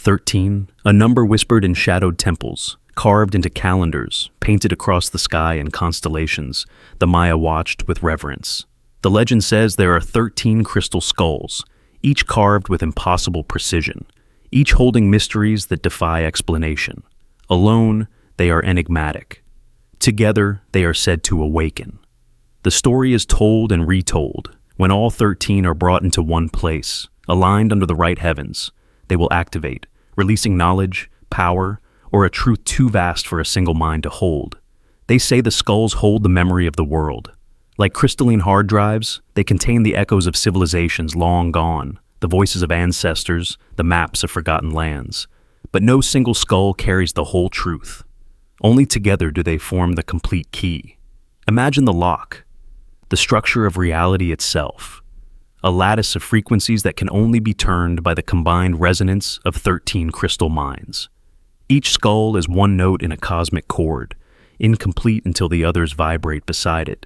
13, a number whispered in shadowed temples, carved into calendars, painted across the sky in constellations, the Maya watched with reverence. The legend says there are 13 crystal skulls, each carved with impossible precision, each holding mysteries that defy explanation. Alone, they are enigmatic. Together, they are said to awaken. The story is told and retold. When all 13 are brought into one place, aligned under the right heavens, they will activate, releasing knowledge, power, or a truth too vast for a single mind to hold. They say the skulls hold the memory of the world. Like crystalline hard drives, they contain the echoes of civilizations long gone, the voices of ancestors, the maps of forgotten lands. But no single skull carries the whole truth. Only together do they form the complete key. Imagine the lock, the structure of reality itself, a lattice of frequencies that can only be turned by the combined resonance of 13 crystal minds. Each skull is one note in a cosmic chord, incomplete until the others vibrate beside it.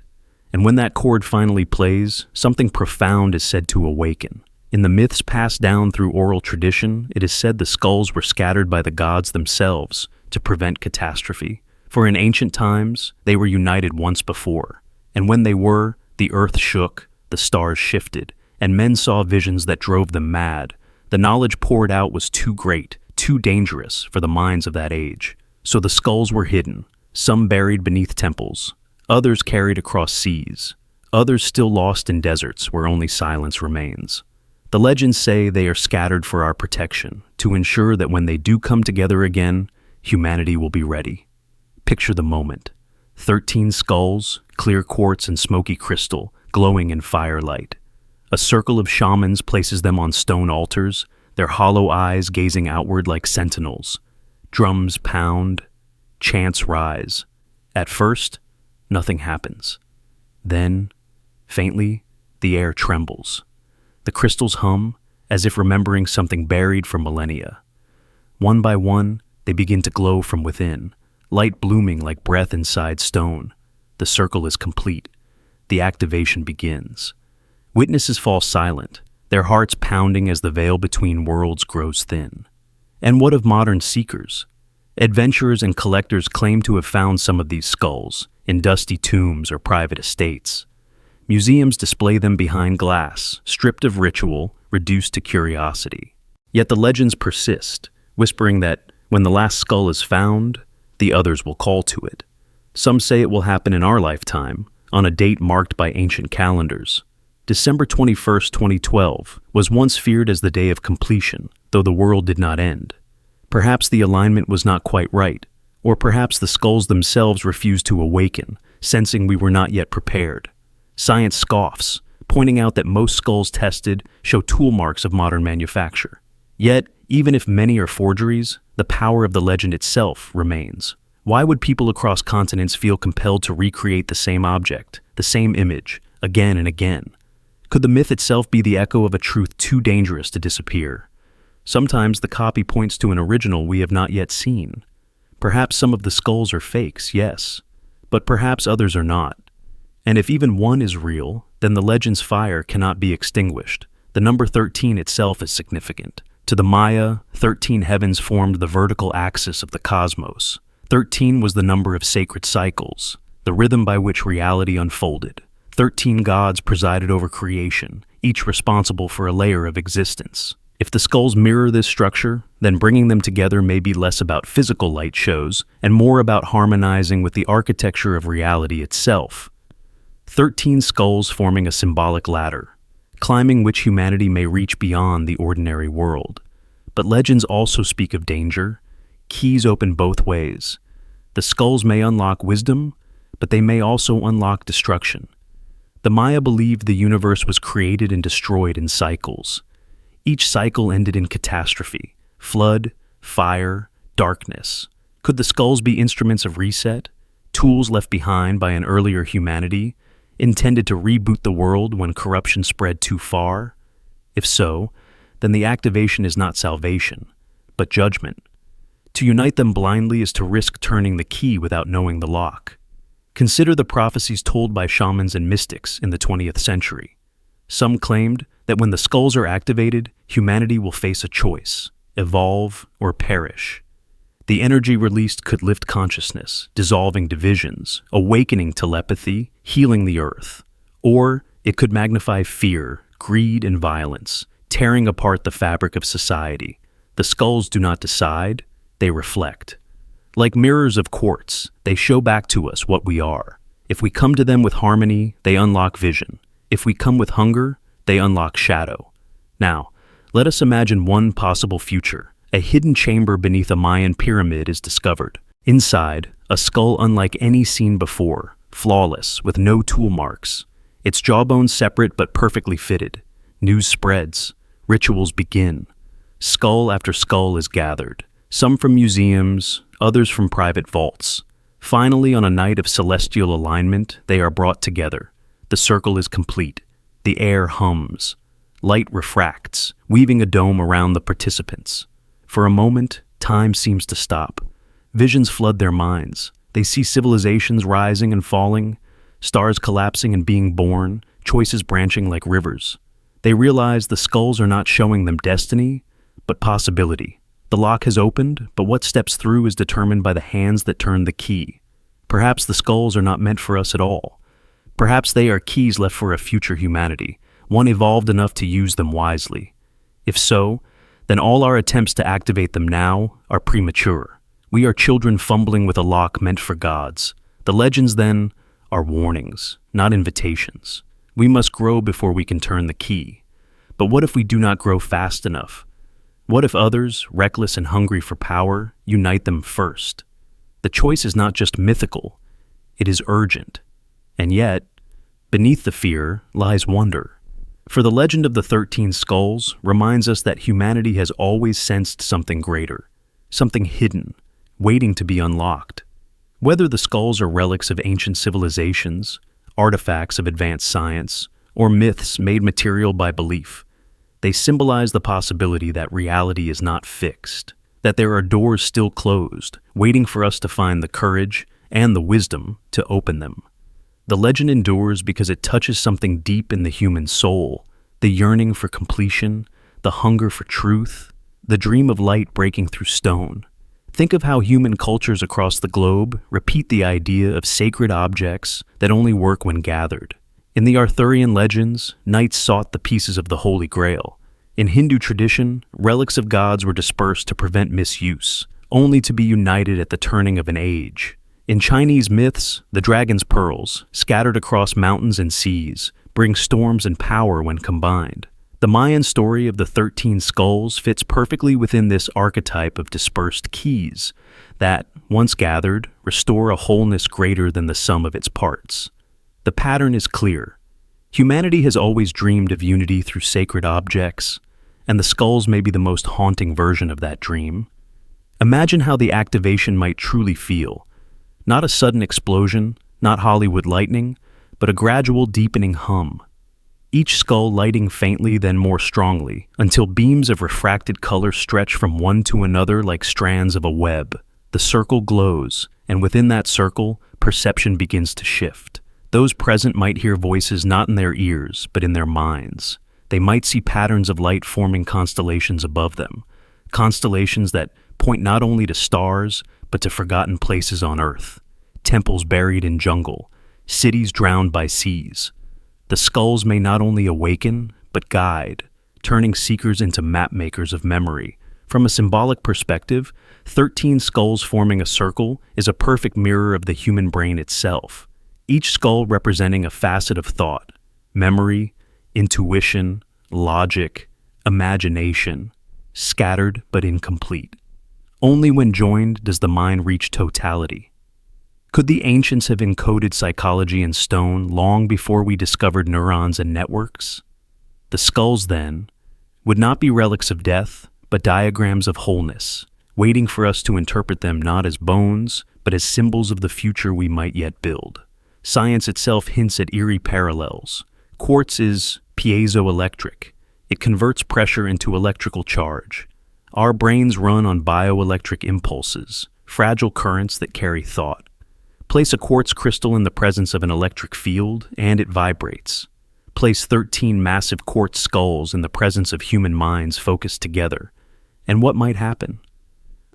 And when that chord finally plays, something profound is said to awaken. In the myths passed down through oral tradition, it is said the skulls were scattered by the gods themselves to prevent catastrophe. For in ancient times, they were united once before. And when they were, the earth shook, the stars shifted, and men saw visions that drove them mad. The knowledge poured out was too great, too dangerous for the minds of that age. So the skulls were hidden, some buried beneath temples, others carried across seas, others still lost in deserts where only silence remains. The legends say they are scattered for our protection, to ensure that when they do come together again, humanity will be ready. Picture the moment. 13 skulls, clear quartz and smoky crystal, glowing in firelight. A circle of shamans places them on stone altars, their hollow eyes gazing outward like sentinels. Drums pound, chants rise. At first, nothing happens. Then, faintly, the air trembles. The crystals hum, as if remembering something buried for millennia. One by one, they begin to glow from within, light blooming like breath inside stone. The circle is complete. The activation begins. Witnesses fall silent, their hearts pounding as the veil between worlds grows thin. And what of modern seekers? Adventurers and collectors claim to have found some of these skulls in dusty tombs or private estates. Museums display them behind glass, stripped of ritual, reduced to curiosity. Yet the legends persist, whispering that when the last skull is found, the others will call to it. Some say it will happen in our lifetime, on a date marked by ancient calendars. December 21st, 2012, was once feared as the day of completion, though the world did not end. Perhaps the alignment was not quite right, or perhaps the skulls themselves refused to awaken, sensing we were not yet prepared. Science scoffs, pointing out that most skulls tested show tool marks of modern manufacture. Yet, even if many are forgeries, the power of the legend itself remains. Why would people across continents feel compelled to recreate the same object, the same image, again and again? Could the myth itself be the echo of a truth too dangerous to disappear? Sometimes the copy points to an original we have not yet seen. Perhaps some of the skulls are fakes, yes, but perhaps others are not. And if even one is real, then the legend's fire cannot be extinguished. The number 13 itself is significant. To the Maya, 13 heavens formed the vertical axis of the cosmos. 13 was the number of sacred cycles, the rhythm by which reality unfolded. 13 gods presided over creation, each responsible for a layer of existence. If the skulls mirror this structure, then bringing them together may be less about physical light shows and more about harmonizing with the architecture of reality itself. 13 skulls forming a symbolic ladder, climbing which humanity may reach beyond the ordinary world. But legends also speak of danger. Keys open both ways. The skulls may unlock wisdom, but they may also unlock destruction. The Maya believed the universe was created and destroyed in cycles. Each cycle ended in catastrophe, flood, fire, darkness. Could the skulls be instruments of reset, tools left behind by an earlier humanity, intended to reboot the world when corruption spread too far? If so, then the activation is not salvation, but judgment. To unite them blindly is to risk turning the key without knowing the lock. Consider the prophecies told by shamans and mystics in the 20th century. Some claimed that when the skulls are activated, humanity will face a choice: evolve, or perish. The energy released could lift consciousness, dissolving divisions, awakening telepathy, healing the earth. Or it could magnify fear, greed, and violence, tearing apart the fabric of society. The skulls do not decide, they reflect. Like mirrors of quartz, they show back to us what we are. If we come to them with harmony, they unlock vision. If we come with hunger, they unlock shadow. Now, let us imagine one possible future. A hidden chamber beneath a Mayan pyramid is discovered. Inside, a skull unlike any seen before, flawless, with no tool marks. Its jawbone separate but perfectly fitted. News spreads. Rituals begin. Skull after skull is gathered, some from museums, others from private vaults. Finally, on a night of celestial alignment, they are brought together. The circle is complete. The air hums. Light refracts, weaving a dome around the participants. For a moment, time seems to stop. Visions flood their minds. They see civilizations rising and falling, stars collapsing and being born, choices branching like rivers. They realize the skulls are not showing them destiny, but possibility. The lock has opened, but what steps through is determined by the hands that turn the key. Perhaps the skulls are not meant for us at all. Perhaps they are keys left for a future humanity, one evolved enough to use them wisely. If so, then all our attempts to activate them now are premature. We are children fumbling with a lock meant for gods. The legends, then, are warnings, not invitations. We must grow before we can turn the key. But what if we do not grow fast enough? What if others, reckless and hungry for power, unite them first? The choice is not just mythical, it is urgent. And yet, beneath the fear lies wonder. For the legend of the 13 skulls reminds us that humanity has always sensed something greater, something hidden, waiting to be unlocked. Whether the skulls are relics of ancient civilizations, artifacts of advanced science, or myths made material by belief, they symbolize the possibility that reality is not fixed, that there are doors still closed, waiting for us to find the courage and the wisdom to open them. The legend endures because it touches something deep in the human soul, the yearning for completion, the hunger for truth, the dream of light breaking through stone. Think of how human cultures across the globe repeat the idea of sacred objects that only work when gathered. In the Arthurian legends, knights sought the pieces of the Holy Grail. In Hindu tradition, relics of gods were dispersed to prevent misuse, only to be united at the turning of an age. In Chinese myths, the dragon's pearls, scattered across mountains and seas, bring storms and power when combined. The Mayan story of the 13 skulls fits perfectly within this archetype of dispersed keys that, once gathered, restore a wholeness greater than the sum of its parts. The pattern is clear. Humanity has always dreamed of unity through sacred objects, and the skulls may be the most haunting version of that dream. Imagine how the activation might truly feel. Not a sudden explosion, not Hollywood lightning, but a gradual deepening hum. Each skull lighting faintly, then more strongly, until beams of refracted color stretch from one to another like strands of a web. The circle glows, and within that circle, perception begins to shift. Those present might hear voices not in their ears, but in their minds. They might see patterns of light forming constellations above them, constellations that point not only to stars, but to forgotten places on Earth, temples buried in jungle, cities drowned by seas. The skulls may not only awaken, but guide, turning seekers into map-makers of memory. From a symbolic perspective, 13 skulls forming a circle is a perfect mirror of the human brain itself, each skull representing a facet of thought, memory, intuition, logic, imagination, scattered but incomplete. Only when joined does the mind reach totality. Could the ancients have encoded psychology in stone long before we discovered neurons and networks? The skulls, then, would not be relics of death, but diagrams of wholeness, waiting for us to interpret them not as bones, but as symbols of the future we might yet build. Science itself hints at eerie parallels. Quartz is piezoelectric. It converts pressure into electrical charge. Our brains run on bioelectric impulses, fragile currents that carry thought. Place a quartz crystal in the presence of an electric field, and it vibrates. Place 13 massive quartz skulls in the presence of human minds focused together, And what might happen?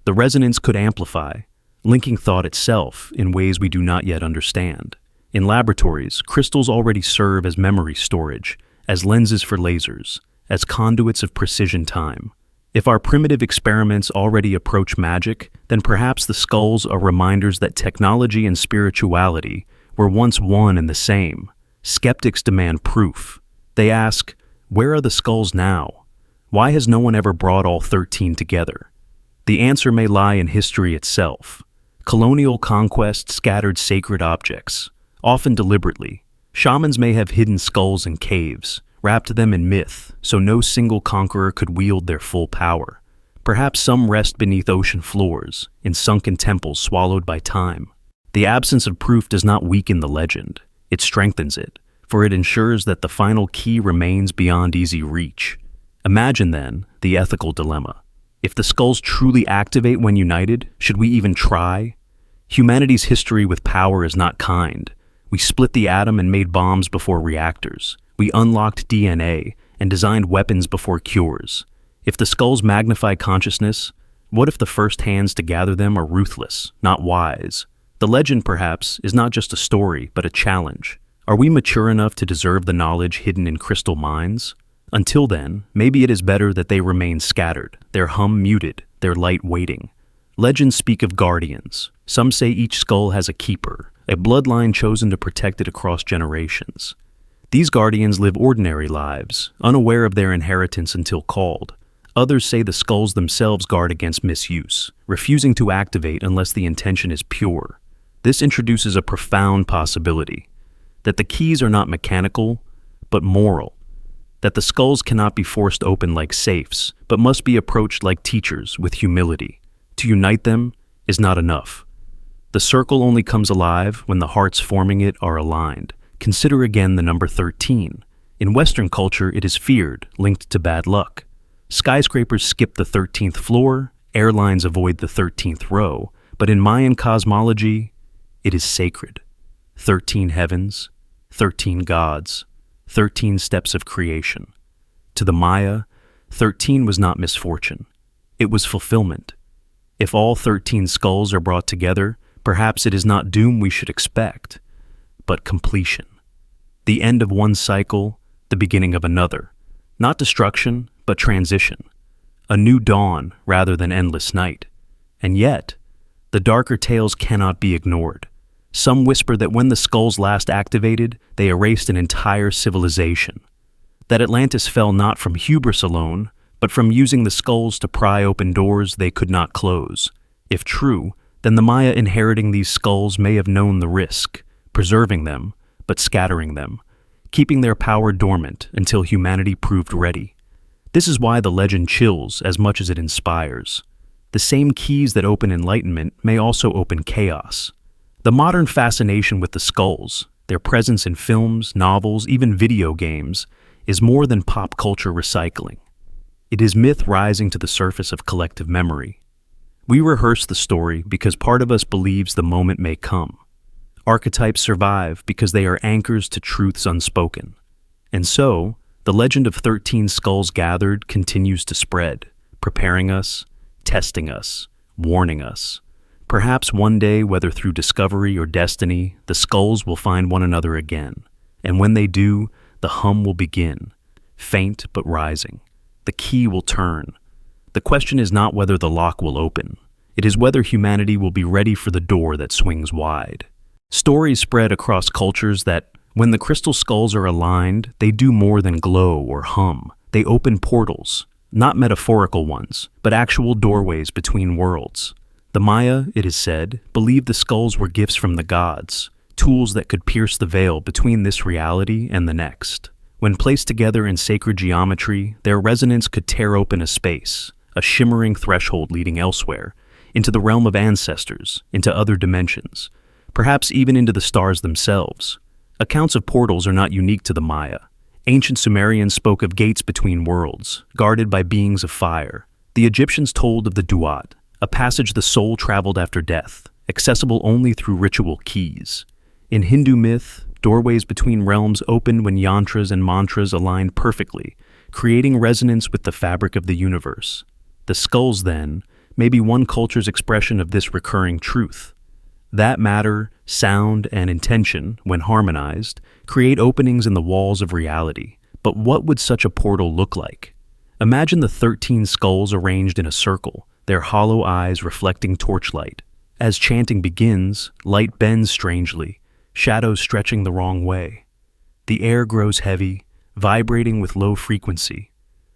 The resonance could amplify, linking thought itself in ways we do not yet understand. In laboratories, crystals already serve as memory storage, as lenses for lasers, as conduits of precision time. If our primitive experiments already approach magic, then perhaps the skulls are reminders that technology and spirituality were once one and the same. Skeptics demand proof. They ask, where are the skulls now? Why has no one ever brought all 13 together? The answer may lie in history itself. Colonial conquest scattered sacred objects, often deliberately. Shamans may have hidden skulls in caves, wrapped them in myth, so no single conqueror could wield their full power. Perhaps some rest beneath ocean floors, in sunken temples swallowed by time. The absence of proof does not weaken the legend. It strengthens it, for it ensures that the final key remains beyond easy reach. Imagine, then, the ethical dilemma. If the skulls truly activate when united, should we even try? Humanity's history with power is not kind. We split the atom and made bombs before reactors. We unlocked DNA and designed weapons before cures. If the skulls magnify consciousness, what if the first hands to gather them are ruthless, not wise? The legend, perhaps, is not just a story, but a challenge. Are we mature enough to deserve the knowledge hidden in crystal mines? Until then, maybe it is better that they remain scattered, their hum muted, their light waiting. Legends speak of guardians. Some say each skull has a keeper, a bloodline chosen to protect it across generations. These guardians live ordinary lives, unaware of their inheritance until called. Others say the skulls themselves guard against misuse, refusing to activate unless the intention is pure. This introduces a profound possibility, that the keys are not mechanical, but moral. That the skulls cannot be forced open like safes, but must be approached like teachers with humility. To unite them is not enough. The circle only comes alive when the hearts forming it are aligned. Consider again the number 13. In Western culture, it is feared, linked to bad luck. Skyscrapers skip the 13th floor, airlines avoid the 13th row, but in Mayan cosmology, it is sacred. 13 heavens, 13 gods, 13 steps of creation. To the Maya, 13 was not misfortune. It was fulfillment. If all 13 skulls are brought together, perhaps it is not doom we should expect, but completion. The end of one cycle, the beginning of another. Not destruction, but transition. A new dawn rather than endless night. And yet, the darker tales cannot be ignored. Some whisper that when the skulls last activated, they erased an entire civilization. That Atlantis fell not from hubris alone, but from using the skulls to pry open doors they could not close. If true, then the Maya inheriting these skulls may have known the risk, preserving them, but scattering them, keeping their power dormant until humanity proved ready. This is why the legend chills as much as it inspires. The same keys that open enlightenment may also open chaos. The modern fascination with the skulls, their presence in films, novels, even video games, is more than pop culture recycling. It is myth rising to the surface of collective memory. We rehearse the story because part of us believes the moment may come. Archetypes survive because they are anchors to truths unspoken. And so, the legend of 13 skulls gathered continues to spread, preparing us, testing us, warning us. Perhaps one day, whether through discovery or destiny, the skulls will find one another again. And when they do, the hum will begin, faint but rising. The key will turn. The question is not whether the lock will open. It is whether humanity will be ready for the door that swings wide. Stories spread across cultures that, when the crystal skulls are aligned, they do more than glow or hum. They open portals, not metaphorical ones, but actual doorways between worlds. The Maya, it is said, believed the skulls were gifts from the gods, tools that could pierce the veil between this reality and the next. When placed together in sacred geometry, their resonance could tear open a space, a shimmering threshold leading elsewhere, into the realm of ancestors, into other dimensions, perhaps even into the stars themselves. Accounts of portals are not unique to the Maya. Ancient Sumerians spoke of gates between worlds, guarded by beings of fire. The Egyptians told of the Duat, a passage the soul traveled after death, accessible only through ritual keys. In Hindu myth, doorways between realms opened when yantras and mantras aligned perfectly, creating resonance with the fabric of the universe. The skulls, then, may be one culture's expression of this recurring truth. That matter, sound, and intention, when harmonized, create openings in the walls of reality. But what would such a portal look like? Imagine the 13 skulls arranged in a circle, their hollow eyes reflecting torchlight. As chanting begins, light bends strangely, shadows stretching the wrong way. The air grows heavy, vibrating with low frequency.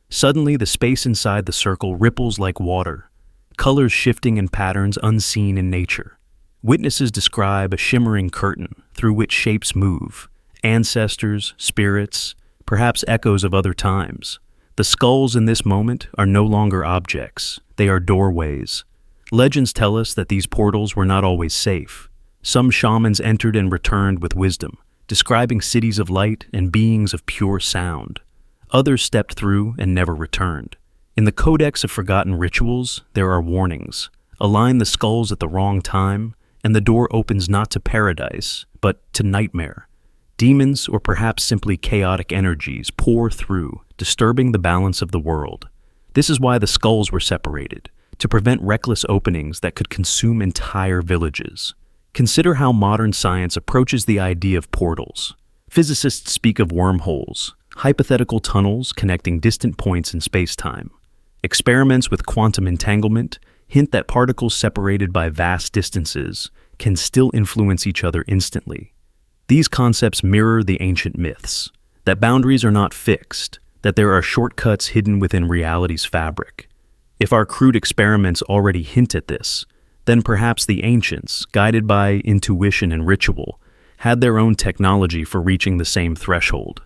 Suddenly, the space inside the circle ripples like water, colors shifting in patterns unseen in nature. Witnesses describe a shimmering curtain through which shapes move, ancestors, spirits, perhaps echoes of other times. The skulls in this moment are no longer objects, they are doorways. Legends tell us that these portals were not always safe. Some shamans entered and returned with wisdom, describing cities of light and beings of pure sound. Others stepped through and never returned. In the Codex of Forgotten Rituals, there are warnings. Align the skulls at the wrong time, and the door opens not to paradise, but to nightmare. Demons, or perhaps simply chaotic energies, pour through, disturbing the balance of the world. This is why the skulls were separated, to prevent reckless openings that could consume entire villages. Consider how modern science approaches the idea of portals. Physicists speak of wormholes, hypothetical tunnels connecting distant points in space-time. Experiments with quantum entanglement hint that particles separated by vast distances can still influence each other instantly. These concepts mirror the ancient myths, that boundaries are not fixed, that there are shortcuts hidden within reality's fabric. If our crude experiments already hint at this, then perhaps the ancients, guided by intuition and ritual, had their own technology for reaching the same threshold.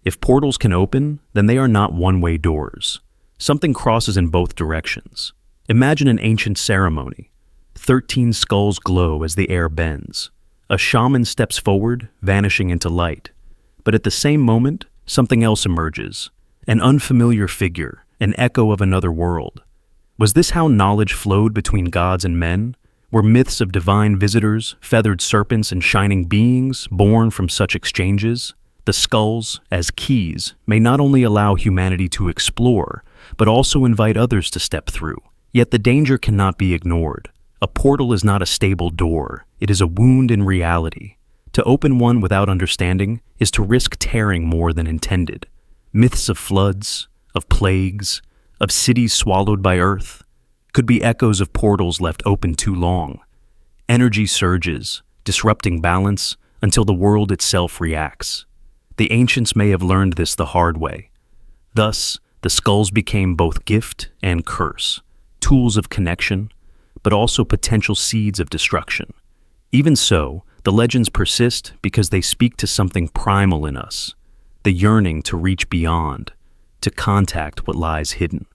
If portals can open, then they are not one-way doors. Something crosses in both directions. Imagine an ancient ceremony. 13 skulls glow as the air bends. A shaman steps forward, vanishing into light. But at the same moment, something else emerges. An unfamiliar figure, an echo of another world. Was this how knowledge flowed between gods and men? Were myths of divine visitors, feathered serpents, and shining beings born from such exchanges? The skulls, as keys, may not only allow humanity to explore, but also invite others to step through. Yet the danger cannot be ignored. A portal is not a stable door. It is a wound in reality. To open one without understanding is to risk tearing more than intended. Myths of floods, of plagues, of cities swallowed by earth, could be echoes of portals left open too long. Energy surges, disrupting balance until the world itself reacts. The ancients may have learned this the hard way. Thus, the skulls became both gift and curse, tools of connection, but also potential seeds of destruction. Even so, the legends persist because they speak to something primal in us, the yearning to reach beyond, to contact what lies hidden.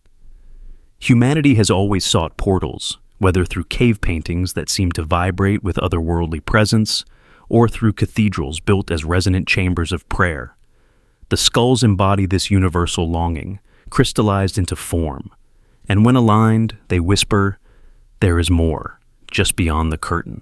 Humanity has always sought portals, whether through cave paintings that seem to vibrate with otherworldly presence, or through cathedrals built as resonant chambers of prayer. The skulls embody this universal longing, crystallized into form, and when aligned, they whisper, "There is more, just beyond the curtain."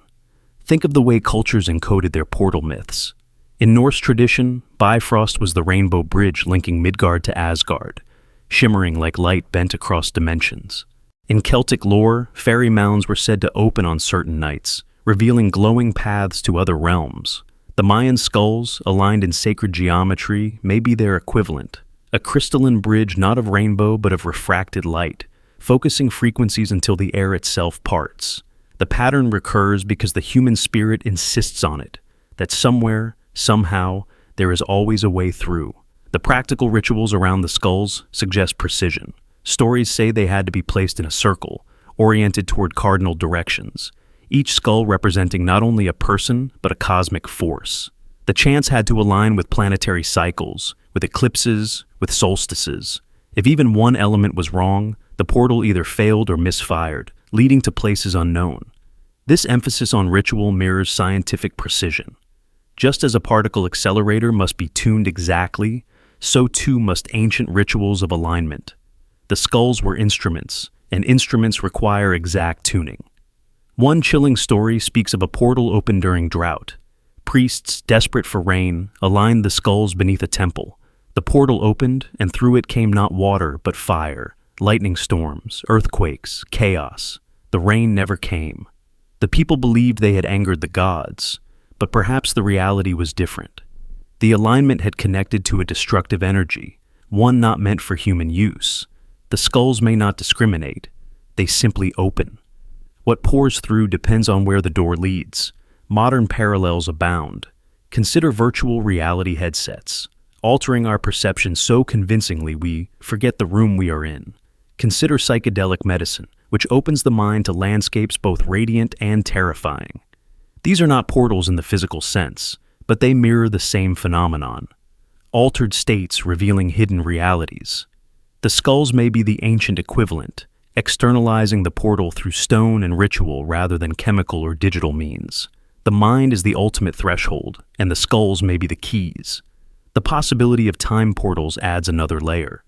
Think of the way cultures encoded their portal myths. In Norse tradition, Bifrost was the rainbow bridge linking Midgard to Asgard, shimmering like light bent across dimensions. In Celtic lore, fairy mounds were said to open on certain nights, revealing glowing paths to other realms. The Mayan skulls, aligned in sacred geometry, may be their equivalent, a crystalline bridge not of rainbow but of refracted light, focusing frequencies until the air itself parts. The pattern recurs because the human spirit insists on it, that somewhere, somehow, there is always a way through. The practical rituals around the skulls suggest precision. Stories say they had to be placed in a circle, oriented toward cardinal directions, each skull representing not only a person, but a cosmic force. The chants had to align with planetary cycles, with eclipses, with solstices. If even one element was wrong, the portal either failed or misfired, leading to places unknown. This emphasis on ritual mirrors scientific precision. Just as a particle accelerator must be tuned exactly, so too must ancient rituals of alignment. The skulls were instruments, and instruments require exact tuning. One chilling story speaks of a portal opened during drought. Priests, desperate for rain, aligned the skulls beneath a temple. The portal opened, and through it came not water, but fire, Lightning storms, earthquakes, chaos. The rain never came. The people believed they had angered the gods, but perhaps the reality was different. The alignment had connected to a destructive energy, one not meant for human use. The skulls may not discriminate, they simply open. What pours through depends on where the door leads. Modern parallels abound. Consider virtual reality headsets, altering our perception so convincingly we forget the room we are in. Consider psychedelic medicine, which opens the mind to landscapes both radiant and terrifying. These are not portals in the physical sense, but they mirror the same phenomenon. Altered states revealing hidden realities. The skulls may be the ancient equivalent, externalizing the portal through stone and ritual rather than chemical or digital means. The mind is the ultimate threshold, and the skulls may be the keys. The possibility of time portals adds another layer.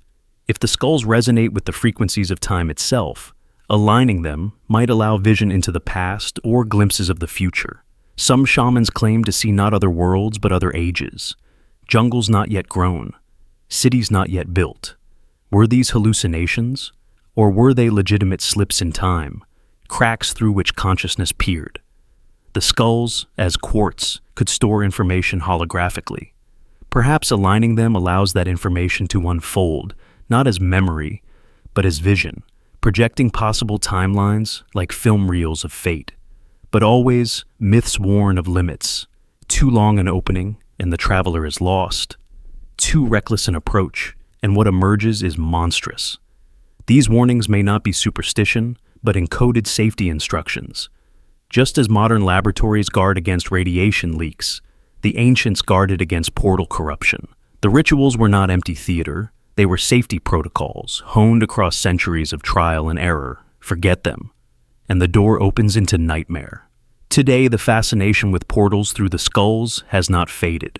If the skulls resonate with the frequencies of time itself, aligning them might allow vision into the past or glimpses of the future. Some shamans claim to see not other worlds but other ages. Jungles not yet grown, cities not yet built. Were these hallucinations, or were they legitimate slips in time, cracks through which consciousness peered? The skulls, as quartz, could store information holographically. Perhaps aligning them allows that information to unfold, not as memory, but as vision, projecting possible timelines like film reels of fate. But always, myths warn of limits. Too long an opening, and the traveler is lost. Too reckless an approach, and what emerges is monstrous. These warnings may not be superstition, but encoded safety instructions. Just as modern laboratories guard against radiation leaks, the ancients guarded against portal corruption. The rituals were not empty theater, they were safety protocols, honed across centuries of trial and error. Forget them, and the door opens into nightmare. Today, the fascination with portals through the skulls has not faded.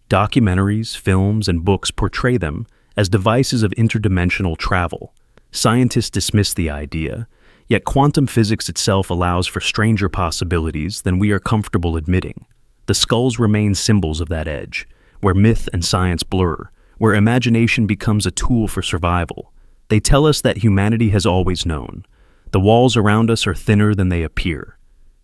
Documentaries, films, and books portray them as devices of interdimensional travel. Scientists dismiss the idea, yet quantum physics itself allows for stranger possibilities than we are comfortable admitting. The skulls remain symbols of that edge, where myth and science blur, where imagination becomes a tool for survival. They tell us that humanity has always known. The walls around us are thinner than they appear.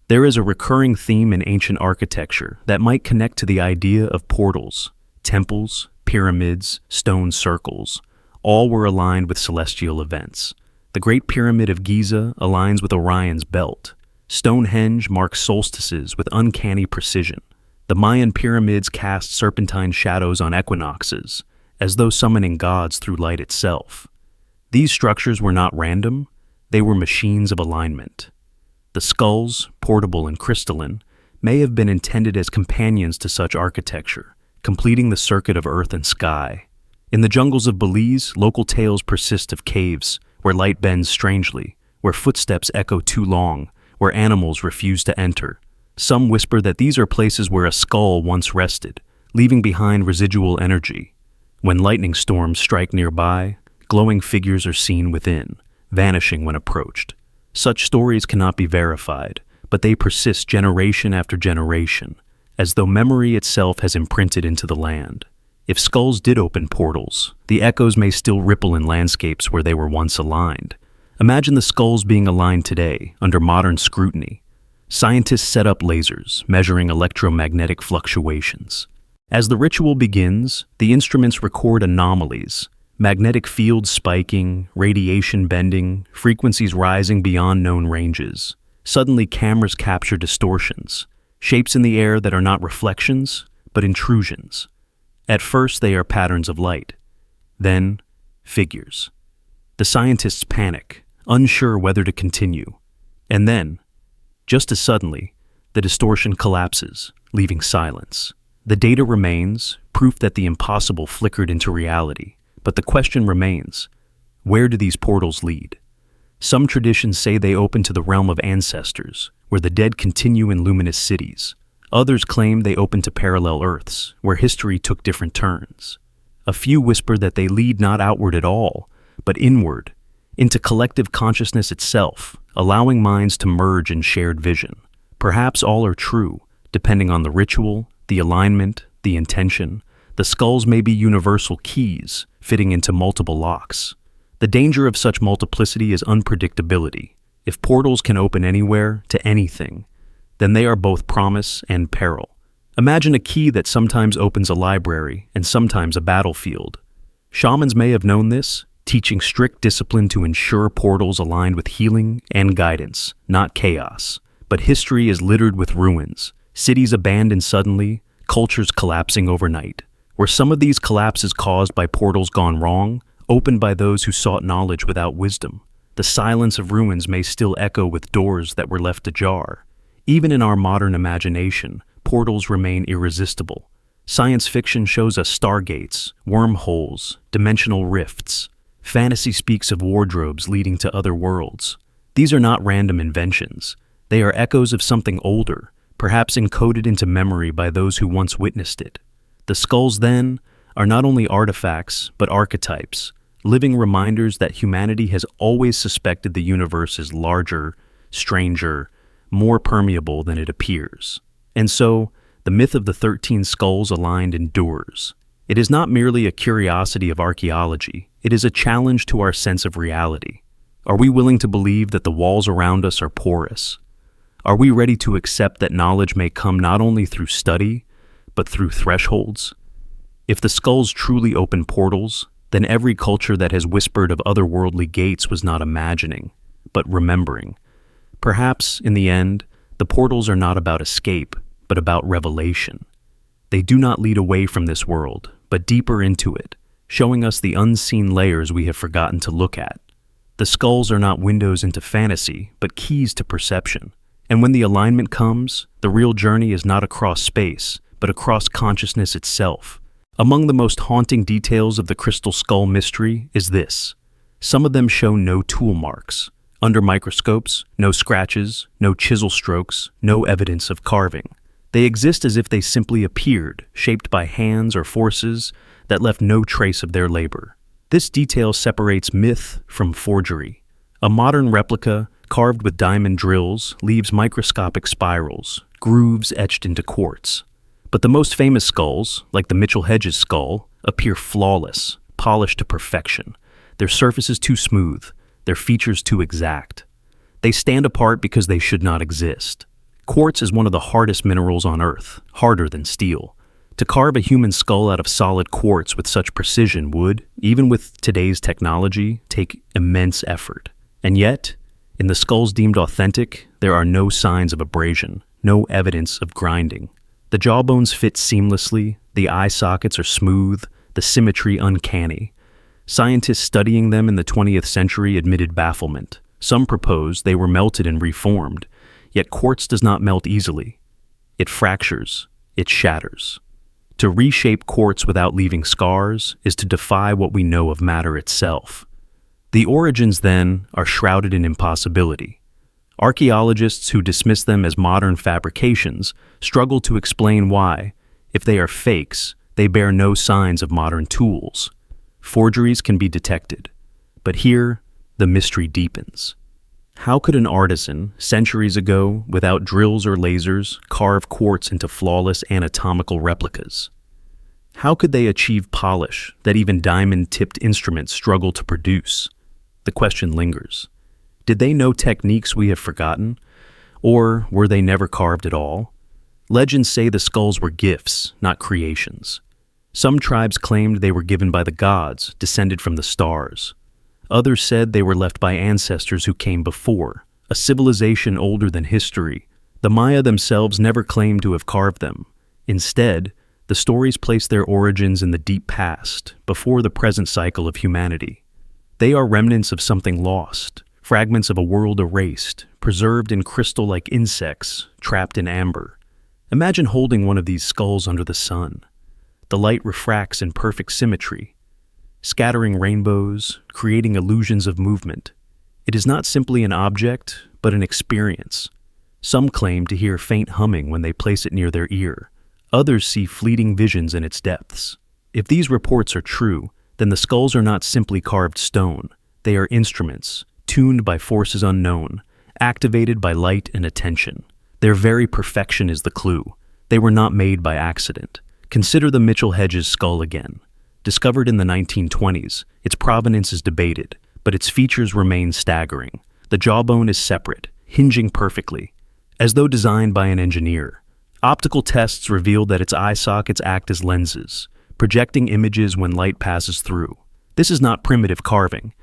There is a recurring theme in ancient architecture that might connect to the idea of portals. Temples, pyramids, stone circles, all were aligned with celestial events. The Great Pyramid of Giza aligns with Orion's belt. Stonehenge marks solstices with uncanny precision. The Mayan pyramids cast serpentine shadows on equinoxes, as though summoning gods through light itself. These structures were not random, they were machines of alignment. The skulls, portable and crystalline, may have been intended as companions to such architecture, completing the circuit of earth and sky. In the jungles of Belize, local tales persist of caves where light bends strangely, where footsteps echo too long, where animals refuse to enter. Some whisper that these are places where a skull once rested, leaving behind residual energy. When lightning storms strike nearby, glowing figures are seen within, vanishing when approached. Such stories cannot be verified, but they persist generation after generation, as though memory itself has imprinted into the land. If skulls did open portals, the echoes may still ripple in landscapes where they were once aligned. Imagine the skulls being aligned today, under modern scrutiny. Scientists set up lasers, measuring electromagnetic fluctuations. As the ritual begins, the instruments record anomalies, magnetic fields spiking, radiation bending, frequencies rising beyond known ranges. Suddenly, cameras capture distortions, shapes in the air that are not reflections, but intrusions. At first, they are patterns of light. Then, figures. The scientists panic, unsure whether to continue. And then, just as suddenly, the distortion collapses, leaving silence. The data remains, proof that the impossible flickered into reality. But the question remains, where do these portals lead? Some traditions say they open to the realm of ancestors, where the dead continue in luminous cities. Others claim they open to parallel Earths, where history took different turns. A few whisper that they lead not outward at all, but inward, into collective consciousness itself, allowing minds to merge in shared vision. Perhaps all are true, depending on the ritual, the alignment, the intention. The skulls may be universal keys, fitting into multiple locks. The danger of such multiplicity is unpredictability. If portals can open anywhere to anything, then they are both promise and peril. Imagine a key that sometimes opens a library and sometimes a battlefield. Shamans may have known this, teaching strict discipline to ensure portals aligned with healing and guidance, not chaos. But history is littered with ruins, cities abandoned suddenly, cultures collapsing overnight. Were some of these collapses caused by portals gone wrong, opened by those who sought knowledge without wisdom? The silence of ruins may still echo with doors that were left ajar. Even in our modern imagination, portals remain irresistible. Science fiction shows us stargates, wormholes, dimensional rifts. Fantasy speaks of wardrobes leading to other worlds. These are not random inventions. They are echoes of something older, perhaps encoded into memory by those who once witnessed it. The skulls, then, are not only artifacts, but archetypes, living reminders that humanity has always suspected the universe is larger, stranger, more permeable than it appears. And so, the myth of the 13 skulls aligned endures. It is not merely a curiosity of archaeology, it is a challenge to our sense of reality. Are we willing to believe that the walls around us are porous? Are we ready to accept that knowledge may come not only through study, but through thresholds? If the skulls truly open portals, then every culture that has whispered of otherworldly gates was not imagining, but remembering. Perhaps, in the end, the portals are not about escape, but about revelation. They do not lead away from this world, but deeper into it, showing us the unseen layers we have forgotten to look at. The skulls are not windows into fantasy, but keys to perception. And when the alignment comes, the real journey is not across space, but across consciousness itself. Among the most haunting details of the crystal skull mystery is this. Some of them show no tool marks. Under microscopes, no scratches, no chisel strokes, no evidence of carving. They exist as if they simply appeared, shaped by hands or forces that left no trace of their labor. This detail separates myth from forgery. A modern replica, carved with diamond drills, leaves microscopic spirals, grooves etched into quartz. But the most famous skulls, like the Mitchell Hedges skull, appear flawless, polished to perfection. Their surface is too smooth, their features too exact. They stand apart because they should not exist. Quartz is one of the hardest minerals on Earth, harder than steel. To carve a human skull out of solid quartz with such precision would, even with today's technology, take immense effort. And yet, in the skulls deemed authentic, there are no signs of abrasion, no evidence of grinding. The jawbones fit seamlessly, the eye sockets are smooth, the symmetry uncanny. Scientists studying them in the 20th century admitted bafflement. Some proposed they were melted and reformed, yet quartz does not melt easily. It fractures, it shatters. To reshape quartz without leaving scars is to defy what we know of matter itself. The origins, then, are shrouded in impossibility. Archaeologists who dismiss them as modern fabrications struggle to explain why, if they are fakes, they bear no signs of modern tools. Forgeries can be detected, but here, the mystery deepens. How could an artisan, centuries ago, without drills or lasers, carve quartz into flawless anatomical replicas? How could they achieve polish that even diamond-tipped instruments struggle to produce? The question lingers. Did they know techniques we have forgotten? Or were they never carved at all? Legends say the skulls were gifts, not creations. Some tribes claimed they were given by the gods, descended from the stars. Others said they were left by ancestors who came before, a civilization older than history. The Maya themselves never claimed to have carved them. Instead, the stories place their origins in the deep past, before the present cycle of humanity. They are remnants of something lost, fragments of a world erased, preserved in crystal like insects, trapped in amber. Imagine holding one of these skulls under the sun. The light refracts in perfect symmetry, scattering rainbows, creating illusions of movement. It is not simply an object, but an experience. Some claim to hear faint humming when they place it near their ear. Others see fleeting visions in its depths. If these reports are true, then the skulls are not simply carved stone. They are instruments, tuned by forces unknown, activated by light and attention. Their very perfection is the clue. They were not made by accident. Consider the Mitchell Hedges skull again. Discovered in the 1920s, its provenance is debated, but its features remain staggering. The jawbone is separate, hinging perfectly, as though designed by an engineer. Optical tests reveal that its eye sockets act as lenses, projecting images when light passes through. This is not primitive carving.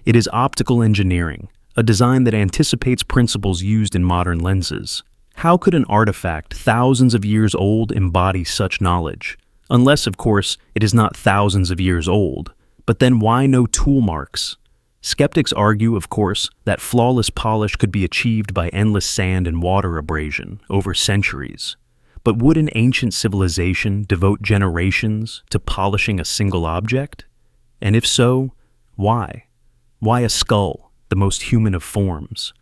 It is optical engineering, a design that anticipates principles used in modern lenses. How could an artifact thousands of years old embody such knowledge? Unless, of course, it is not thousands of years old. But then why no tool marks? Skeptics argue, of course, that flawless polish could be achieved by endless sand and water abrasion over centuries. But would an ancient civilization devote generations to polishing a single object? And if so, why? Why a skull, the most human of forms?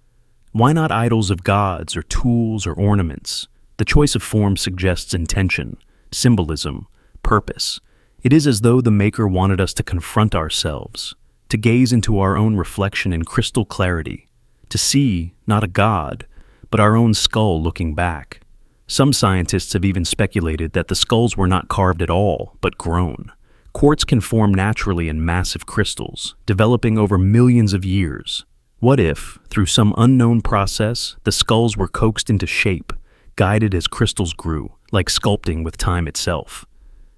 Why not idols of gods or tools or ornaments? The choice of form suggests intention, symbolism, purpose. It is as though the Maker wanted us to confront ourselves, to gaze into our own reflection in crystal clarity, to see not a god, but our own skull looking back. Some scientists have even speculated that the skulls were not carved at all, but grown. Quartz can form naturally in massive crystals, developing over millions of years. What if, through some unknown process, the skulls were coaxed into shape, guided as crystals grew, like sculpting with time itself?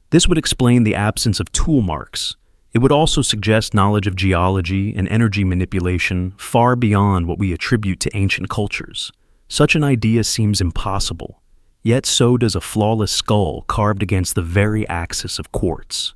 This would explain the absence of tool marks. It would also suggest knowledge of geology and energy manipulation far beyond what we attribute to ancient cultures. Such an idea seems impossible, yet so does a flawless skull carved against the very axis of quartz.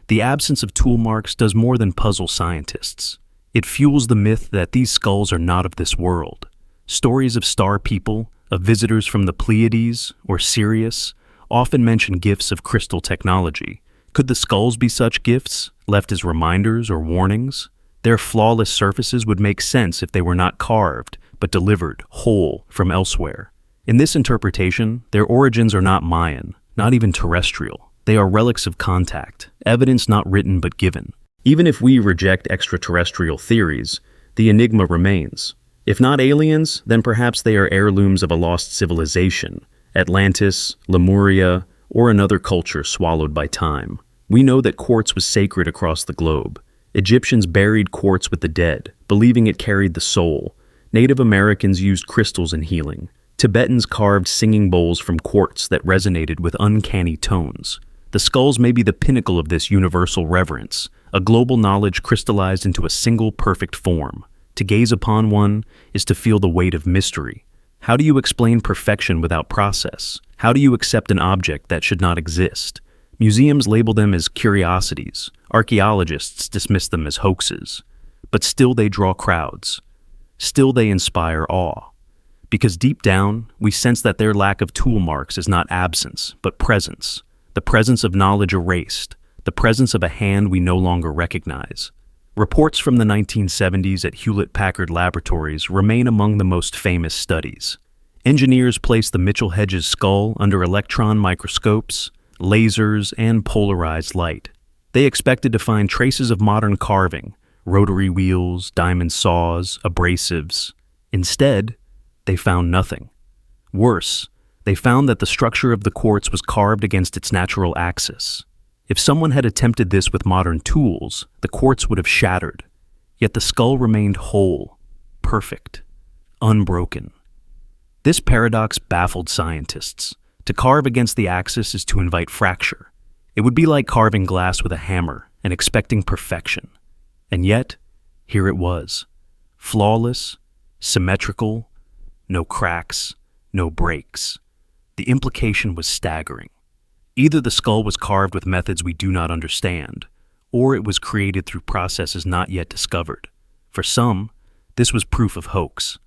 The absence of tool marks does more than puzzle scientists. It fuels the myth that these skulls are not of this world. Stories of star people, of visitors from the Pleiades or Sirius, often mention gifts of crystal technology. Could the skulls be such gifts, left as reminders or warnings? Their flawless surfaces would make sense if they were not carved, but delivered, whole, from elsewhere. In this interpretation, their origins are not Mayan, not even terrestrial. They are relics of contact, evidence not written but given. Even if we reject extraterrestrial theories, the enigma remains. If not aliens, then perhaps they are heirlooms of a lost civilization, Atlantis, Lemuria, or another culture swallowed by time. We know that quartz was sacred across the globe. Egyptians buried quartz with the dead, believing it carried the soul. Native Americans used crystals in healing. Tibetans carved singing bowls from quartz that resonated with uncanny tones. The skulls may be the pinnacle of this universal reverence, a global knowledge crystallized into a single perfect form. To gaze upon one is to feel the weight of mystery. How do you explain perfection without process? How do you accept an object that should not exist? Museums label them as curiosities. Archaeologists dismiss them as hoaxes. But still they draw crowds. Still they inspire awe. Because deep down, we sense that their lack of tool marks is not absence, but presence. The presence of knowledge erased. The presence of a hand we no longer recognize. Reports from the 1970s at Hewlett-Packard Laboratories remain among the most famous studies. Engineers placed the Mitchell-Hedges skull under electron microscopes, lasers, and polarized light. They expected to find traces of modern carving, rotary wheels, diamond saws, abrasives. Instead, they found nothing. Worse, they found that the structure of the quartz was carved against its natural axis. If someone had attempted this with modern tools, the quartz would have shattered. Yet the skull remained whole, perfect, unbroken. This paradox baffled scientists. To carve against the axis is to invite fracture. It would be like carving glass with a hammer and expecting perfection. And yet, here it was. Flawless, symmetrical, no cracks, no breaks. The implication was staggering. Either the skull was carved with methods we do not understand, or it was created through processes not yet discovered. For some, this was proof of hoax.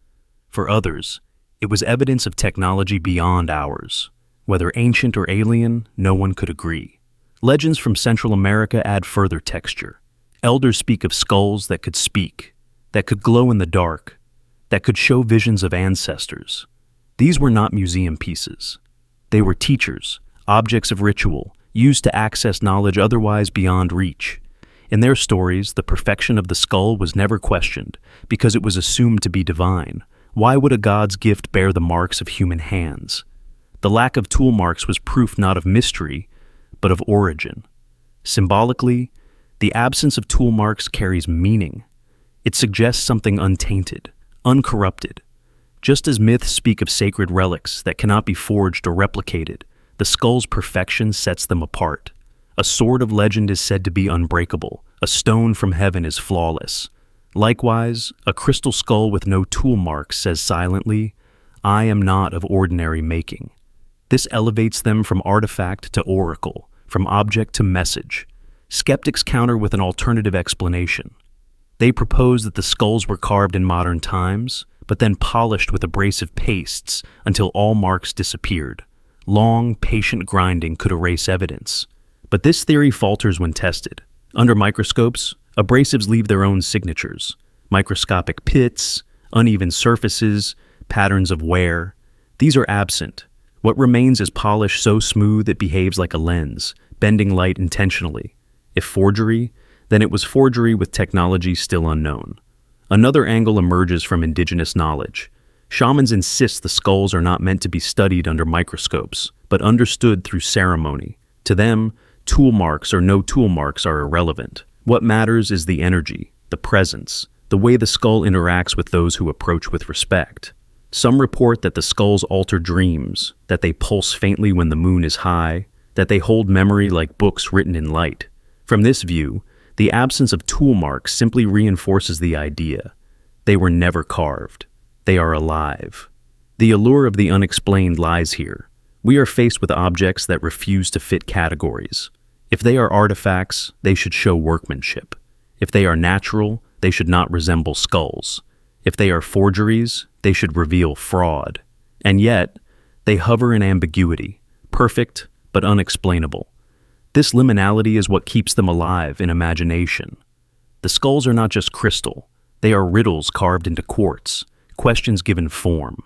For others, it was evidence of technology beyond ours. Whether ancient or alien, no one could agree. Legends from Central America add further texture. Elders speak of skulls that could speak, that could glow in the dark, that could show visions of ancestors. These were not museum pieces. They were teachers, objects of ritual, used to access knowledge otherwise beyond reach. In their stories, the perfection of the skull was never questioned, because it was assumed to be divine. Why would a god's gift bear the marks of human hands? The lack of tool marks was proof not of mystery, but of origin. Symbolically, the absence of tool marks carries meaning. It suggests something untainted, uncorrupted. Just as myths speak of sacred relics that cannot be forged or replicated, the skull's perfection sets them apart. A sword of legend is said to be unbreakable, a stone from heaven is flawless. Likewise, a crystal skull with no tool marks says silently, "I am not of ordinary making." This elevates them from artifact to oracle, from object to message. Skeptics counter with an alternative explanation. They propose that the skulls were carved in modern times, but then polished with abrasive pastes until all marks disappeared. Long, patient grinding could erase evidence. But this theory falters when tested. Under microscopes, abrasives leave their own signatures. Microscopic pits, uneven surfaces, patterns of wear. These are absent. What remains is polish so smooth it behaves like a lens, bending light intentionally. If forgery, then it was forgery with technology still unknown. Another angle emerges from indigenous knowledge. Shamans insist the skulls are not meant to be studied under microscopes, but understood through ceremony. To them, tool marks or no tool marks are irrelevant. What matters is the energy, the presence, the way the skull interacts with those who approach with respect. Some report that the skulls alter dreams, that they pulse faintly when the moon is high, that they hold memory like books written in light. From this view, the absence of tool marks simply reinforces the idea. They were never carved. They are alive. The allure of the unexplained lies here. We are faced with objects that refuse to fit categories. If they are artifacts, they should show workmanship. If they are natural, they should not resemble skulls. If they are forgeries, they should reveal fraud. And yet, they hover in ambiguity, perfect but unexplainable. This liminality is what keeps them alive in imagination. The skulls are not just crystal. They are riddles carved into quartz, questions given form.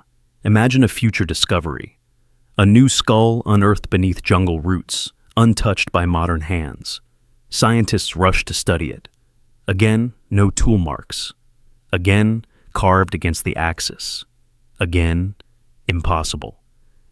Imagine a future discovery. A new skull unearthed beneath jungle roots, untouched by modern hands. Scientists rush to study it. Again, no tool marks. Again, carved against the axis. Again, impossible.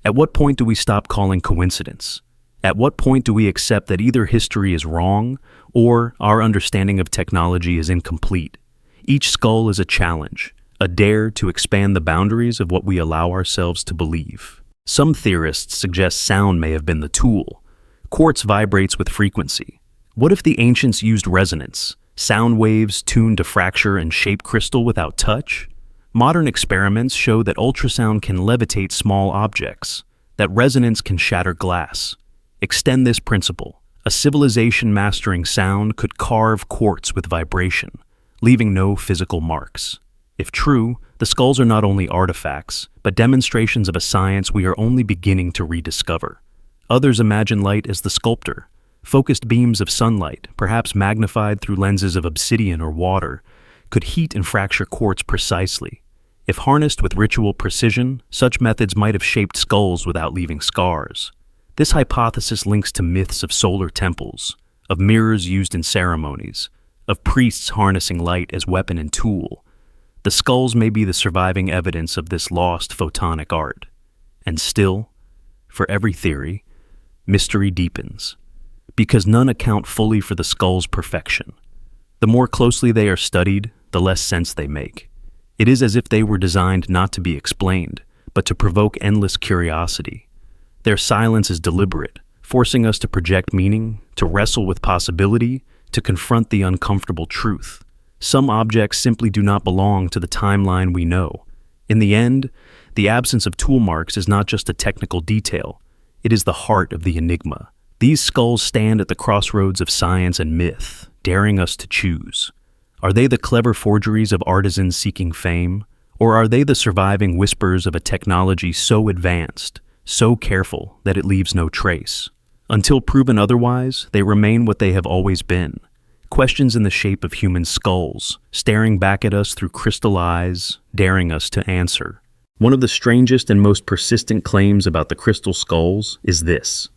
At what point do we stop calling coincidence? At what point do we accept that either history is wrong or our understanding of technology is incomplete? Each skull is a challenge, a dare to expand the boundaries of what we allow ourselves to believe. Some theorists suggest sound may have been the tool. Quartz vibrates with frequency. What if the ancients used resonance, sound waves tuned to fracture and shape crystal without touch? Modern experiments show that ultrasound can levitate small objects, that resonance can shatter glass. Extend this principle. A civilization mastering sound could carve quartz with vibration, leaving no physical marks. If true, the skulls are not only artifacts, but demonstrations of a science we are only beginning to rediscover. Others imagine light as the sculptor. Focused beams of sunlight, perhaps magnified through lenses of obsidian or water, could heat and fracture quartz precisely. If harnessed with ritual precision, such methods might have shaped skulls without leaving scars. This hypothesis links to myths of solar temples, of mirrors used in ceremonies, of priests harnessing light as weapon and tool. The skulls may be the surviving evidence of this lost photonic art. And still, for every theory, mystery deepens, because none account fully for the skull's perfection. The more closely they are studied, the less sense they make. It is as if they were designed not to be explained, but to provoke endless curiosity. Their silence is deliberate, forcing us to project meaning, to wrestle with possibility, to confront the uncomfortable truth. Some objects simply do not belong to the timeline we know. In the end, the absence of tool marks is not just a technical detail. It is the heart of the enigma. These skulls stand at the crossroads of science and myth, daring us to choose. Are they the clever forgeries of artisans seeking fame? Or are they the surviving whispers of a technology so advanced, so careful that it leaves no trace? Until proven otherwise, they remain what they have always been. Questions in the shape of human skulls, staring back at us through crystal eyes, daring us to answer. One of the strangest and most persistent claims about the crystal skulls is this: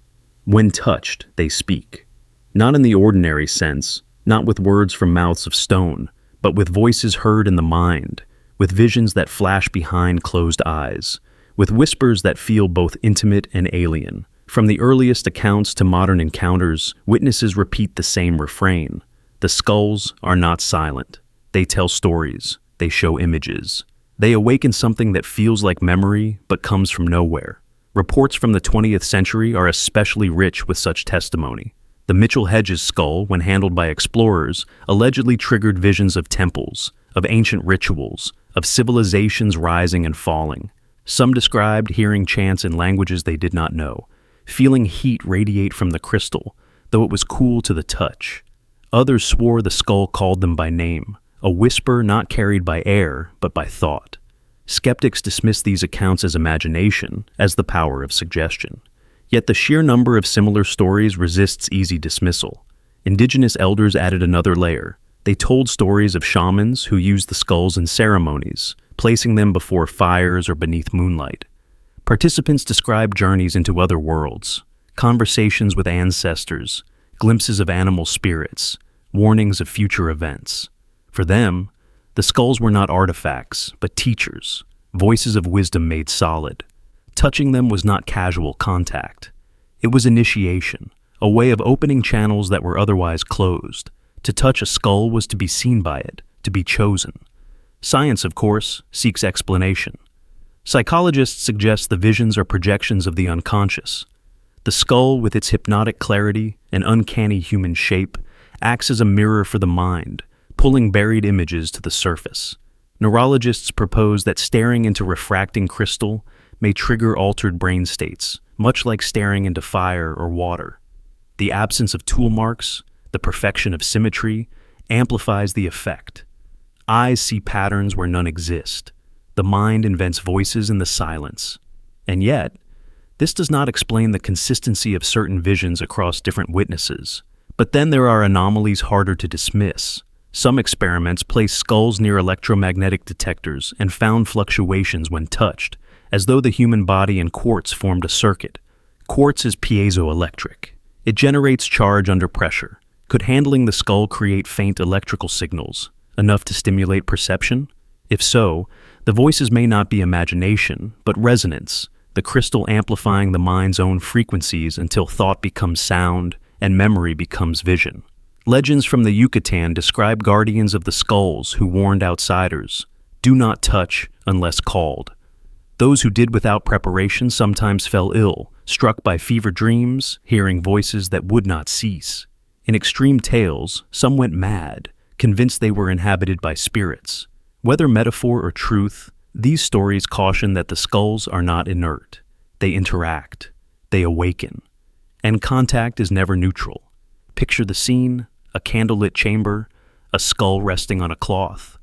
when touched, they speak. Not in the ordinary sense, not with words from mouths of stone, but with voices heard in the mind, with visions that flash behind closed eyes, with whispers that feel both intimate and alien. From the earliest accounts to modern encounters, witnesses repeat the same refrain: the skulls are not silent. They tell stories. They show images. They awaken something that feels like memory but comes from nowhere. Reports from the 20th century are especially rich with such testimony. The Mitchell Hedges skull, when handled by explorers, allegedly triggered visions of temples, of ancient rituals, of civilizations rising and falling. Some described hearing chants in languages they did not know, feeling heat radiate from the crystal, though it was cool to the touch. Others swore the skull called them by name, a whisper not carried by air, but by thought. Skeptics dismiss these accounts as imagination, as the power of suggestion. Yet the sheer number of similar stories resists easy dismissal. Indigenous elders added another layer. They told stories of shamans who used the skulls in ceremonies, placing them before fires or beneath moonlight. Participants described journeys into other worlds, conversations with ancestors, glimpses of animal spirits, warnings of future events. For them, the skulls were not artifacts, but teachers, voices of wisdom made solid. Touching them was not casual contact. It was initiation, a way of opening channels that were otherwise closed. To touch a skull was to be seen by it, to be chosen. Science, of course, seeks explanation. Psychologists suggest the visions are projections of the unconscious. The skull, with its hypnotic clarity and uncanny human shape, acts as a mirror for the mind, pulling buried images to the surface. Neurologists propose that staring into refracting crystal may trigger altered brain states, much like staring into fire or water. The absence of tool marks, the perfection of symmetry, amplifies the effect. Eyes see patterns where none exist. The mind invents voices in the silence. And yet, this does not explain the consistency of certain visions across different witnesses. But then there are anomalies harder to dismiss. Some experiments placed skulls near electromagnetic detectors and found fluctuations when touched, as though the human body and quartz formed a circuit. Quartz is piezoelectric. It generates charge under pressure. Could handling the skull create faint electrical signals, enough to stimulate perception? If so, the voices may not be imagination, but resonance, the crystal amplifying the mind's own frequencies until thought becomes sound and memory becomes vision. Legends from the Yucatan describe guardians of the skulls who warned outsiders, "Do not touch unless called." Those who did without preparation sometimes fell ill, struck by fever dreams, hearing voices that would not cease. In extreme tales, some went mad, convinced they were inhabited by spirits. Whether metaphor or truth, these stories caution that the skulls are not inert. They interact. They awaken. And contact is never neutral. Picture the scene: a candlelit chamber, a skull resting on a cloth.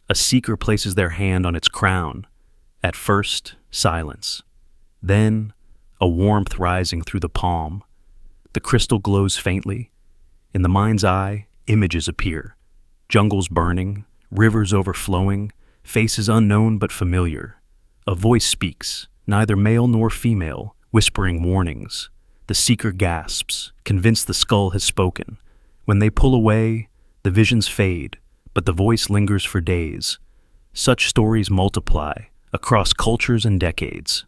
A seeker places their hand on its crown. At first, silence. Then, a warmth rising through the palm. The crystal glows faintly. In the mind's eye, images appear. Jungles burning, rivers overflowing, faces unknown but familiar. A voice speaks, neither male nor female, whispering warnings. The seeker gasps, convinced the skull has spoken. When they pull away, the visions fade, but the voice lingers for days. Such stories multiply across cultures and decades.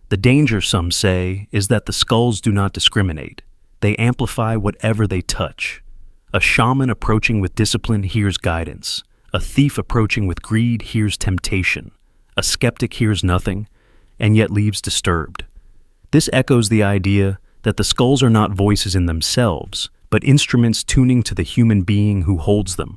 The danger, some say, is that the skulls do not discriminate. They amplify whatever they touch. A shaman approaching with discipline hears guidance. A thief approaching with greed hears temptation. A skeptic hears nothing, and yet leaves disturbed. This echoes the idea that the skulls are not voices in themselves, but instruments tuning to the human being who holds them.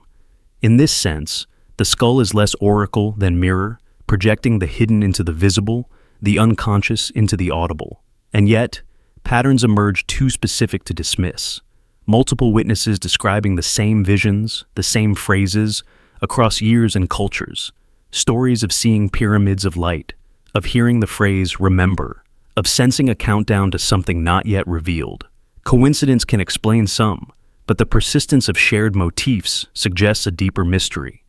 In this sense, the skull is less oracle than mirror, projecting the hidden into the visible, the unconscious into the audible. And yet, patterns emerge too specific to dismiss. Multiple witnesses describing the same visions, the same phrases, across years and cultures. Stories of seeing pyramids of light, of hearing the phrase "remember," of sensing a countdown to something not yet revealed. Coincidence can explain some, but the persistence of shared motifs suggests a deeper mystery.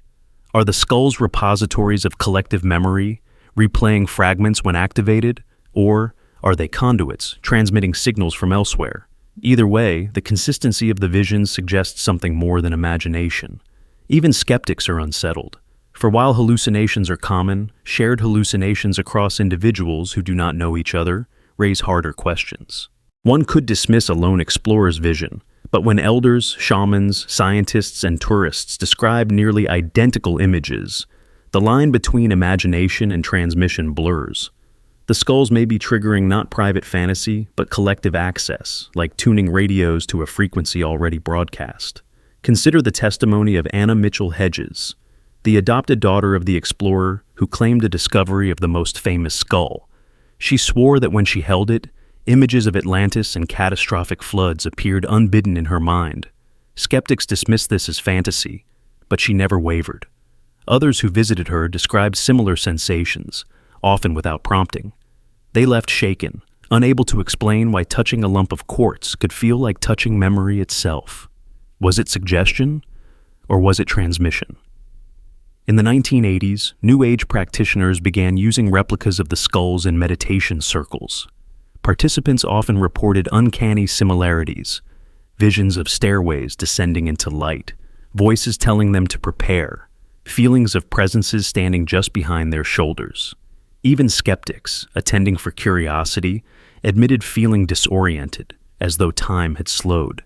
Are the skulls repositories of collective memory, replaying fragments when activated, or are they conduits, transmitting signals from elsewhere? Either way, the consistency of the visions suggests something more than imagination. Even skeptics are unsettled. For while hallucinations are common, shared hallucinations across individuals who do not know each other raise harder questions. One could dismiss a lone explorer's vision, But when elders, shamans, scientists, and tourists describe nearly identical images, the line between imagination and transmission blurs. The skulls may be triggering not private fantasy, but collective access, like tuning radios to a frequency already broadcast. Consider the testimony of Anna Mitchell Hedges, the adopted daughter of the explorer who claimed a discovery of the most famous skull. She swore that when she held it, images of Atlantis and catastrophic floods appeared unbidden in her mind. Skeptics dismissed this as fantasy, but she never wavered. Others who visited her described similar sensations, often without prompting. They left shaken, unable to explain why touching a lump of quartz could feel like touching memory itself. Was it suggestion, or was it transmission? In the 1980s, New Age practitioners began using replicas of the skulls in meditation circles. Participants often reported uncanny similarities, visions of stairways descending into light, voices telling them to prepare, feelings of presences standing just behind their shoulders. Even skeptics, attending for curiosity, admitted feeling disoriented, as though time had slowed.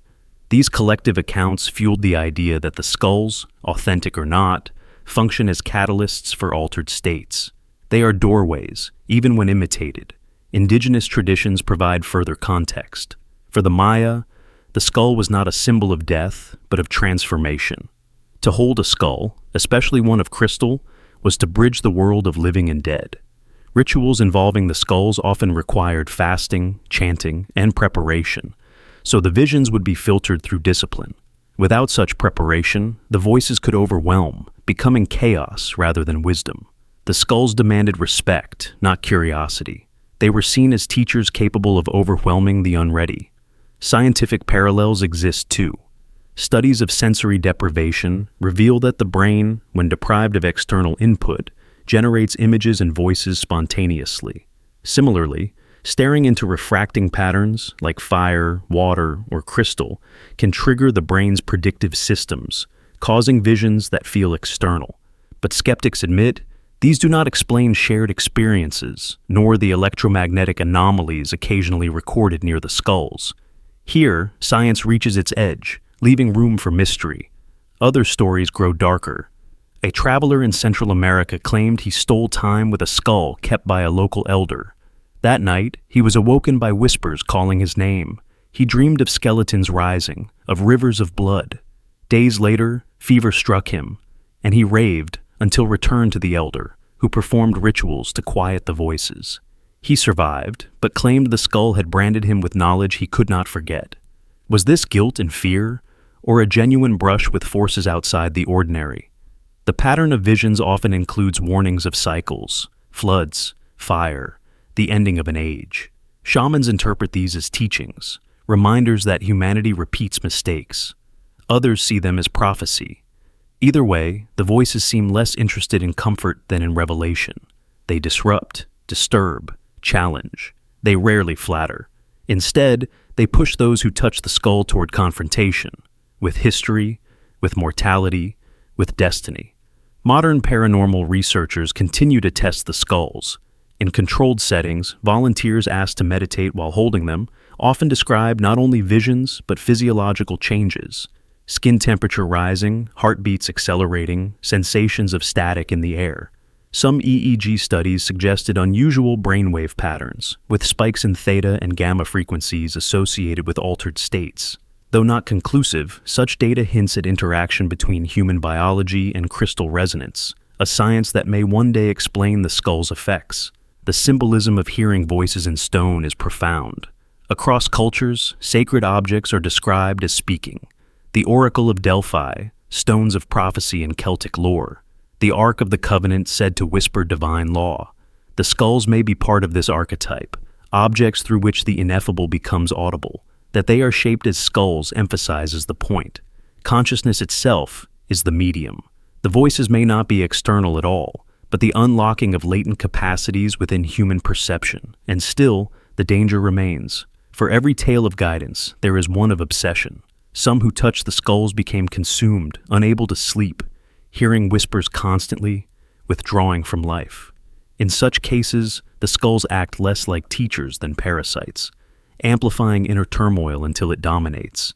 These collective accounts fueled the idea that the skulls, authentic or not, function as catalysts for altered states. They are doorways, even when imitated. Indigenous traditions provide further context. For the Maya, the skull was not a symbol of death, but of transformation. To hold a skull, especially one of crystal, was to bridge the world of living and dead. Rituals involving the skulls often required fasting, chanting, and preparation, so the visions would be filtered through discipline. Without such preparation, the voices could overwhelm, becoming chaos rather than wisdom. The skulls demanded respect, not curiosity. They were seen as teachers capable of overwhelming the unready. Scientific parallels exist too. Studies of sensory deprivation reveal that the brain, when deprived of external input, generates images and voices spontaneously. Similarly, staring into refracting patterns like fire, water, or crystal can trigger the brain's predictive systems, causing visions that feel external. But skeptics admit these do not explain shared experiences, nor the electromagnetic anomalies occasionally recorded near the skulls. Here, science reaches its edge, leaving room for mystery. Other stories grow darker. A traveler in Central America claimed he stole time with a skull kept by a local elder. That night, he was awoken by whispers calling his name. He dreamed of skeletons rising, of rivers of blood. Days later, fever struck him, and he raved until returned to the elder, who performed rituals to quiet the voices. He survived, but claimed the skull had branded him with knowledge he could not forget. Was this guilt and fear, or a genuine brush with forces outside the ordinary? The pattern of visions often includes warnings of cycles, floods, fire, the ending of an age. Shamans interpret these as teachings, reminders that humanity repeats mistakes. Others see them as prophecy. Either way, the voices seem less interested in comfort than in revelation. They disrupt, disturb, challenge. They rarely flatter. Instead, they push those who touch the skull toward confrontation, with history, with mortality, with destiny. Modern paranormal researchers continue to test the skulls. In controlled settings, volunteers asked to meditate while holding them often describe not only visions but physiological changes. Skin temperature rising, heartbeats accelerating, sensations of static in the air. Some EEG studies suggested unusual brainwave patterns, with spikes in theta and gamma frequencies associated with altered states. Though not conclusive, such data hints at interaction between human biology and crystal resonance, a science that may one day explain the skull's effects. The symbolism of hearing voices in stone is profound. Across cultures, sacred objects are described as speaking. The Oracle of Delphi, stones of prophecy in Celtic lore. The Ark of the Covenant said to whisper divine law. The skulls may be part of this archetype, objects through which the ineffable becomes audible. That they are shaped as skulls emphasizes the point. Consciousness itself is the medium. The voices may not be external at all, but the unlocking of latent capacities within human perception. And still, the danger remains. For every tale of guidance, there is one of obsession. Some who touched the skulls became consumed, unable to sleep, hearing whispers constantly, withdrawing from life. In such cases, the skulls act less like teachers than parasites, amplifying inner turmoil until it dominates.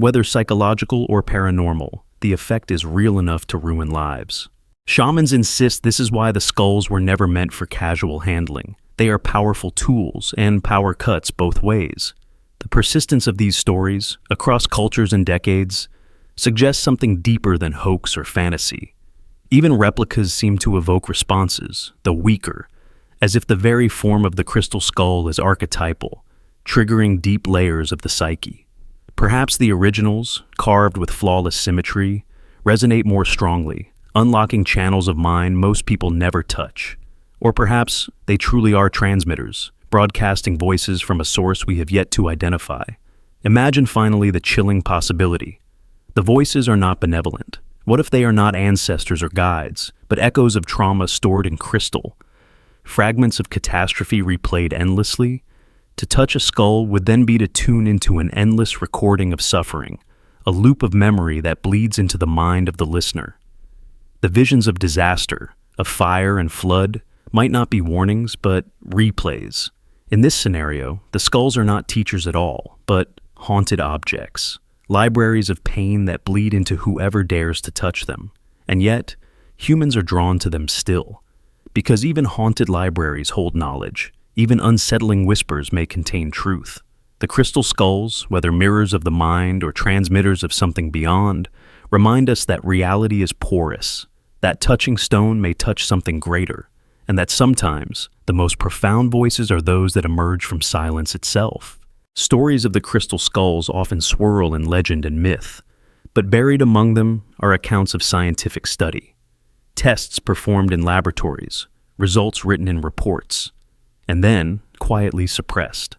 Whether psychological or paranormal, the effect is real enough to ruin lives. Shamans insist this is why the skulls were never meant for casual handling. They are powerful tools, and power cuts both ways. The persistence of these stories, across cultures and decades, suggests something deeper than hoax or fantasy. Even replicas seem to evoke responses, though weaker, as if the very form of the crystal skull is archetypal, triggering deep layers of the psyche. Perhaps the originals, carved with flawless symmetry, resonate more strongly, unlocking channels of mind most people never touch. Or perhaps they truly are transmitters, broadcasting voices from a source we have yet to identify. Imagine finally the chilling possibility. The voices are not benevolent. What if they are not ancestors or guides, but echoes of trauma stored in crystal? Fragments of catastrophe replayed endlessly? To touch a skull would then be to tune into an endless recording of suffering, a loop of memory that bleeds into the mind of the listener. The visions of disaster, of fire and flood, might not be warnings, but replays. In this scenario, the skulls are not teachers at all, but haunted objects, libraries of pain that bleed into whoever dares to touch them. And yet, humans are drawn to them still, because even haunted libraries hold knowledge. Even unsettling whispers may contain truth. The crystal skulls, whether mirrors of the mind or transmitters of something beyond, remind us that reality is porous, that touching stone may touch something greater, and that sometimes the most profound voices are those that emerge from silence itself. Stories of the crystal skulls often swirl in legend and myth, but buried among them are accounts of scientific study. Tests performed in laboratories, results written in reports, and then quietly suppressed.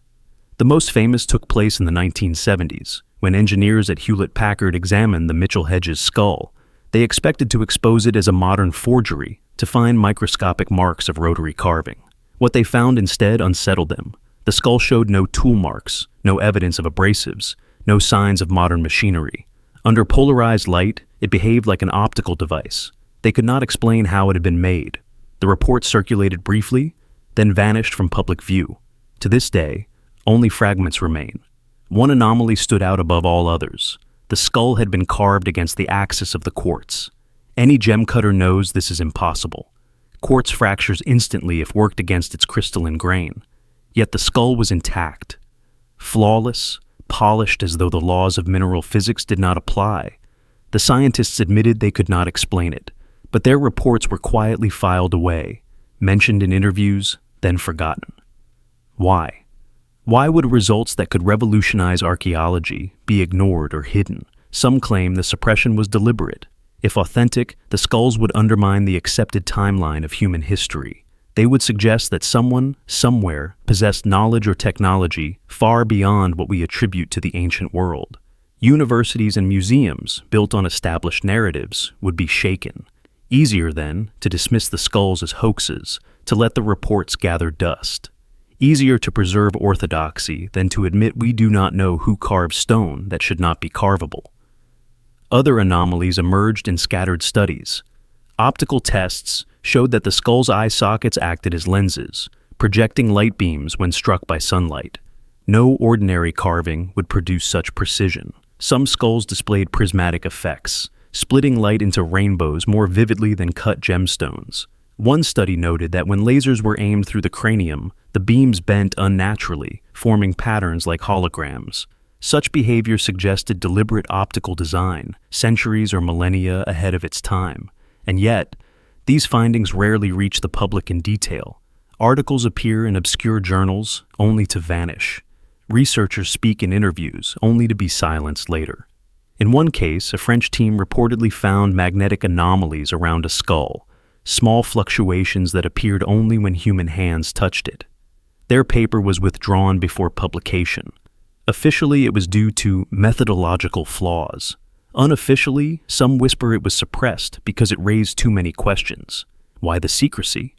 The most famous took place in the 1970s, when engineers at Hewlett-Packard examined the Mitchell-Hedges skull. They expected to expose it as a modern forgery to find microscopic marks of rotary carving. What they found instead unsettled them. The skull showed no tool marks, no evidence of abrasives, no signs of modern machinery. Under polarized light, it behaved like an optical device. They could not explain how it had been made. The report circulated briefly, then vanished from public view. To this day, only fragments remain. One anomaly stood out above all others. The skull had been carved against the axis of the quartz. Any gem cutter knows this is impossible. Quartz fractures instantly if worked against its crystalline grain. Yet the skull was intact, flawless, polished as though the laws of mineral physics did not apply. The scientists admitted they could not explain it, but their reports were quietly filed away, mentioned in interviews, then forgotten. Why? Why would results that could revolutionize archaeology be ignored or hidden? Some claim the suppression was deliberate. If authentic, the skulls would undermine the accepted timeline of human history. They would suggest that someone, somewhere, possessed knowledge or technology far beyond what we attribute to the ancient world. Universities and museums, built on established narratives, would be shaken. Easier, then, to dismiss the skulls as hoaxes, to let the reports gather dust. Easier to preserve orthodoxy than to admit we do not know who carved stone that should not be carvable. Other anomalies emerged in scattered studies. Optical tests showed that the skull's eye sockets acted as lenses, projecting light beams when struck by sunlight. No ordinary carving would produce such precision. Some skulls displayed prismatic effects, splitting light into rainbows more vividly than cut gemstones. One study noted that when lasers were aimed through the cranium, the beams bent unnaturally, forming patterns like holograms. Such behavior suggested deliberate optical design, centuries or millennia ahead of its time. And yet, these findings rarely reach the public in detail. Articles appear in obscure journals, only to vanish. Researchers speak in interviews, only to be silenced later. In one case, a French team reportedly found magnetic anomalies around a skull, small fluctuations that appeared only when human hands touched it. Their paper was withdrawn before publication. Officially, it was due to methodological flaws. Unofficially, some whisper it was suppressed because it raised too many questions. Why the secrecy?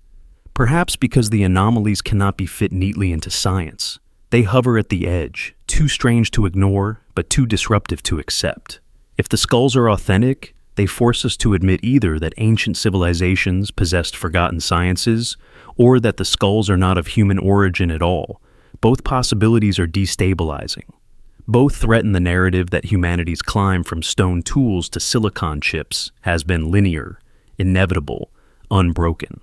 Perhaps because the anomalies cannot be fit neatly into science. They hover at the edge, too strange to ignore, but too disruptive to accept. If the skulls are authentic, they force us to admit either that ancient civilizations possessed forgotten sciences, or that the skulls are not of human origin at all. Both possibilities are destabilizing. Both threaten the narrative that humanity's climb from stone tools to silicon chips has been linear, inevitable, unbroken.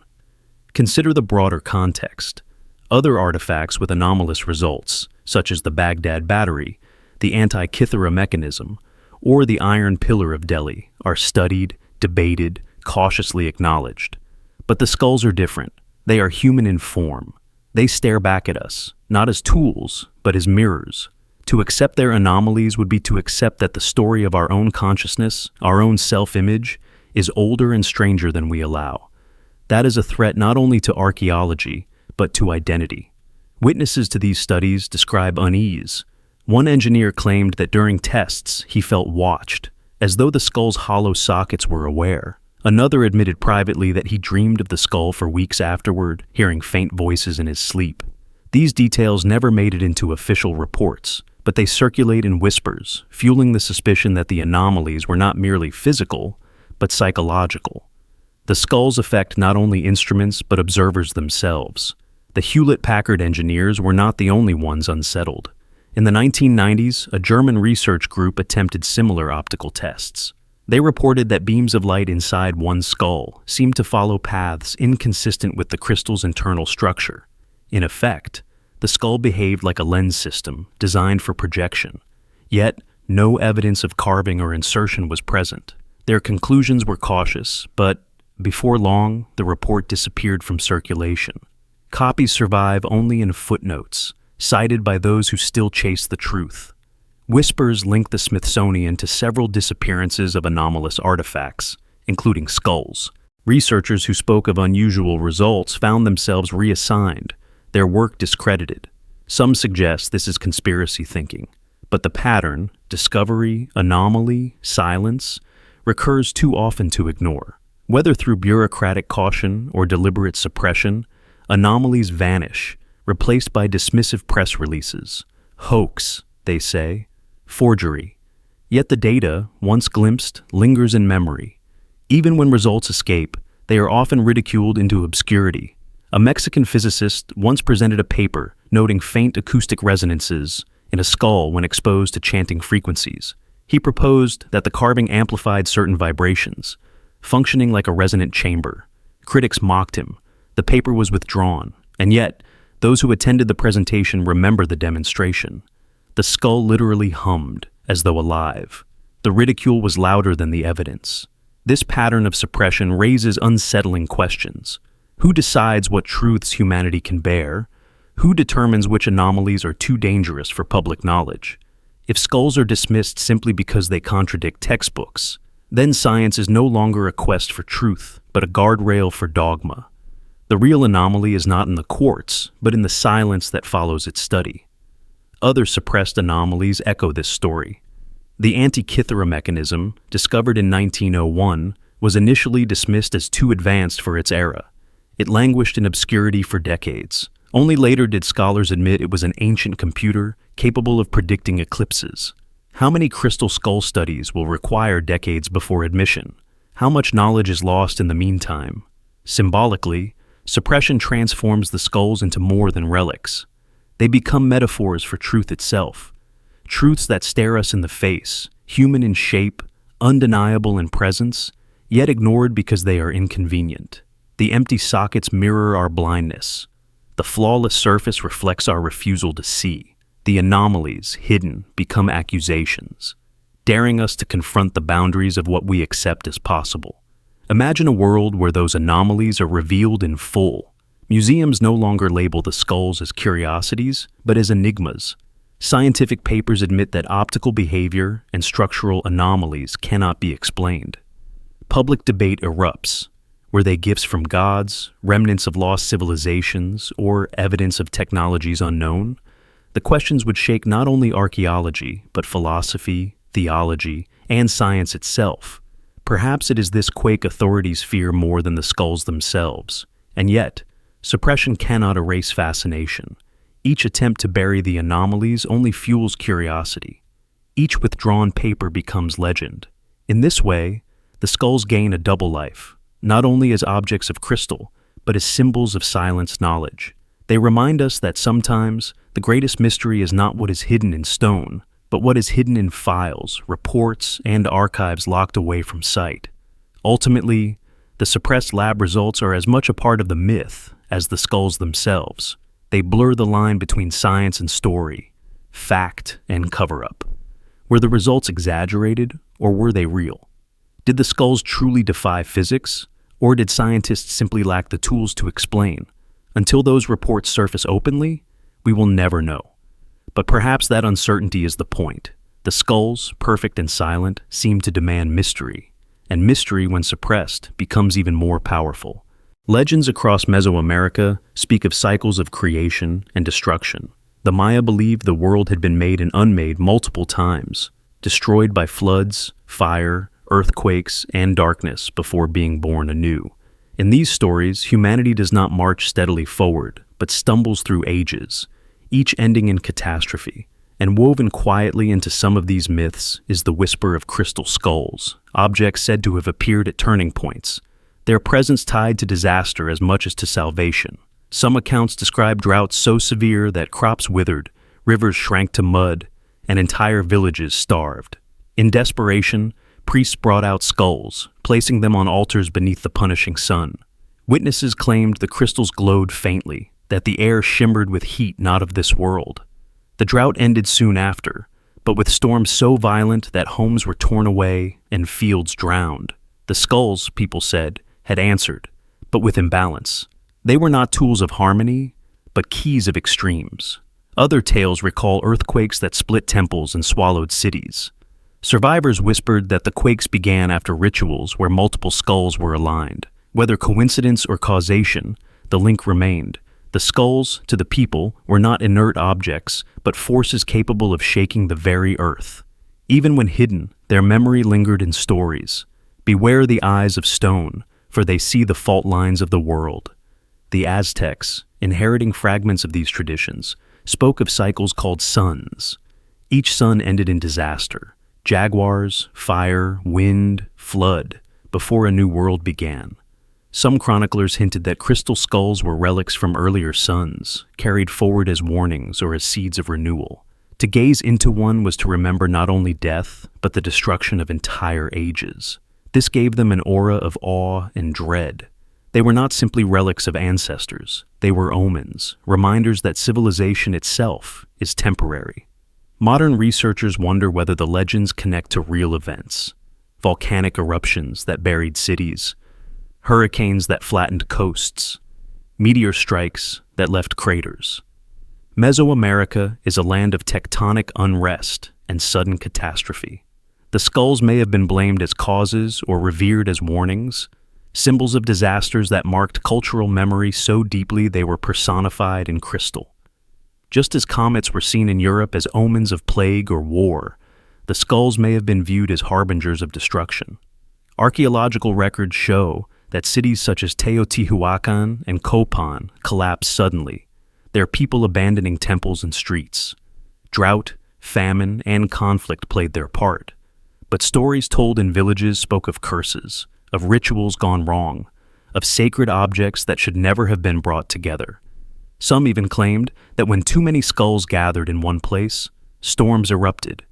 Consider the broader context. Other artifacts with anomalous results, such as the Baghdad battery, the Antikythera mechanism, or the Iron Pillar of Delhi, are studied, debated, cautiously acknowledged. But the skulls are different. They are human in form. They stare back at us, not as tools, but as mirrors. To accept their anomalies would be to accept that the story of our own consciousness, our own self-image, is older and stranger than we allow. That is a threat not only to archaeology, but to identity. Witnesses to these studies describe unease. One engineer claimed that during tests he felt watched, as though the skull's hollow sockets were aware. Another admitted privately that he dreamed of the skull for weeks afterward, hearing faint voices in his sleep. These details never made it into official reports, but they circulate in whispers, fueling the suspicion that the anomalies were not merely physical, but psychological. The skulls affect not only instruments but observers themselves. The Hewlett-Packard engineers were not the only ones unsettled. In the 1990s, a German research group attempted similar optical tests. They reported that beams of light inside one skull seemed to follow paths inconsistent with the crystal's internal structure. In effect, the skull behaved like a lens system designed for projection. Yet, no evidence of carving or insertion was present. Their conclusions were cautious, but before long, the report disappeared from circulation. Copies survive only in footnotes, cited by those who still chase the truth. Whispers link the Smithsonian to several disappearances of anomalous artifacts, including skulls. Researchers who spoke of unusual results found themselves reassigned, their work discredited. Some suggest this is conspiracy thinking, but the pattern, discovery, anomaly, silence, recurs too often to ignore. Whether through bureaucratic caution or deliberate suppression, anomalies vanish, replaced by dismissive press releases. Hoax, they say. Forgery. Yet the data, once glimpsed, lingers in memory. Even when results escape, they are often ridiculed into obscurity. A Mexican physicist once presented a paper noting faint acoustic resonances in a skull when exposed to chanting frequencies. He proposed that the carving amplified certain vibrations, functioning like a resonant chamber. Critics mocked him. The paper was withdrawn, and yet, those who attended the presentation remember the demonstration. The skull literally hummed, as though alive. The ridicule was louder than the evidence. This pattern of suppression raises unsettling questions. Who decides what truths humanity can bear? Who determines which anomalies are too dangerous for public knowledge? If skulls are dismissed simply because they contradict textbooks, then science is no longer a quest for truth, but a guardrail for dogma. The real anomaly is not in the quartz, but in the silence that follows its study. Other suppressed anomalies echo this story. The Antikythera mechanism, discovered in 1901, was initially dismissed as too advanced for its era. It languished in obscurity for decades. Only later did scholars admit it was an ancient computer capable of predicting eclipses. How many crystal skull studies will require decades before admission? How much knowledge is lost in the meantime? Symbolically, suppression transforms the skulls into more than relics. They become metaphors for truth itself. Truths that stare us in the face, human in shape, undeniable in presence, yet ignored because they are inconvenient. The empty sockets mirror our blindness. The flawless surface reflects our refusal to see. The anomalies, hidden, become accusations, daring us to confront the boundaries of what we accept as possible. Imagine a world where those anomalies are revealed in full. Museums no longer label the skulls as curiosities, but as enigmas. Scientific papers admit that optical behavior and structural anomalies cannot be explained. Public debate erupts. Were they gifts from gods, remnants of lost civilizations, or evidence of technologies unknown? The questions would shake not only archaeology, but philosophy, theology, and science itself. Perhaps it is this quake authorities fear more than the skulls themselves. And yet, suppression cannot erase fascination. Each attempt to bury the anomalies only fuels curiosity. Each withdrawn paper becomes legend. In this way, the skulls gain a double life, not only as objects of crystal, but as symbols of silenced knowledge. They remind us that sometimes the greatest mystery is not what is hidden in stone, but what is hidden in files, reports, and archives locked away from sight. Ultimately, the suppressed lab results are as much a part of the myth as the skulls themselves. They blur the line between science and story, fact and cover-up. Were the results exaggerated, or were they real? Did the skulls truly defy physics, or did scientists simply lack the tools to explain? Until those reports surface openly, we will never know. But perhaps that uncertainty is the point. The skulls, perfect and silent, seem to demand mystery, and mystery, when suppressed, becomes even more powerful. Legends across Mesoamerica speak of cycles of creation and destruction. The Maya believed the world had been made and unmade multiple times, destroyed by floods, fire, earthquakes, and darkness before being born anew. In these stories, humanity does not march steadily forward, but stumbles through ages, each ending in catastrophe. And woven quietly into some of these myths is the whisper of crystal skulls, objects said to have appeared at turning points, their presence tied to disaster as much as to salvation. Some accounts describe droughts so severe that crops withered, rivers shrank to mud, and entire villages starved. In desperation, priests brought out skulls, placing them on altars beneath the punishing sun. Witnesses claimed the crystals glowed faintly, that the air shimmered with heat not of this world. The drought ended soon after, but with storms so violent that homes were torn away and fields drowned. The skulls, people said, had answered, but with imbalance. They were not tools of harmony, but keys of extremes. Other tales recall earthquakes that split temples and swallowed cities. Survivors whispered that the quakes began after rituals where multiple skulls were aligned. Whether coincidence or causation, the link remained. The skulls, to the people, were not inert objects, but forces capable of shaking the very earth. Even when hidden, their memory lingered in stories. Beware the eyes of stone, for they see the fault lines of the world. The Aztecs, inheriting fragments of these traditions, spoke of cycles called suns. Each sun ended in disaster. Jaguars, fire, wind, flood, before a new world began. Some chroniclers hinted that crystal skulls were relics from earlier suns, carried forward as warnings or as seeds of renewal. To gaze into one was to remember not only death, but the destruction of entire ages. This gave them an aura of awe and dread. They were not simply relics of ancestors. They were omens, reminders that civilization itself is temporary. Modern researchers wonder whether the legends connect to real events. Volcanic eruptions that buried cities, hurricanes that flattened coasts, meteor strikes that left craters. Mesoamerica is a land of tectonic unrest and sudden catastrophe. The skulls may have been blamed as causes or revered as warnings, symbols of disasters that marked cultural memory so deeply they were personified in crystal. Just as comets were seen in Europe as omens of plague or war, the skulls may have been viewed as harbingers of destruction. Archaeological records show that cities such as Teotihuacan and Copan collapsed suddenly, their people abandoning temples and streets. Drought, famine, and conflict played their part. But stories told in villages spoke of curses, of rituals gone wrong, of sacred objects that should never have been brought together. Some even claimed that when too many skulls gathered in one place, storms erupted,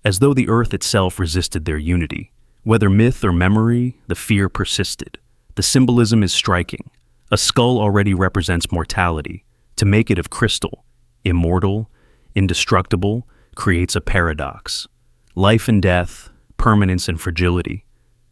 as though the earth itself resisted their unity. Whether myth or memory, the fear persisted. The symbolism is striking. A skull already represents mortality. To make it of crystal, immortal, indestructible, creates a paradox. Life and death, permanence and fragility,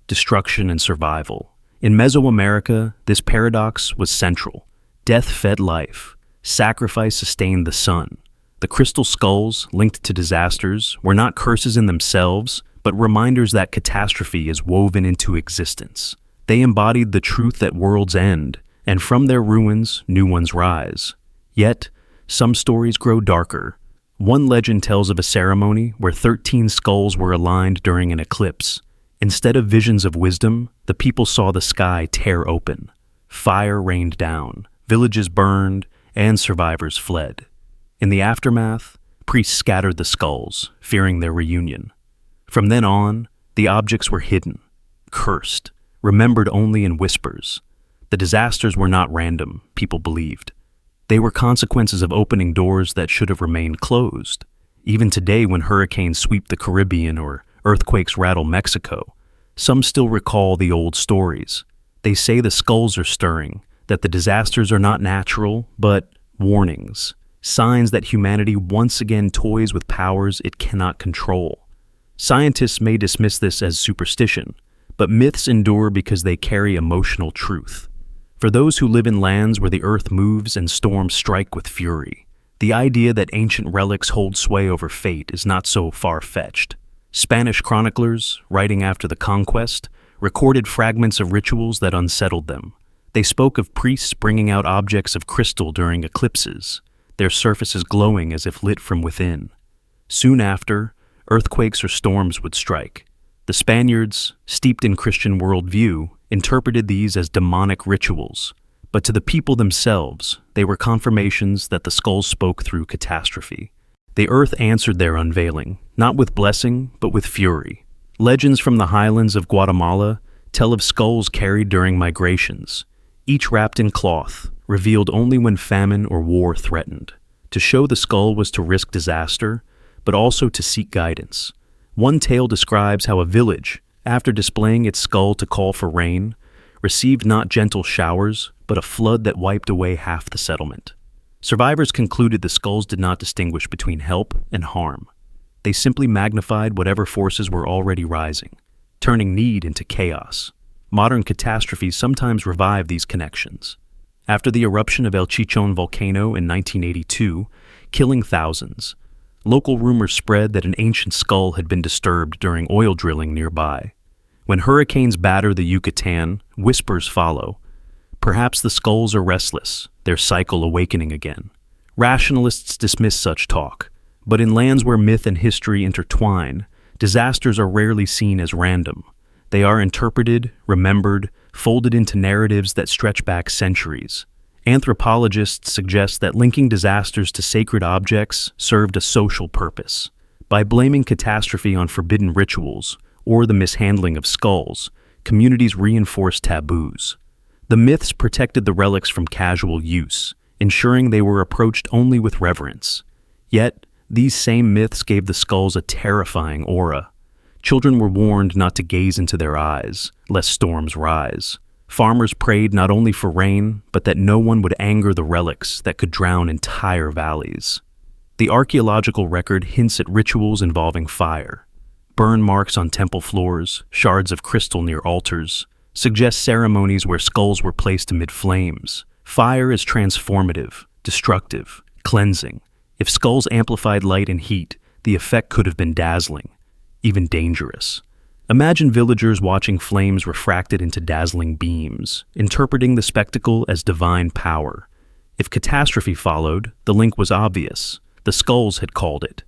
destruction and survival. In Mesoamerica, this paradox was central. Death fed life. Sacrifice sustained the sun. The crystal skulls, linked to disasters, were not curses in themselves, but reminders that catastrophe is woven into existence. They embodied the truth that worlds end, and from their ruins, new ones rise. Yet, some stories grow darker. One legend tells of a ceremony where 13 skulls were aligned during an eclipse. Instead of visions of wisdom, the people saw the sky tear open. Fire rained down, villages burned, and survivors fled. In the aftermath, priests scattered the skulls, fearing their reunion. From then on, the objects were hidden, cursed, remembered only in whispers. The disasters were not random, people believed. They were consequences of opening doors that should have remained closed. Even today, when hurricanes sweep the Caribbean or earthquakes rattle Mexico, some still recall the old stories. They say the skulls are stirring, that the disasters are not natural, but warnings, signs that humanity once again toys with powers it cannot control. Scientists may dismiss this as superstition, but myths endure because they carry emotional truth. For those who live in lands where the earth moves and storms strike with fury, the idea that ancient relics hold sway over fate is not so far-fetched. Spanish chroniclers, writing after the conquest, recorded fragments of rituals that unsettled them. They spoke of priests bringing out objects of crystal during eclipses, their surfaces glowing as if lit from within. Soon after, earthquakes or storms would strike. The Spaniards, steeped in Christian worldview, interpreted these as demonic rituals, but to the people themselves, they were confirmations that the skulls spoke through catastrophe. The earth answered their unveiling, not with blessing, but with fury. Legends from the highlands of Guatemala tell of skulls carried during migrations, each wrapped in cloth, revealed only when famine or war threatened. To show the skull was to risk disaster, but also to seek guidance. One tale describes how a village, after displaying its skull to call for rain, received not gentle showers, but a flood that wiped away half the settlement. Survivors concluded the skulls did not distinguish between help and harm. They simply magnified whatever forces were already rising, turning need into chaos. Modern catastrophes sometimes revive these connections. After the eruption of El Chichon volcano in 1982, killing thousands, local rumors spread that an ancient skull had been disturbed during oil drilling nearby. When hurricanes batter the Yucatan, whispers follow. Perhaps the skulls are restless, their cycle awakening again. Rationalists dismiss such talk, but in lands where myth and history intertwine, disasters are rarely seen as random. They are interpreted, remembered, folded into narratives that stretch back centuries. Anthropologists suggest that linking disasters to sacred objects served a social purpose. By blaming catastrophe on forbidden rituals or the mishandling of skulls, communities reinforced taboos. The myths protected the relics from casual use, ensuring they were approached only with reverence. Yet, these same myths gave the skulls a terrifying aura. Children were warned not to gaze into their eyes, lest storms rise. Farmers prayed not only for rain, but that no one would anger the relics that could drown entire valleys. The archaeological record hints at rituals involving fire. Burn marks on temple floors, shards of crystal near altars, suggest ceremonies where skulls were placed amid flames. Fire is transformative, destructive, cleansing. If skulls amplified light and heat, the effect could have been dazzling, even dangerous. Imagine villagers watching flames refracted into dazzling beams, interpreting the spectacle as divine power. If catastrophe followed, the link was obvious. The skulls had called it.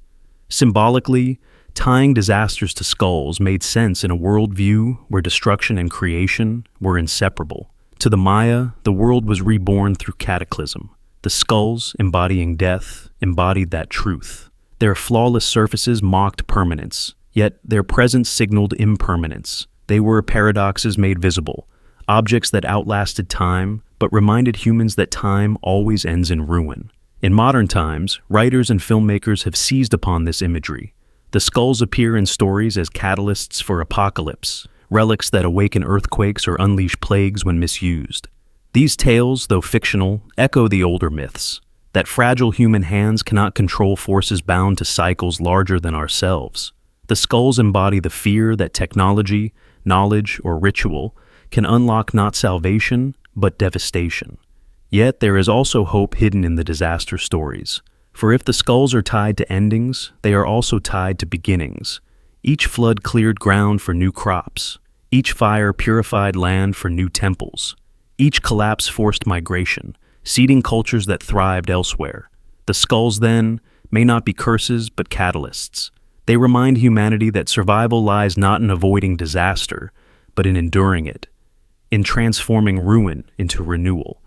Symbolically, tying disasters to skulls made sense in a worldview where destruction and creation were inseparable. To the Maya, the world was reborn through cataclysm. The skulls, embodying death, embodied that truth. Their flawless surfaces mocked permanence, yet their presence signaled impermanence. They were paradoxes made visible, objects that outlasted time, but reminded humans that time always ends in ruin. In modern times, writers and filmmakers have seized upon this imagery. The skulls appear in stories as catalysts for apocalypse, relics that awaken earthquakes or unleash plagues when misused. These tales, though fictional, echo the older myths, that fragile human hands cannot control forces bound to cycles larger than ourselves. The skulls embody the fear that technology, knowledge, or ritual can unlock not salvation, but devastation. Yet there is also hope hidden in the disaster stories. For if the skulls are tied to endings, they are also tied to beginnings. Each flood cleared ground for new crops. Each fire purified land for new temples. Each collapse forced migration, seeding cultures that thrived elsewhere. The skulls, then, may not be curses, but catalysts. They remind humanity that survival lies not in avoiding disaster, but in enduring it, in transforming ruin into renewal.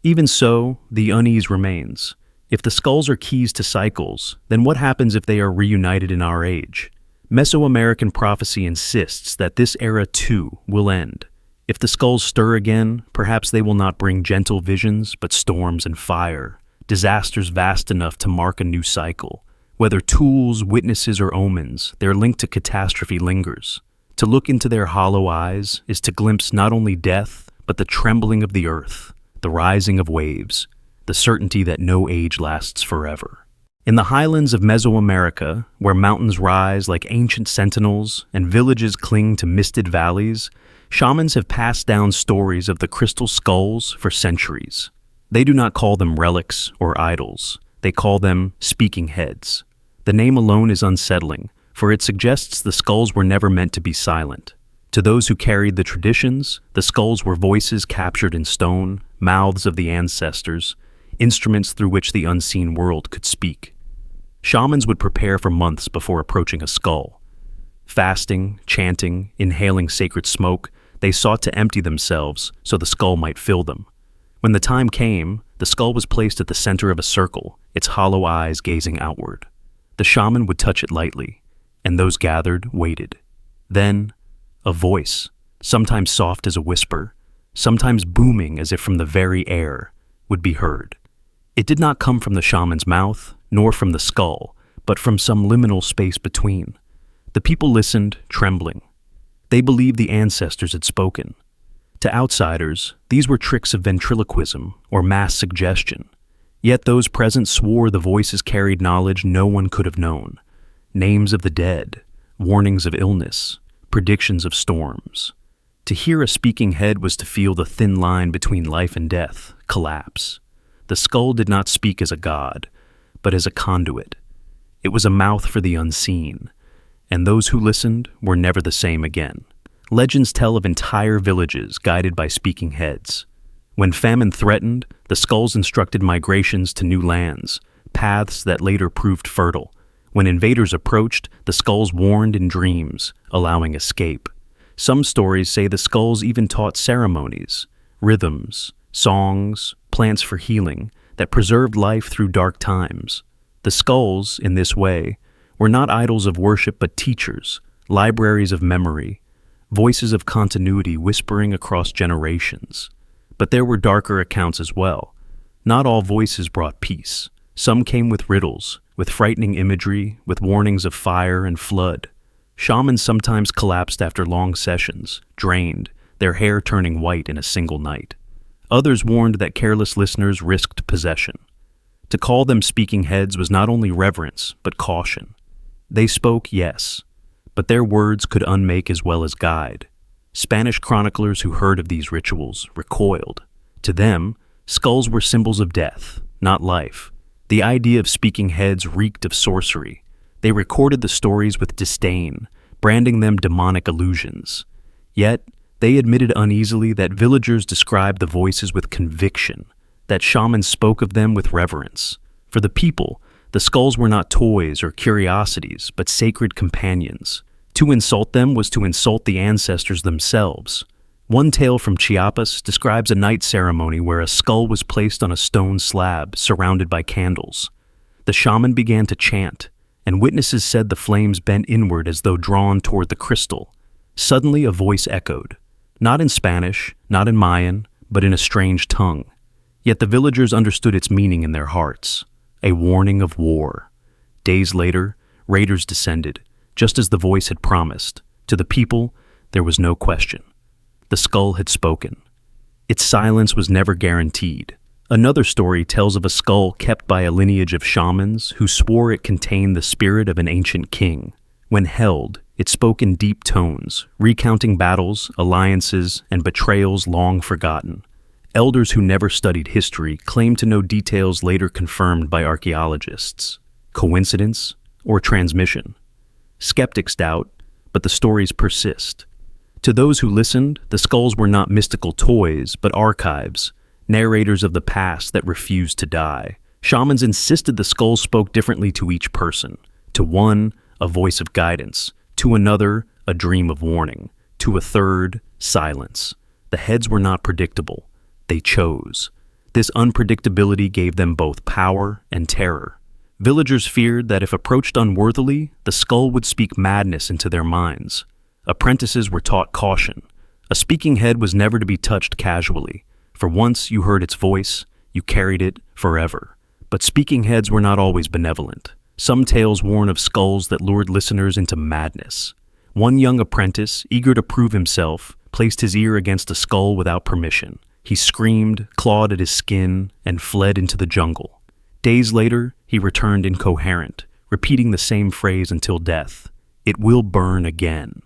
Even so, the unease remains. If the skulls are keys to cycles, then what happens if they are reunited in our age? Mesoamerican prophecy insists that this era too will end. If the skulls stir again, perhaps they will not bring gentle visions, but storms and fire, disasters vast enough to mark a new cycle. Whether tools, witnesses, or omens, their link to catastrophe lingers. To look into their hollow eyes is to glimpse not only death, but the trembling of the earth, the rising of waves, the certainty that no age lasts forever. In the highlands of Mesoamerica, where mountains rise like ancient sentinels and villages cling to misted valleys, shamans have passed down stories of the crystal skulls for centuries. They do not call them relics or idols. They call them speaking heads. The name alone is unsettling, for it suggests the skulls were never meant to be silent. To those who carried the traditions, the skulls were voices captured in stone, mouths of the ancestors, instruments through which the unseen world could speak. Shamans would prepare for months before approaching a skull. Fasting, chanting, inhaling sacred smoke, they sought to empty themselves so the skull might fill them. When the time came, the skull was placed at the center of a circle, its hollow eyes gazing outward. The shaman would touch it lightly, and those gathered waited. Then, a voice, sometimes soft as a whisper, sometimes booming as if from the very air, would be heard. It did not come from the shaman's mouth, nor from the skull, but from some liminal space between. The people listened, trembling. They believed the ancestors had spoken. To outsiders, these were tricks of ventriloquism or mass suggestion. Yet those present swore the voices carried knowledge no one could have known. Names of the dead, warnings of illness, predictions of storms. To hear a speaking head was to feel the thin line between life and death collapse. The skull did not speak as a god, but as a conduit. It was a mouth for the unseen, and those who listened were never the same again. Legends tell of entire villages guided by speaking heads. When famine threatened, the skulls instructed migrations to new lands, paths that later proved fertile. When invaders approached, the skulls warned in dreams, allowing escape. Some stories say the skulls even taught ceremonies, rhythms, songs, plants for healing that preserved life through dark times. The skulls, in this way, were not idols of worship but teachers, libraries of memory, voices of continuity whispering across generations. But there were darker accounts as well. Not all voices brought peace. Some came with riddles, with frightening imagery, with warnings of fire and flood. Shamans sometimes collapsed after long sessions, drained, their hair turning white in a single night. Others warned that careless listeners risked possession. To call them speaking heads was not only reverence, but caution. They spoke, yes, but their words could unmake as well as guide. Spanish chroniclers who heard of these rituals recoiled. To them, skulls were symbols of death, not life. The idea of speaking heads reeked of sorcery. They recorded the stories with disdain, branding them demonic illusions. Yet, they admitted uneasily that villagers described the voices with conviction, that shamans spoke of them with reverence. For the people, the skulls were not toys or curiosities, but sacred companions. To insult them was to insult the ancestors themselves. One tale from Chiapas describes a night ceremony where a skull was placed on a stone slab surrounded by candles. The shaman began to chant, and witnesses said the flames bent inward as though drawn toward the crystal. Suddenly a voice echoed, not in Spanish, not in Mayan, but in a strange tongue. Yet the villagers understood its meaning in their hearts, a warning of war. Days later, raiders descended, just as the voice had promised. To the people, there was no question. The skull had spoken. Its silence was never guaranteed. Another story tells of a skull kept by a lineage of shamans who swore it contained the spirit of an ancient king. When held, it spoke in deep tones, recounting battles, alliances, and betrayals long forgotten. Elders who never studied history claim to know details later confirmed by archaeologists. Coincidence or transmission? Skeptics doubt, but the stories persist. To those who listened, the skulls were not mystical toys, but archives, narrators of the past that refused to die. Shamans insisted the skulls spoke differently to each person. To one, a voice of guidance. To another, a dream of warning. To a third, silence. The heads were not predictable. They chose. This unpredictability gave them both power and terror. Villagers feared that if approached unworthily, the skull would speak madness into their minds. Apprentices were taught caution. A speaking head was never to be touched casually, for once you heard its voice, you carried it forever. But speaking heads were not always benevolent. Some tales warn of skulls that lured listeners into madness. One young apprentice, eager to prove himself, placed his ear against a skull without permission. He screamed, clawed at his skin, and fled into the jungle. Days later, he returned incoherent, repeating the same phrase until death. "It will burn again."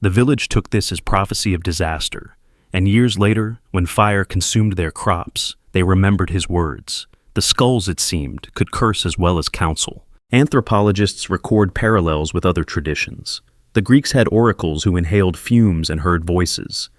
The village took this as prophecy of disaster, and years later, when fire consumed their crops, they remembered his words. The skulls, it seemed, could curse as well as counsel. Anthropologists record parallels with other traditions. The Greeks had oracles who inhaled fumes and heard voices.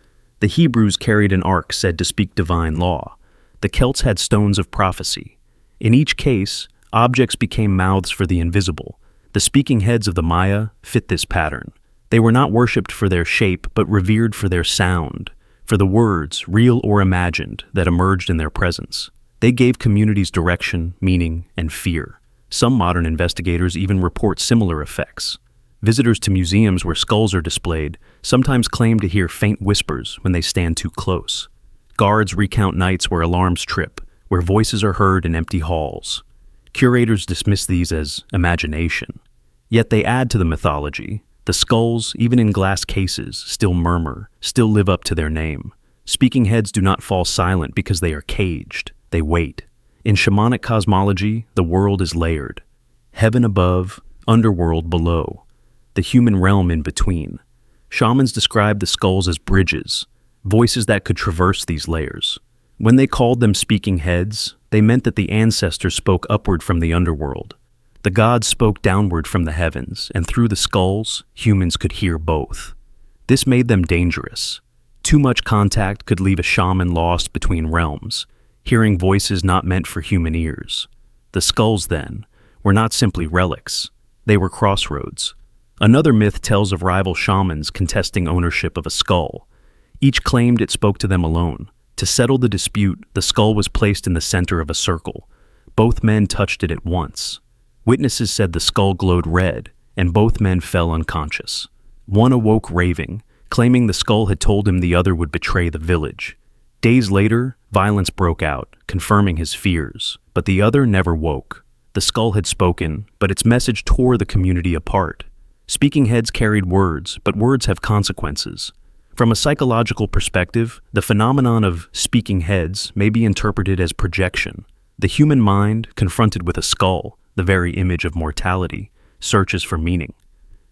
The Hebrews carried an ark said to speak divine law. The Celts had stones of prophecy. In each case, objects became mouths for the invisible. The speaking heads of the Maya fit this pattern. They were not worshipped for their shape, but revered for their sound, for the words, real or imagined, that emerged in their presence. They gave communities direction, meaning, and fear. Some modern investigators even report similar effects. Visitors to museums where skulls are displayed sometimes claim to hear faint whispers when they stand too close. Guards recount nights where alarms trip, where voices are heard in empty halls. Curators dismiss these as imagination. Yet they add to the mythology. The skulls, even in glass cases, still murmur, still live up to their name. Speaking heads do not fall silent because they are caged. They wait. In shamanic cosmology, the world is layered. Heaven above, underworld below. The human realm in between. Shamans describe the skulls as bridges, voices that could traverse these layers. When they called them speaking heads, they meant that the ancestors spoke upward from the underworld. The gods spoke downward from the heavens, and through the skulls, humans could hear both. This made them dangerous. Too much contact could leave a shaman lost between realms, hearing voices not meant for human ears. The skulls, then, were not simply relics. They were crossroads. Another myth tells of rival shamans contesting ownership of a skull. Each claimed it spoke to them alone. To settle the dispute, the skull was placed in the center of a circle. Both men touched it at once. Witnesses said the skull glowed red, and both men fell unconscious. One awoke raving, claiming the skull had told him the other would betray the village. Days later, violence broke out, confirming his fears, but the other never woke. The skull had spoken, but its message tore the community apart. Speaking heads carried words, but words have consequences. From a psychological perspective, the phenomenon of speaking heads may be interpreted as projection. The human mind, confronted with a skull, the very image of mortality, searches for meaning.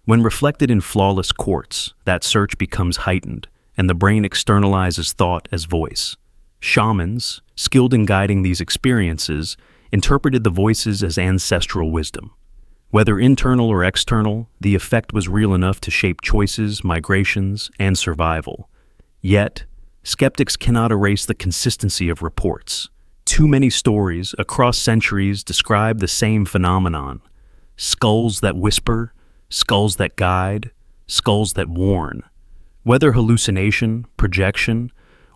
When reflected in flawless quartz, that search becomes heightened, and the brain externalizes thought as voice. Shamans, skilled in guiding these experiences, interpreted the voices as ancestral wisdom. Whether internal or external, the effect was real enough to shape choices, migrations, and survival. Yet, skeptics cannot erase the consistency of reports. Too many stories across centuries describe the same phenomenon. Skulls that whisper, skulls that guide, skulls that warn. Whether hallucination, projection,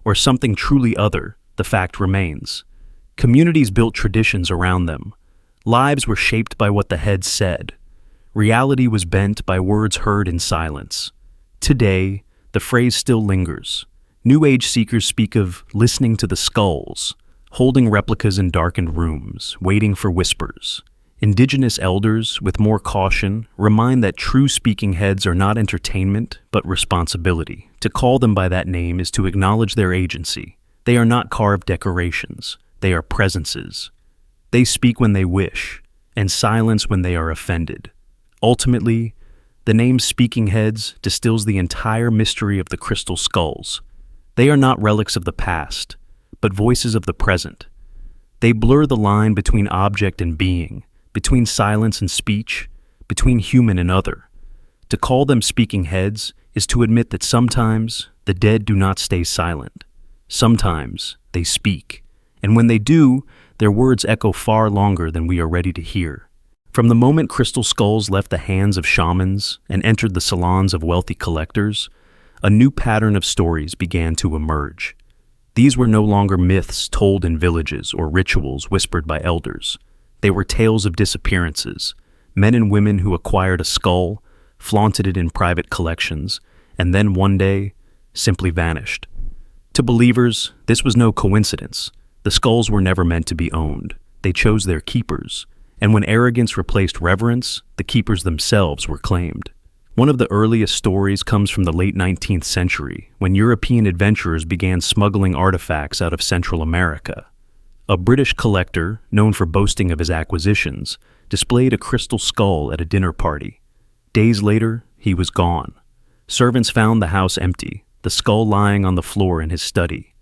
or something truly other, the fact remains. Communities built traditions around them. Lives were shaped by what the head said. Reality was bent by words heard in silence. Today, the phrase still lingers. New Age seekers speak of listening to the skulls, holding replicas in darkened rooms, waiting for whispers. Indigenous elders, with more caution, remind that true speaking heads are not entertainment, but responsibility. To call them by that name is to acknowledge their agency. They are not carved decorations. They are presences. They speak when they wish, and silence when they are offended. Ultimately, the name Speaking Heads distills the entire mystery of the crystal skulls. They are not relics of the past, but voices of the present. They blur the line between object and being, between silence and speech, between human and other. To call them speaking heads is to admit that sometimes the dead do not stay silent. Sometimes they speak, and when they do, their words echo far longer than we are ready to hear. From the moment crystal skulls left the hands of shamans and entered the salons of wealthy collectors, a new pattern of stories began to emerge. These were no longer myths told in villages or rituals whispered by elders. They were tales of disappearances, men and women who acquired a skull, flaunted it in private collections, and then one day simply vanished. To believers, this was no coincidence. The skulls were never meant to be owned. They chose their keepers, And when arrogance replaced reverence, the keepers themselves were claimed. One of the earliest stories comes from the late 19th century, when European adventurers began smuggling artifacts out of Central America. A British collector, known for boasting of his acquisitions, displayed a crystal skull at a dinner party. Days later, he was gone. Servants found the house empty, the skull lying on the floor in his study.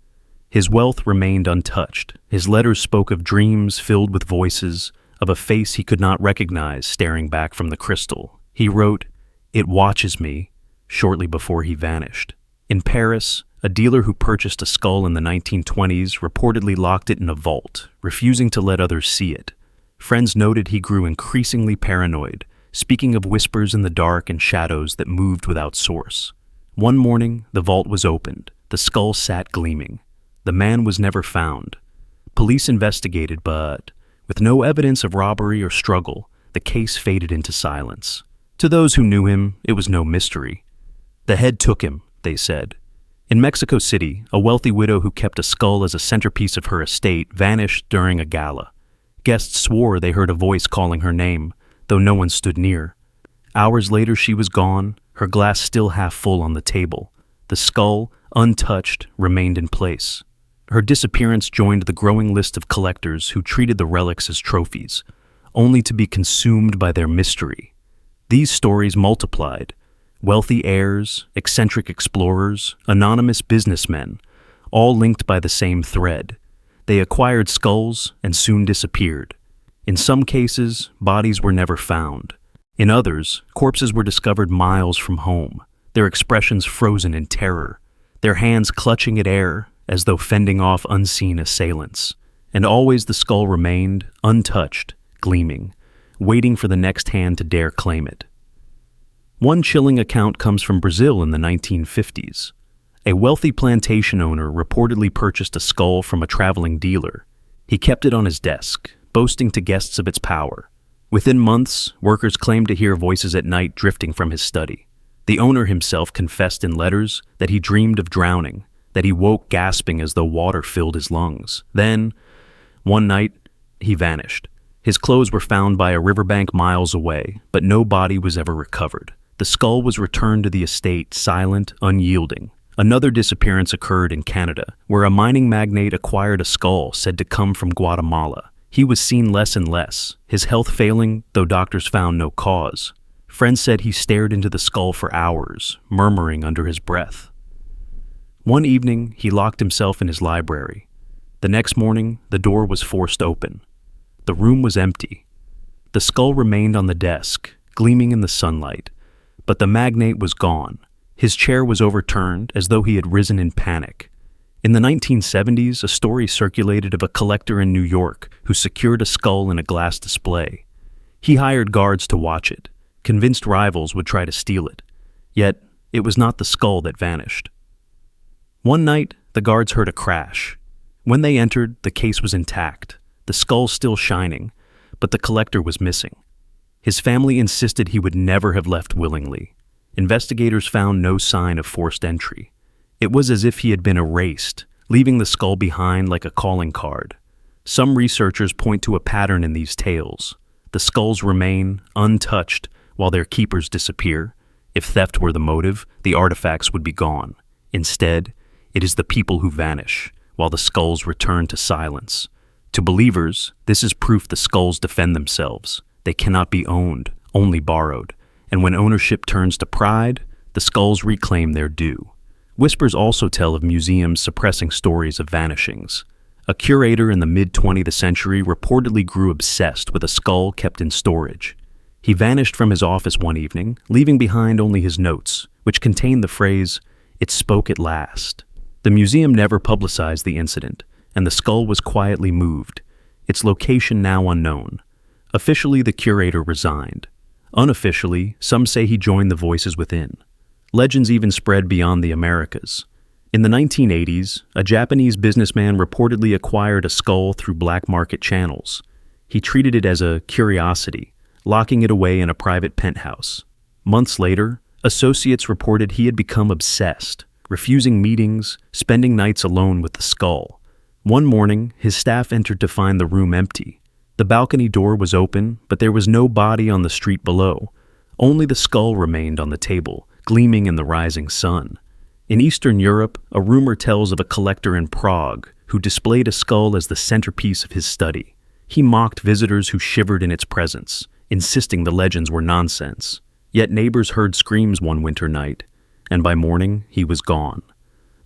His wealth remained untouched. His letters spoke of dreams filled with voices, of a face he could not recognize staring back from the crystal. He wrote, "It watches me," shortly before he vanished. In Paris, a dealer who purchased a skull in the 1920s reportedly locked it in a vault, refusing to let others see it. Friends noted he grew increasingly paranoid, speaking of whispers in the dark and shadows that moved without source. One morning, the vault was opened. The skull sat gleaming. The man was never found. Police investigated, but with no evidence of robbery or struggle, the case faded into silence. To those who knew him, it was no mystery. "The head took him," they said. In Mexico City, a wealthy widow who kept a skull as a centerpiece of her estate vanished during a gala. Guests swore they heard a voice calling her name, though no one stood near. Hours later, she was gone, her glass still half full on the table. The skull, untouched, remained in place. Her disappearance joined the growing list of collectors who treated the relics as trophies, only to be consumed by their mystery. These stories multiplied. Wealthy heirs, eccentric explorers, anonymous businessmen, all linked by the same thread. They acquired skulls and soon disappeared. In some cases, bodies were never found. In others, corpses were discovered miles from home, their expressions frozen in terror, their hands clutching at air as though fending off unseen assailants. And always the skull remained, untouched, gleaming, waiting for the next hand to dare claim it. One chilling account comes from Brazil in the 1950s. A wealthy plantation owner reportedly purchased a skull from a traveling dealer. He kept it on his desk, boasting to guests of its power. Within months, workers claimed to hear voices at night drifting from his study. The owner himself confessed in letters that he dreamed of drowning, that he woke gasping as though water filled his lungs. Then, one night, he vanished. His clothes were found by a riverbank miles away, but no body was ever recovered. The skull was returned to the estate, silent, unyielding. Another disappearance occurred in Canada, where a mining magnate acquired a skull said to come from Guatemala. He was seen less and less, his health failing, though doctors found no cause. Friends said he stared into the skull for hours, murmuring under his breath. One evening, he locked himself in his library. The next morning, the door was forced open. The room was empty. The skull remained on the desk, gleaming in the sunlight, but the magnate was gone. His chair was overturned as though he had risen in panic. In the 1970s, a story circulated of a collector in New York who secured a skull in a glass display. He hired guards to watch it, convinced rivals would try to steal it. Yet, it was not the skull that vanished. One night, the guards heard a crash. When they entered, the case was intact, the skull still shining, but the collector was missing. His family insisted he would never have left willingly. Investigators found no sign of forced entry. It was as if he had been erased, leaving the skull behind like a calling card. Some researchers point to a pattern in these tales. The skulls remain untouched while their keepers disappear. If theft were the motive, the artifacts would be gone. Instead, it is the people who vanish, while the skulls return to silence. To believers, this is proof the skulls defend themselves. They cannot be owned, only borrowed. And when ownership turns to pride, the skulls reclaim their due. Whispers also tell of museums suppressing stories of vanishings. A curator in the mid-20th century reportedly grew obsessed with a skull kept in storage. He vanished from his office one evening, leaving behind only his notes, which contained the phrase, "It spoke at last." The museum never publicized the incident, and the skull was quietly moved, its location now unknown. Officially, the curator resigned. Unofficially, some say he joined the voices within. Legends even spread beyond the Americas. In the 1980s, a Japanese businessman reportedly acquired a skull through black market channels. He treated it as a curiosity, locking it away in a private penthouse. Months later, associates reported he had become obsessed, refusing meetings, spending nights alone with the skull. One morning, his staff entered to find the room empty. The balcony door was open, but there was no body on the street below. Only the skull remained on the table, gleaming in the rising sun. In Eastern Europe, a rumor tells of a collector in Prague who displayed a skull as the centerpiece of his study. He mocked visitors who shivered in its presence, insisting the legends were nonsense. Yet neighbors heard screams one winter night, and by morning he was gone.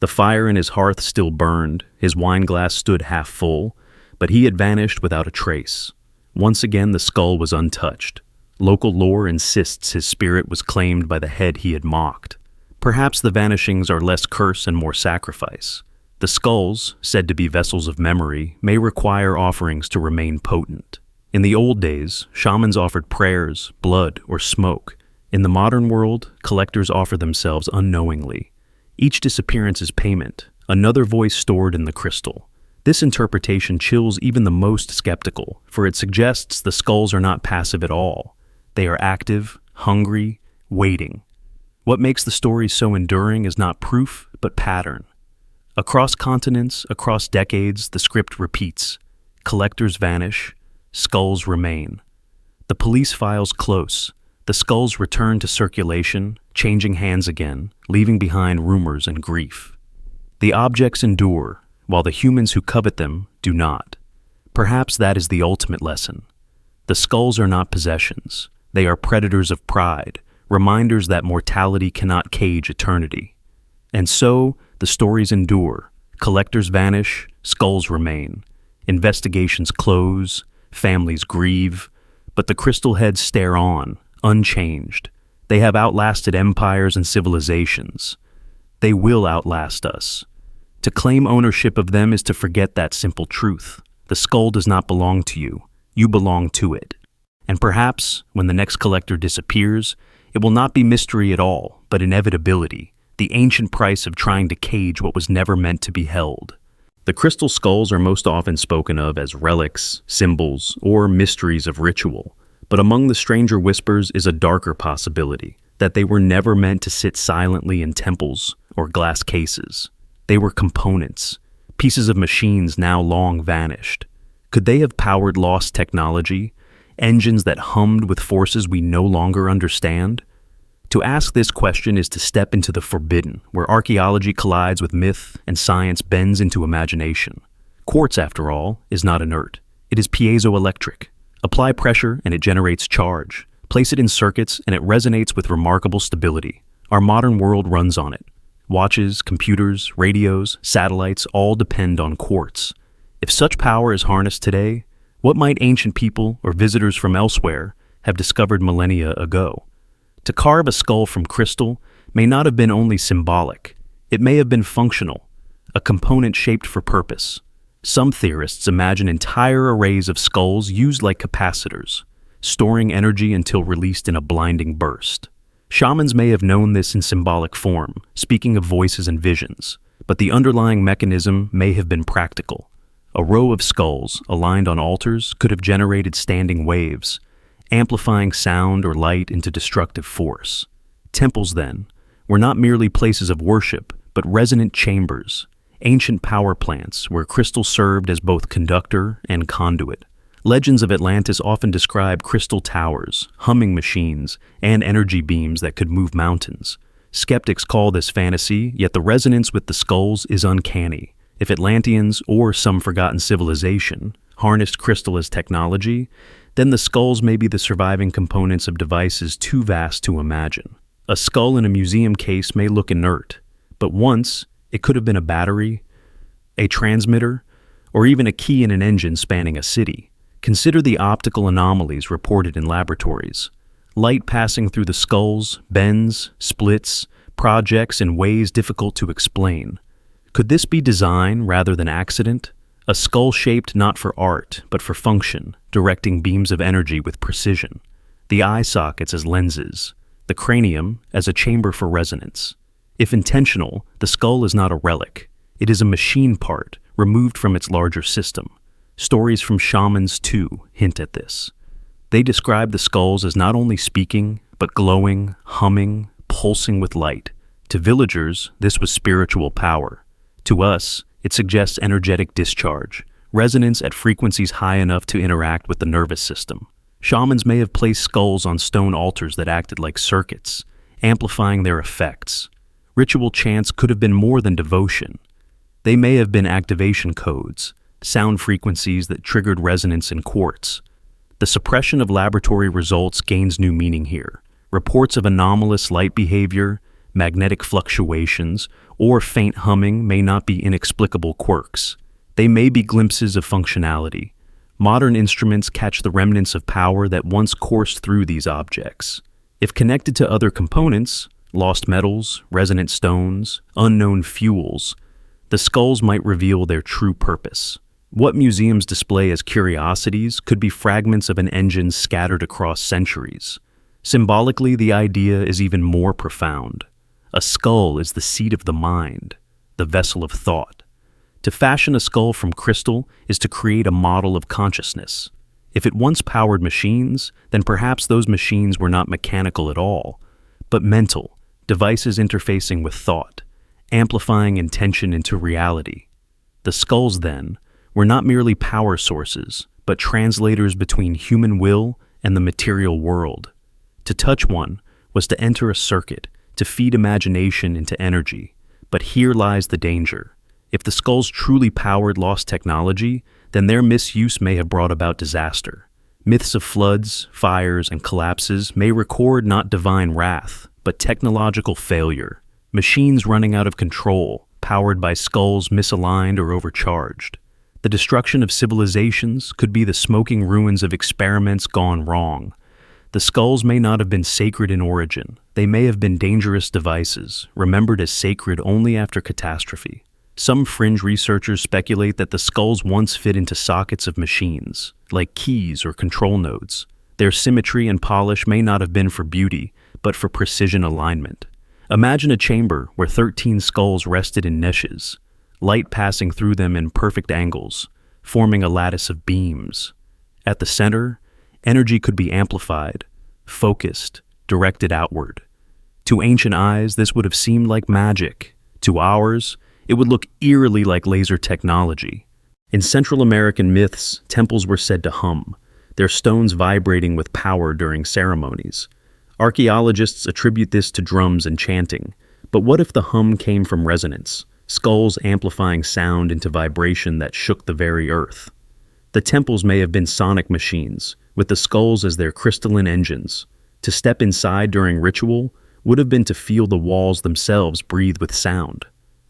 The fire in his hearth still burned, his wineglass stood half full, but he had vanished without a trace. Once again the skull was untouched. Local lore insists his spirit was claimed by the head he had mocked. Perhaps the vanishings are less curse and more sacrifice. The skulls, said to be vessels of memory, may require offerings to remain potent. In the old days, shamans offered prayers, blood, or smoke. In the modern world, collectors offer themselves unknowingly. Each disappearance is payment, another voice stored in the crystal. This interpretation chills even the most skeptical, for it suggests the skulls are not passive at all. They are active, hungry, waiting. What makes the story so enduring is not proof, but pattern. Across continents, across decades, the script repeats. Collectors vanish, skulls remain. The police files close. The skulls return to circulation, changing hands again, leaving behind rumors and grief. The objects endure, while the humans who covet them do not. Perhaps that is the ultimate lesson. The skulls are not possessions. They are predators of pride, reminders that mortality cannot cage eternity. And so, the stories endure. Collectors vanish, skulls remain. Investigations close, families grieve, but the crystal heads stare on, unchanged. They have outlasted empires and civilizations. They will outlast us. To claim ownership of them is to forget that simple truth. The skull does not belong to you. You belong to it. And perhaps, when the next collector disappears, it will not be mystery at all, but inevitability, the ancient price of trying to cage what was never meant to be held. The crystal skulls are most often spoken of as relics, symbols, or mysteries of ritual. But among the stranger whispers is a darker possibility, that they were never meant to sit silently in temples or glass cases. They were components, pieces of machines now long vanished. Could they have powered lost technology, engines that hummed with forces we no longer understand? To ask this question is to step into the forbidden, where archaeology collides with myth and science bends into imagination. Quartz, after all, is not inert. It is piezoelectric. Apply pressure and it generates charge. Place it in circuits and it resonates with remarkable stability. Our modern world runs on it. Watches, computers, radios, satellites all depend on quartz. If such power is harnessed today, what might ancient people or visitors from elsewhere have discovered millennia ago? To carve a skull from crystal may not have been only symbolic. It may have been functional, a component shaped for purpose. Some theorists imagine entire arrays of skulls used like capacitors, storing energy until released in a blinding burst. Shamans may have known this in symbolic form, speaking of voices and visions, but the underlying mechanism may have been practical. A row of skulls, aligned on altars, could have generated standing waves, amplifying sound or light into destructive force. Temples, then, were not merely places of worship, but resonant chambers, ancient power plants where crystal served as both conductor and conduit. Legends of Atlantis often describe crystal towers, humming machines, and energy beams that could move mountains. Skeptics call this fantasy, yet the resonance with the skulls is uncanny. If Atlanteans, or some forgotten civilization, harnessed crystal as technology, then the skulls may be the surviving components of devices too vast to imagine. A skull in a museum case may look inert, but once it could have been a battery, a transmitter, or even a key in an engine spanning a city. Consider the optical anomalies reported in laboratories. Light passing through the skulls bends, splits, projects in ways difficult to explain. Could this be design rather than accident? A skull shaped not for art, but for function, directing beams of energy with precision. The eye sockets as lenses, the cranium as a chamber for resonance. If intentional, the skull is not a relic. It is a machine part, removed from its larger system. Stories from shamans, too, hint at this. They describe the skulls as not only speaking, but glowing, humming, pulsing with light. To villagers, this was spiritual power. To us, it suggests energetic discharge, resonance at frequencies high enough to interact with the nervous system. Shamans may have placed skulls on stone altars that acted like circuits, amplifying their effects. Ritual chants could have been more than devotion. They may have been activation codes, sound frequencies that triggered resonance in quartz. The suppression of laboratory results gains new meaning here. Reports of anomalous light behavior, magnetic fluctuations, or faint humming may not be inexplicable quirks. They may be glimpses of functionality. Modern instruments catch the remnants of power that once coursed through these objects. If connected to other components, lost metals, resonant stones, unknown fuels, the skulls might reveal their true purpose. What museums display as curiosities could be fragments of an engine scattered across centuries. Symbolically, the idea is even more profound. A skull is the seat of the mind, the vessel of thought. To fashion a skull from crystal is to create a model of consciousness. If it once powered machines, then perhaps those machines were not mechanical at all, but mental, devices interfacing with thought, amplifying intention into reality. The skulls, then, were not merely power sources, but translators between human will and the material world. To touch one was to enter a circuit, to feed imagination into energy. But here lies the danger. If the skulls truly powered lost technology, then their misuse may have brought about disaster. Myths of floods, fires, and collapses may record not divine wrath, but technological failure. Machines running out of control, powered by skulls misaligned or overcharged. The destruction of civilizations could be the smoking ruins of experiments gone wrong. The skulls may not have been sacred in origin. They may have been dangerous devices, remembered as sacred only after catastrophe. Some fringe researchers speculate that the skulls once fit into sockets of machines, like keys or control nodes. Their symmetry and polish may not have been for beauty, but for precision alignment. Imagine a chamber where 13 skulls rested in niches, light passing through them in perfect angles, forming a lattice of beams. At the center, energy could be amplified, focused, directed outward. To ancient eyes, this would have seemed like magic. To ours, it would look eerily like laser technology. In Central American myths, temples were said to hum, their stones vibrating with power during ceremonies. Archaeologists attribute this to drums and chanting, but what if the hum came from resonance, skulls amplifying sound into vibration that shook the very earth? The temples may have been sonic machines, with the skulls as their crystalline engines. To step inside during ritual would have been to feel the walls themselves breathe with sound.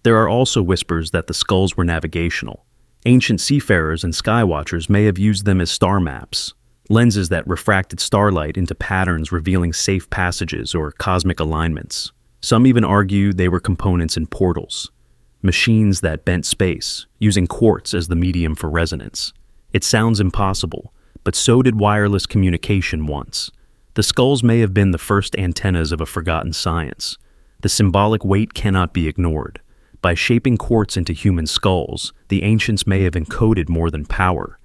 There are also whispers that the skulls were navigational. Ancient seafarers and skywatchers may have used them as star maps, lenses that refracted starlight into patterns revealing safe passages or cosmic alignments. Some even argue they were components in portals, machines that bent space, using quartz as the medium for resonance. It sounds impossible, but so did wireless communication once. The skulls may have been the first antennas of a forgotten science. The symbolic weight cannot be ignored. By shaping quartz into human skulls, the ancients may have encoded more than power.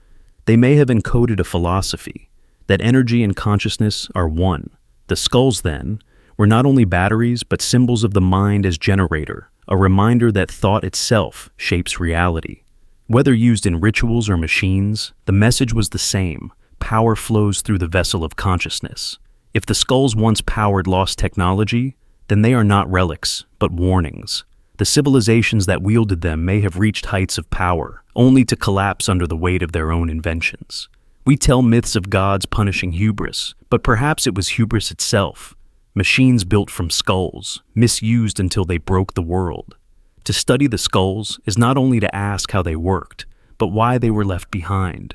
They may have encoded a philosophy, that energy and consciousness are one. The skulls, then, were not only batteries but symbols of the mind as generator, a reminder that thought itself shapes reality. Whether used in rituals or machines, the message was the same. Power flows through the vessel of consciousness. If the skulls once powered lost technology, then they are not relics, but warnings. The civilizations that wielded them may have reached heights of power, only to collapse under the weight of their own inventions. We tell myths of gods punishing hubris, but perhaps it was hubris itself. Machines built from skulls, misused until they broke the world. To study the skulls is not only to ask how they worked, but why they were left behind.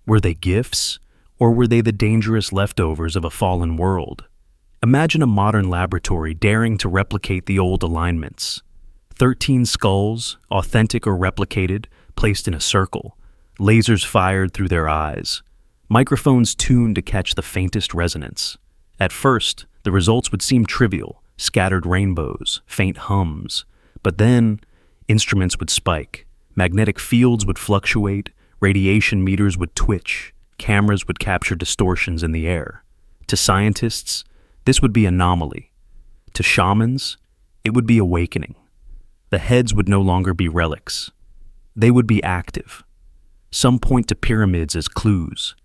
Were they gifts, or were they the dangerous leftovers of a fallen world? Imagine a modern laboratory daring to replicate the old alignments. 13 skulls, authentic or replicated, placed in a circle, lasers fired through their eyes, microphones tuned to catch the faintest resonance. At first, the results would seem trivial, scattered rainbows, faint hums, but then instruments would spike, magnetic fields would fluctuate, radiation meters would twitch, cameras would capture distortions in the air. To scientists, this would be anomaly. To shamans, it would be awakening. The heads would no longer be relics. They would be active. Some point to pyramids as clues.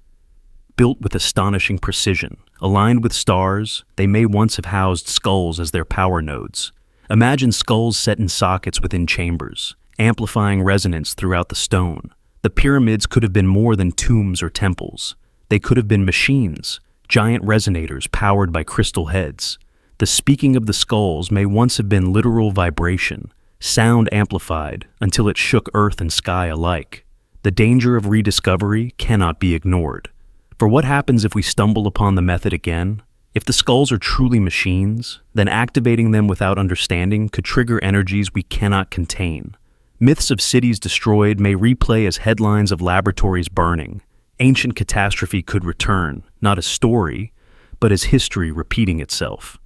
Built with astonishing precision, aligned with stars, they may once have housed skulls as their power nodes. Imagine skulls set in sockets within chambers, amplifying resonance throughout the stone. The pyramids could have been more than tombs or temples. They could have been machines, giant resonators powered by crystal heads. The speaking of the skulls may once have been literal vibration, sound amplified until it shook earth and sky alike. The danger of rediscovery cannot be ignored. For what happens if we stumble upon the method again? If the skulls are truly machines, then activating them without understanding could trigger energies we cannot contain. Myths of cities destroyed may replay as headlines of laboratories burning. Ancient catastrophe could return, not as story, but as history repeating itself.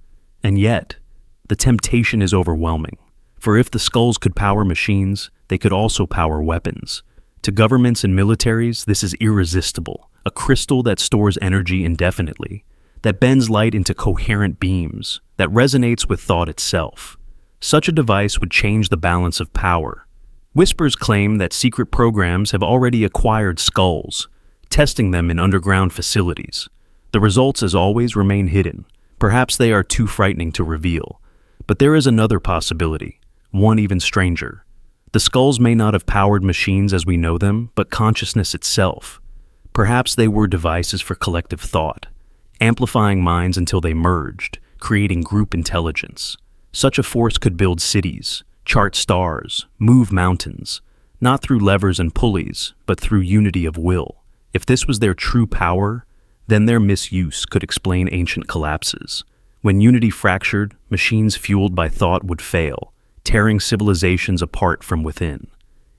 And yet, the temptation is overwhelming. For if the skulls could power machines, they could also power weapons. To governments and militaries, this is irresistible. A crystal that stores energy indefinitely, that bends light into coherent beams, that resonates with thought itself. Such a device would change the balance of power. Whispers claim that secret programs have already acquired skulls, testing them in underground facilities. The results, as always, remain hidden. Perhaps they are too frightening to reveal. But there is another possibility, one even stranger. The skulls may not have powered machines as we know them, but consciousness itself. Perhaps they were devices for collective thought, amplifying minds until they merged, creating group intelligence. Such a force could build cities, chart stars, move mountains, not through levers and pulleys, but through unity of will. If this was their true power, then their misuse could explain ancient collapses. When unity fractured, machines fueled by thought would fail, tearing civilizations apart from within.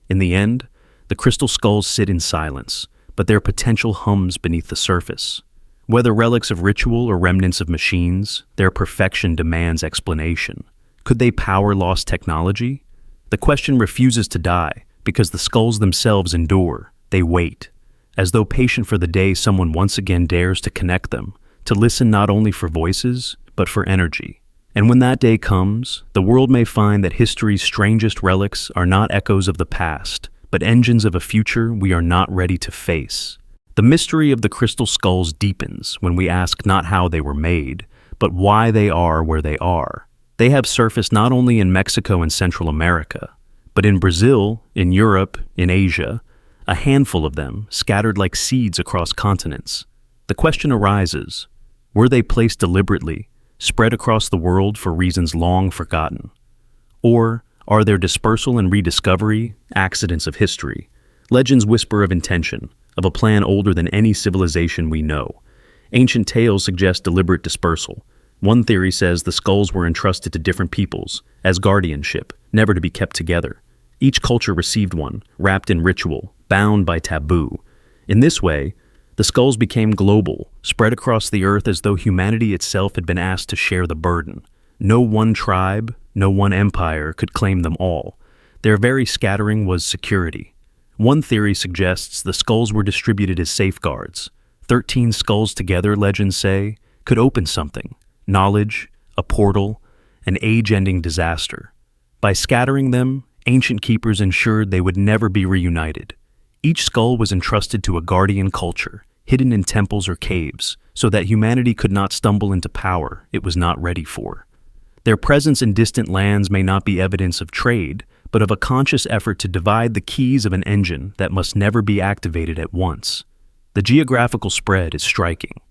In the end, the crystal skulls sit in silence, but their potential hums beneath the surface. Whether relics of ritual or remnants of machines, their perfection demands explanation. Could they power lost technology? The question refuses to die, because the skulls themselves endure. They wait, as though patient for the day someone once again dares to connect them, to listen not only for voices, but for energy. And when that day comes, the world may find that history's strangest relics are not echoes of the past, but engines of a future we are not ready to face. The mystery of the crystal skulls deepens when we ask not how they were made, but why they are where they are. They have surfaced not only in Mexico and Central America, but in Brazil, in Europe, in Asia, a handful of them scattered like seeds across continents. The question arises, were they placed deliberately, spread across the world for reasons long forgotten? Or are their dispersal and rediscovery accidents of history, legends whisper of intention, of a plan older than any civilization we know? Ancient tales suggest deliberate dispersal. One theory says the skulls were entrusted to different peoples, as guardianship, never to be kept together. Each culture received one, wrapped in ritual, bound by taboo. In this way, the skulls became global, spread across the earth as though humanity itself had been asked to share the burden. No one tribe, no one empire could claim them all. Their very scattering was security. One theory suggests the skulls were distributed as safeguards. 13 skulls together, legends say, could open something. Knowledge, a portal, an age-ending disaster. By scattering them, ancient keepers ensured they would never be reunited. Each skull was entrusted to a guardian culture, hidden in temples or caves, so that humanity could not stumble into power it was not ready for. Their presence in distant lands may not be evidence of trade, but of a conscious effort to divide the keys of an engine that must never be activated at once. The geographical spread is striking.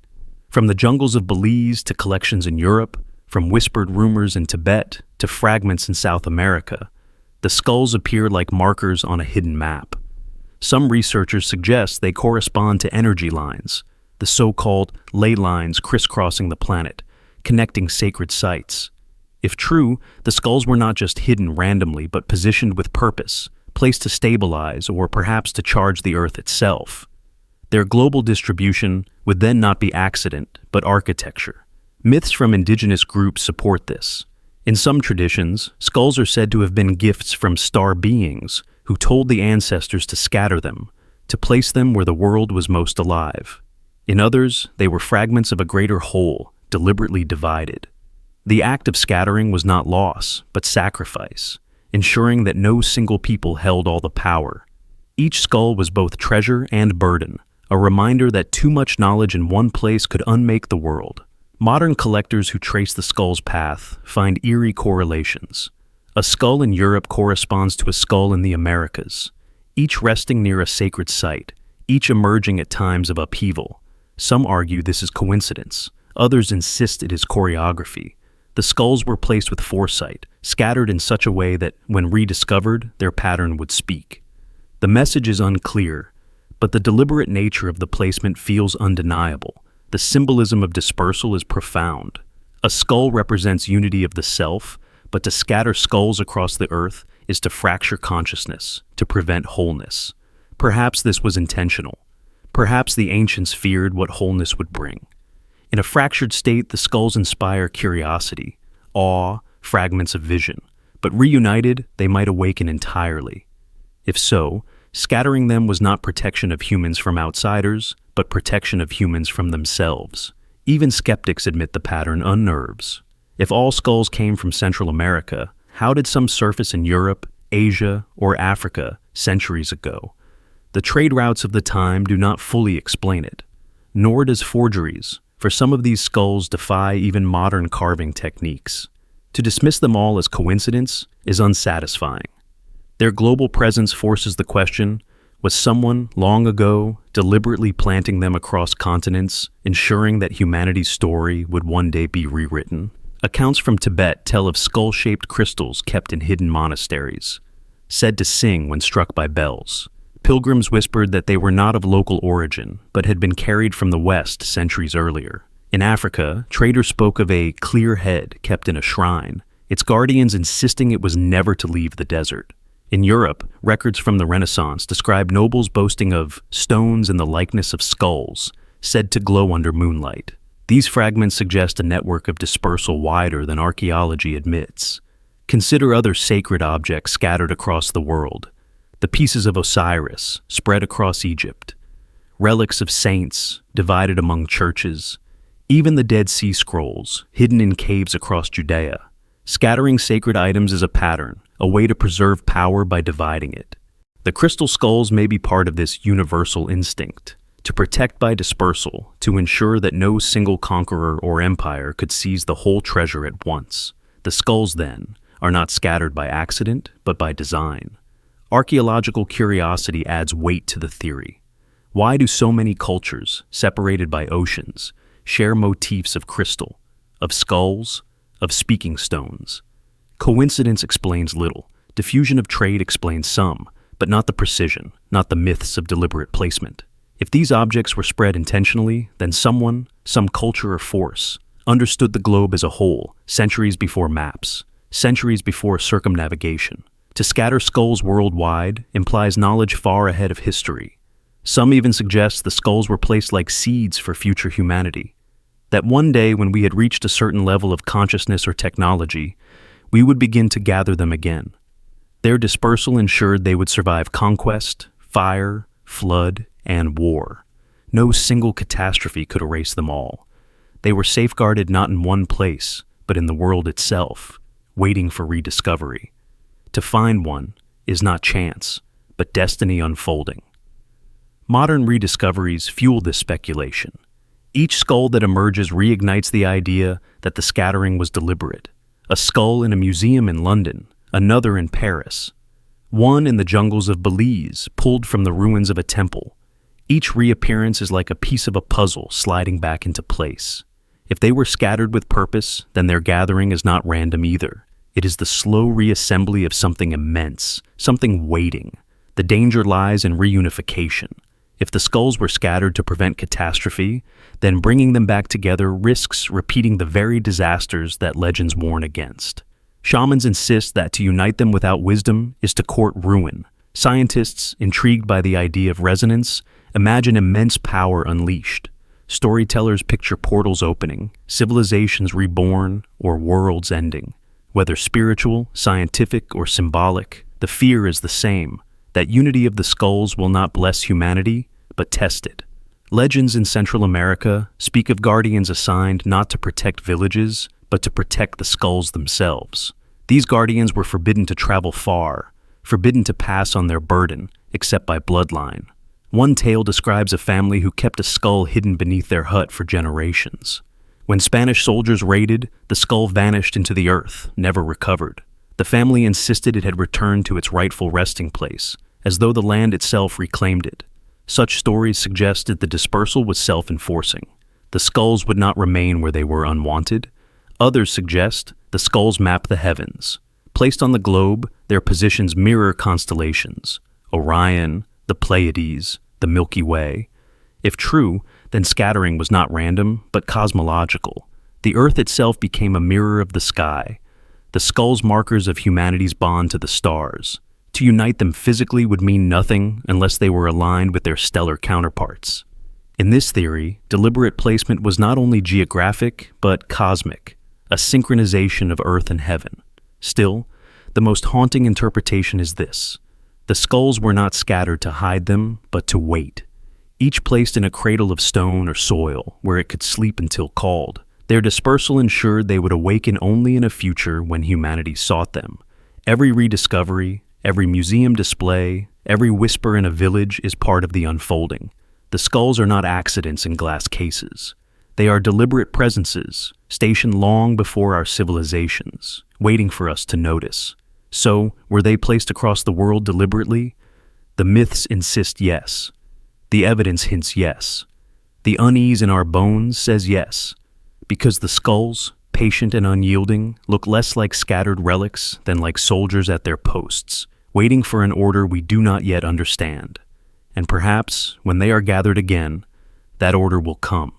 From the jungles of Belize to collections in Europe, from whispered rumors in Tibet to fragments in South America, the skulls appear like markers on a hidden map. Some researchers suggest they correspond to energy lines, the so-called ley lines crisscrossing the planet, connecting sacred sites. If true, the skulls were not just hidden randomly, but positioned with purpose, placed to stabilize or perhaps to charge the Earth itself. Their global distribution would then not be accident, but architecture. Myths from indigenous groups support this. In some traditions, skulls are said to have been gifts from star beings who told the ancestors to scatter them, to place them where the world was most alive. In others, they were fragments of a greater whole, deliberately divided. The act of scattering was not loss, but sacrifice, ensuring that no single people held all the power. Each skull was both treasure and burden, a reminder that too much knowledge in one place could unmake the world. Modern collectors who trace the skull's path find eerie correlations. A skull in Europe corresponds to a skull in the Americas, each resting near a sacred site, each emerging at times of upheaval. Some argue this is coincidence. Others insist it is choreography. The skulls were placed with foresight, scattered in such a way that, when rediscovered, their pattern would speak. The message is unclear, but the deliberate nature of the placement feels undeniable. The symbolism of dispersal is profound. A skull represents unity of the self, but to scatter skulls across the earth is to fracture consciousness, to prevent wholeness. Perhaps this was intentional. Perhaps the ancients feared what wholeness would bring. In a fractured state, the skulls inspire curiosity, awe, fragments of vision, but reunited, they might awaken entirely. If so, scattering them was not protection of humans from outsiders, but protection of humans from themselves. Even skeptics admit the pattern unnerves. If all skulls came from Central America, how did some surface in Europe, Asia, or Africa centuries ago? The trade routes of the time do not fully explain it. Nor does forgeries, for some of these skulls defy even modern carving techniques. To dismiss them all as coincidence is unsatisfying. Their global presence forces the question, was someone, long ago, deliberately planting them across continents, ensuring that humanity's story would one day be rewritten? Accounts from Tibet tell of skull-shaped crystals kept in hidden monasteries, said to sing when struck by bells. Pilgrims whispered that they were not of local origin, but had been carried from the West centuries earlier. In Africa, traders spoke of a clear head kept in a shrine, its guardians insisting it was never to leave the desert. In Europe, records from the Renaissance describe nobles boasting of stones in the likeness of skulls, said to glow under moonlight. These fragments suggest a network of dispersal wider than archaeology admits. Consider other sacred objects scattered across the world. The pieces of Osiris, spread across Egypt. Relics of saints, divided among churches. Even the Dead Sea Scrolls, hidden in caves across Judea. Scattering sacred items is a pattern, a way to preserve power by dividing it. The crystal skulls may be part of this universal instinct, to protect by dispersal, to ensure that no single conqueror or empire could seize the whole treasure at once. The skulls, then, are not scattered by accident, but by design. Archaeological curiosity adds weight to the theory. Why do so many cultures, separated by oceans, share motifs of crystal, of skulls, of speaking stones? Coincidence explains little. Diffusion of trade explains some, but not the precision, not the myths of deliberate placement. If these objects were spread intentionally, then someone, some culture or force, understood the globe as a whole, centuries before maps, centuries before circumnavigation. To scatter skulls worldwide implies knowledge far ahead of history. Some even suggest the skulls were placed like seeds for future humanity. That one day when we had reached a certain level of consciousness or technology, we would begin to gather them again. Their dispersal ensured they would survive conquest, fire, flood, and war. No single catastrophe could erase them all. They were safeguarded not in one place, but in the world itself, waiting for rediscovery. To find one is not chance, but destiny unfolding. Modern rediscoveries fuel this speculation. Each skull that emerges reignites the idea that the scattering was deliberate. A skull in a museum in London, another in Paris, one in the jungles of Belize, pulled from the ruins of a temple. Each reappearance is like a piece of a puzzle sliding back into place. If they were scattered with purpose, then their gathering is not random either. It is the slow reassembly of something immense, something waiting. The danger lies in reunification. If the skulls were scattered to prevent catastrophe, then bringing them back together risks repeating the very disasters that legends warn against. Shamans insist that to unite them without wisdom is to court ruin. Scientists, intrigued by the idea of resonance, imagine immense power unleashed. Storytellers picture portals opening, civilizations reborn, or worlds ending. Whether spiritual, scientific, or symbolic, the fear is the same, that unity of the skulls will not bless humanity, but test it. Legends in Central America speak of guardians assigned not to protect villages, but to protect the skulls themselves. These guardians were forbidden to travel far, forbidden to pass on their burden, except by bloodline. One tale describes a family who kept a skull hidden beneath their hut for generations. When Spanish soldiers raided, the skull vanished into the earth, never recovered. The family insisted it had returned to its rightful resting place, as though the land itself reclaimed it. Such stories suggested the dispersal was self-enforcing. The skulls would not remain where they were unwanted. Others suggest the skulls map the heavens. Placed on the globe, their positions mirror constellations: Orion, the Pleiades, the Milky Way. If true, then scattering was not random, but cosmological. The Earth itself became a mirror of the sky. The skulls markers of humanity's bond to the stars. To unite them physically would mean nothing unless they were aligned with their stellar counterparts. In this theory, deliberate placement was not only geographic, but cosmic, a synchronization of Earth and heaven. Still, the most haunting interpretation is this: the skulls were not scattered to hide them, but to wait. Each placed in a cradle of stone or soil, where it could sleep until called. Their dispersal ensured they would awaken only in a future when humanity sought them. Every rediscovery, every museum display, every whisper in a village is part of the unfolding. The skulls are not accidents in glass cases. They are deliberate presences, stationed long before our civilizations, waiting for us to notice. So, were they placed across the world deliberately? The myths insist yes. The evidence hints yes. The unease in our bones says yes. Because the skulls, patient and unyielding, look less like scattered relics than like soldiers at their posts, waiting for an order we do not yet understand. And perhaps, when they are gathered again, that order will come,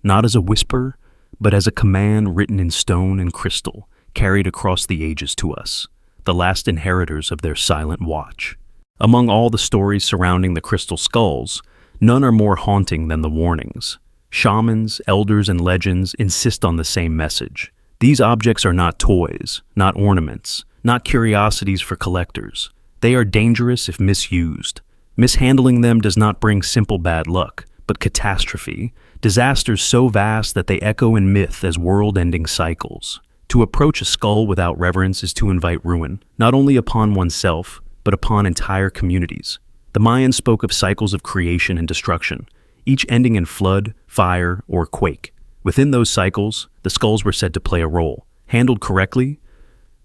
not as a whisper, but as a command written in stone and crystal, carried across the ages to us, the last inheritors of their silent watch. Among all the stories surrounding the crystal skulls, none are more haunting than the warnings. Shamans, elders, and legends insist on the same message. These objects are not toys, not ornaments, not curiosities for collectors. They are dangerous if misused. Mishandling them does not bring simple bad luck, but catastrophe, disasters so vast that they echo in myth as world-ending cycles. To approach a skull without reverence is to invite ruin, not only upon oneself, but upon entire communities. The Mayans spoke of cycles of creation and destruction, each ending in flood, fire, or quake. Within those cycles, the skulls were said to play a role. Handled correctly,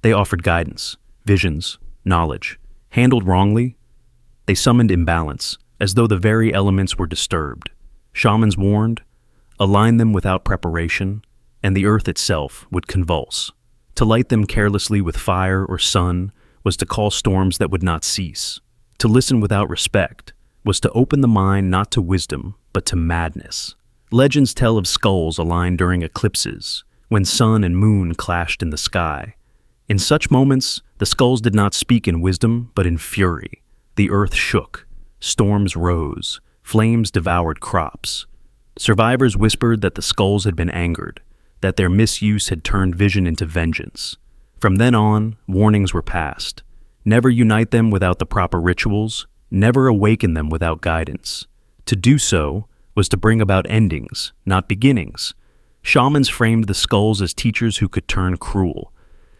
they offered guidance, visions, knowledge. Handled wrongly, they summoned imbalance, as though the very elements were disturbed. Shamans warned, align them without preparation, and the earth itself would convulse. To light them carelessly with fire or sun was to call storms that would not cease. To listen without respect was to open the mind not to wisdom, but to madness. Legends tell of skulls aligned during eclipses, when sun and moon clashed in the sky. In such moments, the skulls did not speak in wisdom, but in fury. The earth shook, storms rose, flames devoured crops. Survivors whispered that the skulls had been angered, that their misuse had turned vision into vengeance. From then on, warnings were passed. Never unite them without the proper rituals, never awaken them without guidance. To do so was to bring about endings, not beginnings. Shamans framed the skulls as teachers who could turn cruel.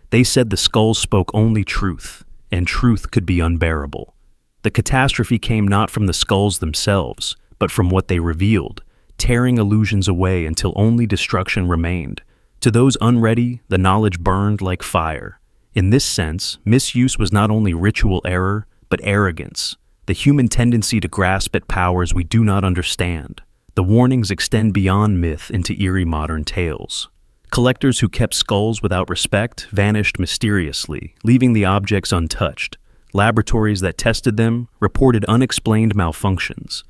They said the skulls spoke only truth, and truth could be unbearable. The catastrophe came not from the skulls themselves, but from what they revealed, tearing illusions away until only destruction remained. To those unready, the knowledge burned like fire. In this sense, misuse was not only ritual error, but arrogance, the human tendency to grasp at powers we do not understand. The warnings extend beyond myth into eerie modern tales. Collectors who kept skulls without respect vanished mysteriously, leaving the objects untouched. Laboratories that tested them reported unexplained malfunctions,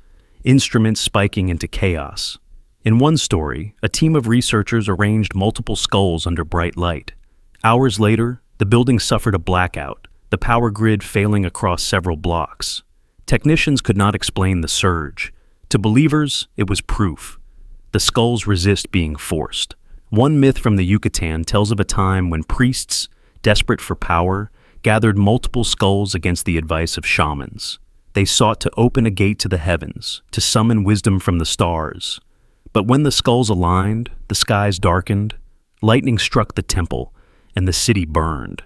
instruments spiking into chaos. In one story, a team of researchers arranged multiple skulls under bright light. Hours later, the building suffered a blackout, the power grid failing across several blocks. Technicians could not explain the surge. To believers, it was proof. The skulls resist being forced. One myth from the Yucatan tells of a time when priests, desperate for power, gathered multiple skulls against the advice of shamans. They sought to open a gate to the heavens, to summon wisdom from the stars. But when the skulls aligned, the skies darkened, lightning struck the temple, and the city burned.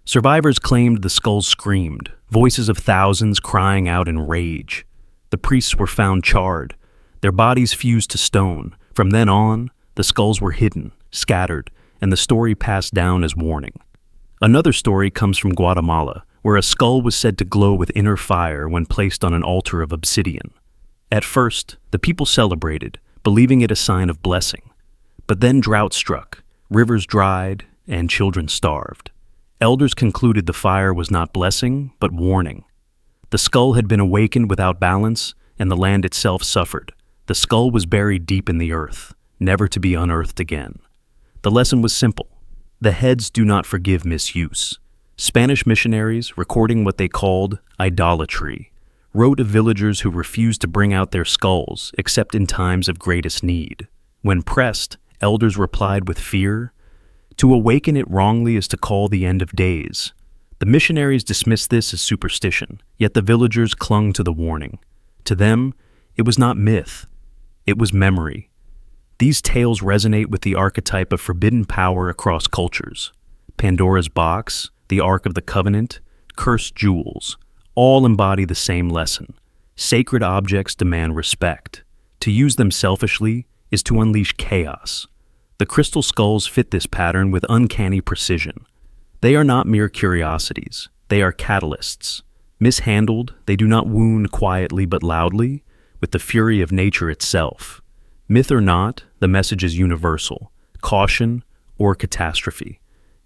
Survivors claimed the skulls screamed, voices of thousands crying out in rage. The priests were found charred, their bodies fused to stone. From then on, the skulls were hidden, scattered, and the story passed down as warning. Another story comes from Guatemala, where a skull was said to glow with inner fire when placed on an altar of obsidian. At first, the people celebrated, believing it a sign of blessing. But then drought struck, rivers dried, and children starved. Elders concluded the fire was not blessing, but warning. The skull had been awakened without balance, and the land itself suffered. The skull was buried deep in the earth, never to be unearthed again. The lesson was simple. The heads do not forgive misuse. Spanish missionaries, recording what they called idolatry, wrote of villagers who refused to bring out their skulls except in times of greatest need. When pressed, elders replied with fear, "To awaken it wrongly is to call the end of days." The missionaries dismissed this as superstition, yet the villagers clung to the warning. To them, it was not myth, it was memory. These tales resonate with the archetype of forbidden power across cultures. Pandora's box, the Ark of the Covenant, cursed jewels, all embody the same lesson. Sacred objects demand respect. To use them selfishly is to unleash chaos. The crystal skulls fit this pattern with uncanny precision. They are not mere curiosities, they are catalysts. Mishandled, they do not wound quietly but loudly, with the fury of nature itself. Myth or not, the message is universal: caution or catastrophe.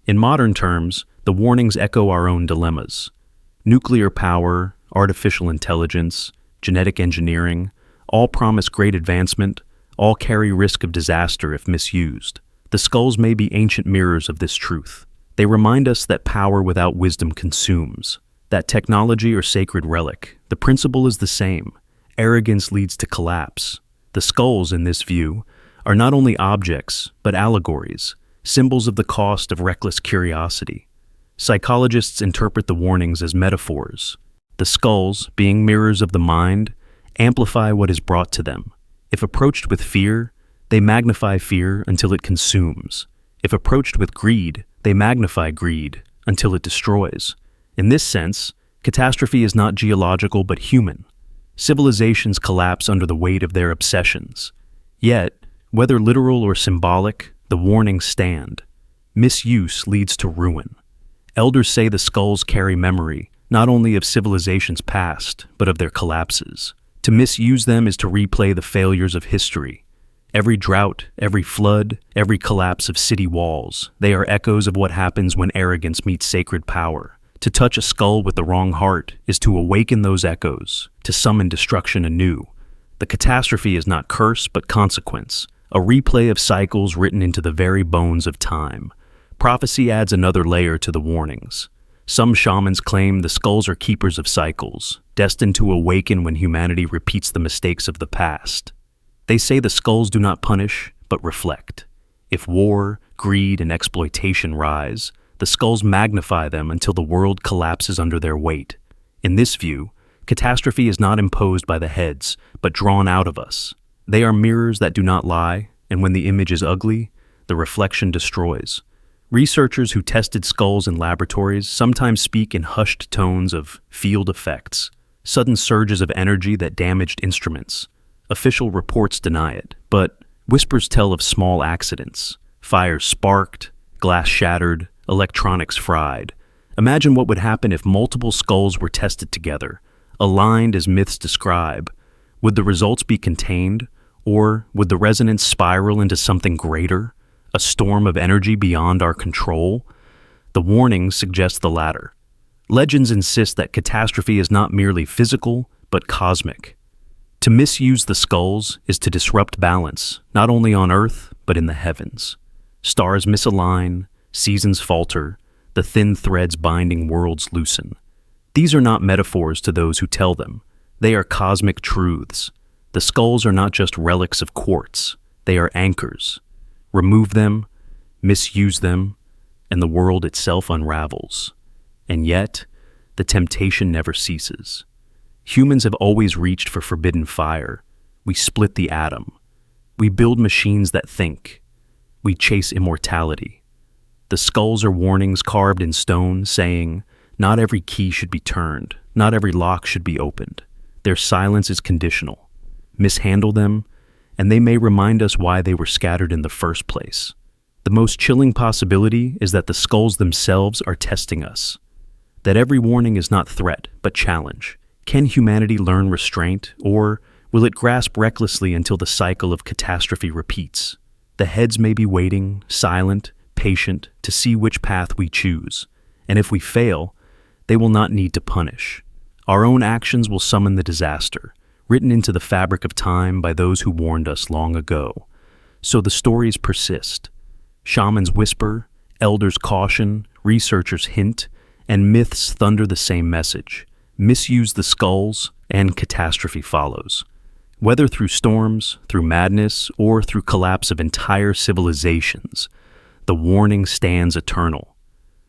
In modern terms, the warnings echo our own dilemmas. Nuclear power, artificial intelligence, genetic engineering, all promise great advancement, all carry risk of disaster if misused. The skulls may be ancient mirrors of this truth. They remind us that power without wisdom consumes. That technology or sacred relic, the principle is the same. Arrogance leads to collapse. The skulls, in this view, are not only objects, but allegories, symbols of the cost of reckless curiosity. Psychologists interpret the warnings as metaphors. The skulls, being mirrors of the mind, amplify what is brought to them. If approached with fear, they magnify fear until it consumes. If approached with greed, they magnify greed until it destroys. In this sense, catastrophe is not geological but human. Civilizations collapse under the weight of their obsessions. Yet, whether literal or symbolic, the warnings stand. Misuse leads to ruin. Elders say the skulls carry memory, not only of civilizations past, but of their collapses. To misuse them is to replay the failures of history. Every drought, every flood, every collapse of city walls, they are echoes of what happens when arrogance meets sacred power. To touch a skull with the wrong heart is to awaken those echoes, to summon destruction anew. The catastrophe is not curse, but consequence, a replay of cycles written into the very bones of time. Prophecy adds another layer to the warnings. Some shamans claim the skulls are keepers of cycles, destined to awaken when humanity repeats the mistakes of the past. They say the skulls do not punish, but reflect. If war, greed, and exploitation rise, the skulls magnify them until the world collapses under their weight. In this view, catastrophe is not imposed by the heads, but drawn out of us. They are mirrors that do not lie, and when the image is ugly, the reflection destroys. Researchers who tested skulls in laboratories sometimes speak in hushed tones of field effects, sudden surges of energy that damaged instruments. Official reports deny it, but whispers tell of small accidents. Fires sparked, glass shattered, electronics fried. Imagine what would happen if multiple skulls were tested together, aligned as myths describe. Would the results be contained, or would the resonance spiral into something greater, a storm of energy beyond our control? The warnings suggest the latter. Legends insist that catastrophe is not merely physical, but cosmic. To misuse the skulls is to disrupt balance, not only on Earth, but in the heavens. Stars misalign, seasons falter, the thin threads binding worlds loosen. These are not metaphors to those who tell them. They are cosmic truths. The skulls are not just relics of quartz. They are anchors. Remove them, misuse them, and the world itself unravels. And yet, the temptation never ceases. Humans have always reached for forbidden fire. We split the atom. We build machines that think. We chase immortality. The skulls are warnings carved in stone saying, not every key should be turned, not every lock should be opened. Their silence is conditional. Mishandle them, and they may remind us why they were scattered in the first place. The most chilling possibility is that the skulls themselves are testing us. That every warning is not threat, but challenge. Can humanity learn restraint, or will it grasp recklessly until the cycle of catastrophe repeats? The heads may be waiting, silent, patient, to see which path we choose, and if we fail, they will not need to punish. Our own actions will summon the disaster, written into the fabric of time by those who warned us long ago. So the stories persist. Shamans whisper, elders caution, researchers hint, and myths thunder the same message. Misuse the skulls, and catastrophe follows. Whether through storms, through madness, or through collapse of entire civilizations, the warning stands eternal.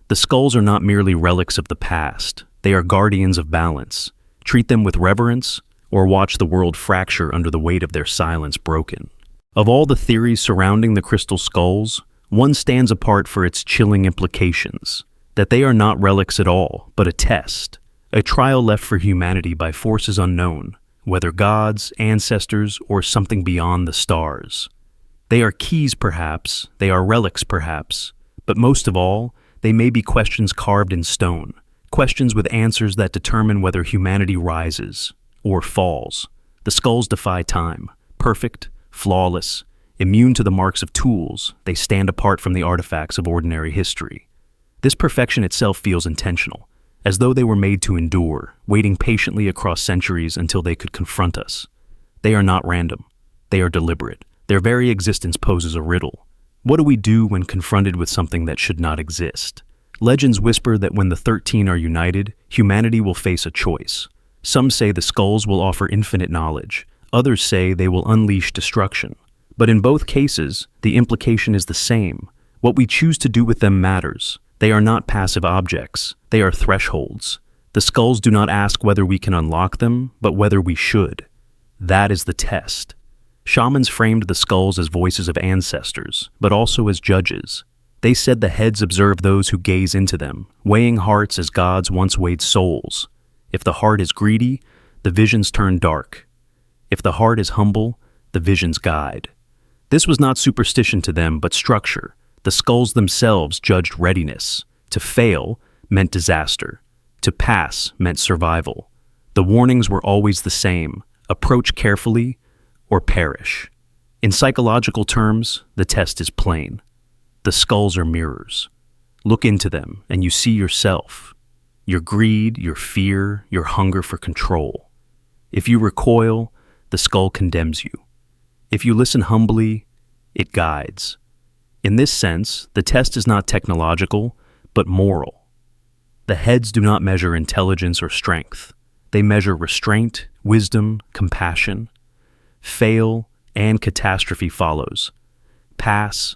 The skulls are not merely relics of the past. They are guardians of balance. Treat them with reverence, or watch the world fracture under the weight of their silence broken. Of all the theories surrounding the crystal skulls, one stands apart for its chilling implications, that they are not relics at all, but a test, a trial left for humanity by forces unknown, whether gods, ancestors, or something beyond the stars. They are keys perhaps, they are relics perhaps, but most of all, they may be questions carved in stone, questions with answers that determine whether humanity rises or falls. The skulls defy time, perfect, flawless, immune to the marks of tools, they stand apart from the artifacts of ordinary history. This perfection itself feels intentional, as though they were made to endure, waiting patiently across centuries until they could confront us. They are not random. They are deliberate. Their very existence poses a riddle. What do we do when confronted with something that should not exist? Legends whisper that when the 13 are united, humanity will face a choice. Some say the skulls will offer infinite knowledge. Others say they will unleash destruction. But in both cases, the implication is the same. What we choose to do with them matters. They are not passive objects. They are thresholds. The skulls do not ask whether we can unlock them, but whether we should. That is the test. Shamans framed the skulls as voices of ancestors, but also as judges. They said the heads observe those who gaze into them, weighing hearts as gods once weighed souls. If the heart is greedy, the visions turn dark. If the heart is humble, the visions guide. This was not superstition to them, but structure. The skulls themselves judged readiness. To fail meant disaster. To pass meant survival. The warnings were always the same: approach carefully or perish. In psychological terms, the test is plain. The skulls are mirrors. Look into them and you see yourself. Your greed, your fear, your hunger for control. If you recoil, the skull condemns you. If you listen humbly, it guides. In this sense, the test is not technological, but moral. The heads do not measure intelligence or strength. They measure restraint, wisdom, compassion. Fail, and catastrophe follows. Pass,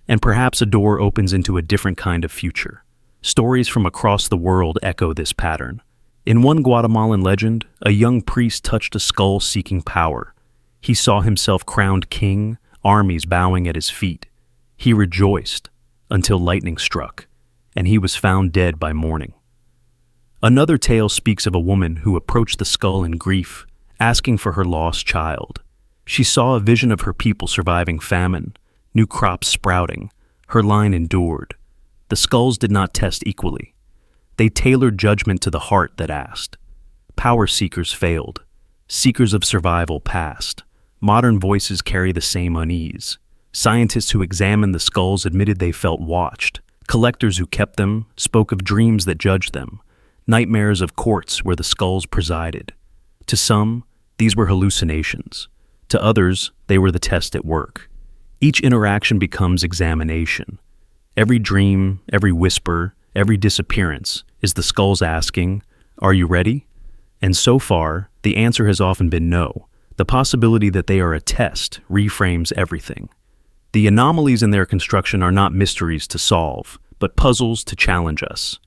and perhaps a door opens into a different kind of future. Stories from across the world echo this pattern. In one Guatemalan legend, a young priest touched a skull seeking power. He saw himself crowned king, armies bowing at his feet. He rejoiced until lightning struck, and he was found dead by morning. Another tale speaks of a woman who approached the skull in grief, asking for her lost child. She saw a vision of her people surviving famine, new crops sprouting. Her line endured. The skulls did not test equally. They tailored judgment to the heart that asked. Power seekers failed. Seekers of survival passed. Modern voices carry the same unease. Scientists who examined the skulls admitted they felt watched. Collectors who kept them spoke of dreams that judged them, nightmares of courts where the skulls presided. To some, these were hallucinations. To others, they were the test at work. Each interaction becomes examination. Every dream, every whisper, every disappearance is the skulls asking, "Are you ready?" And so far, the answer has often been no. The possibility that they are a test reframes everything. The anomalies in their construction are not mysteries to solve, but puzzles to challenge us.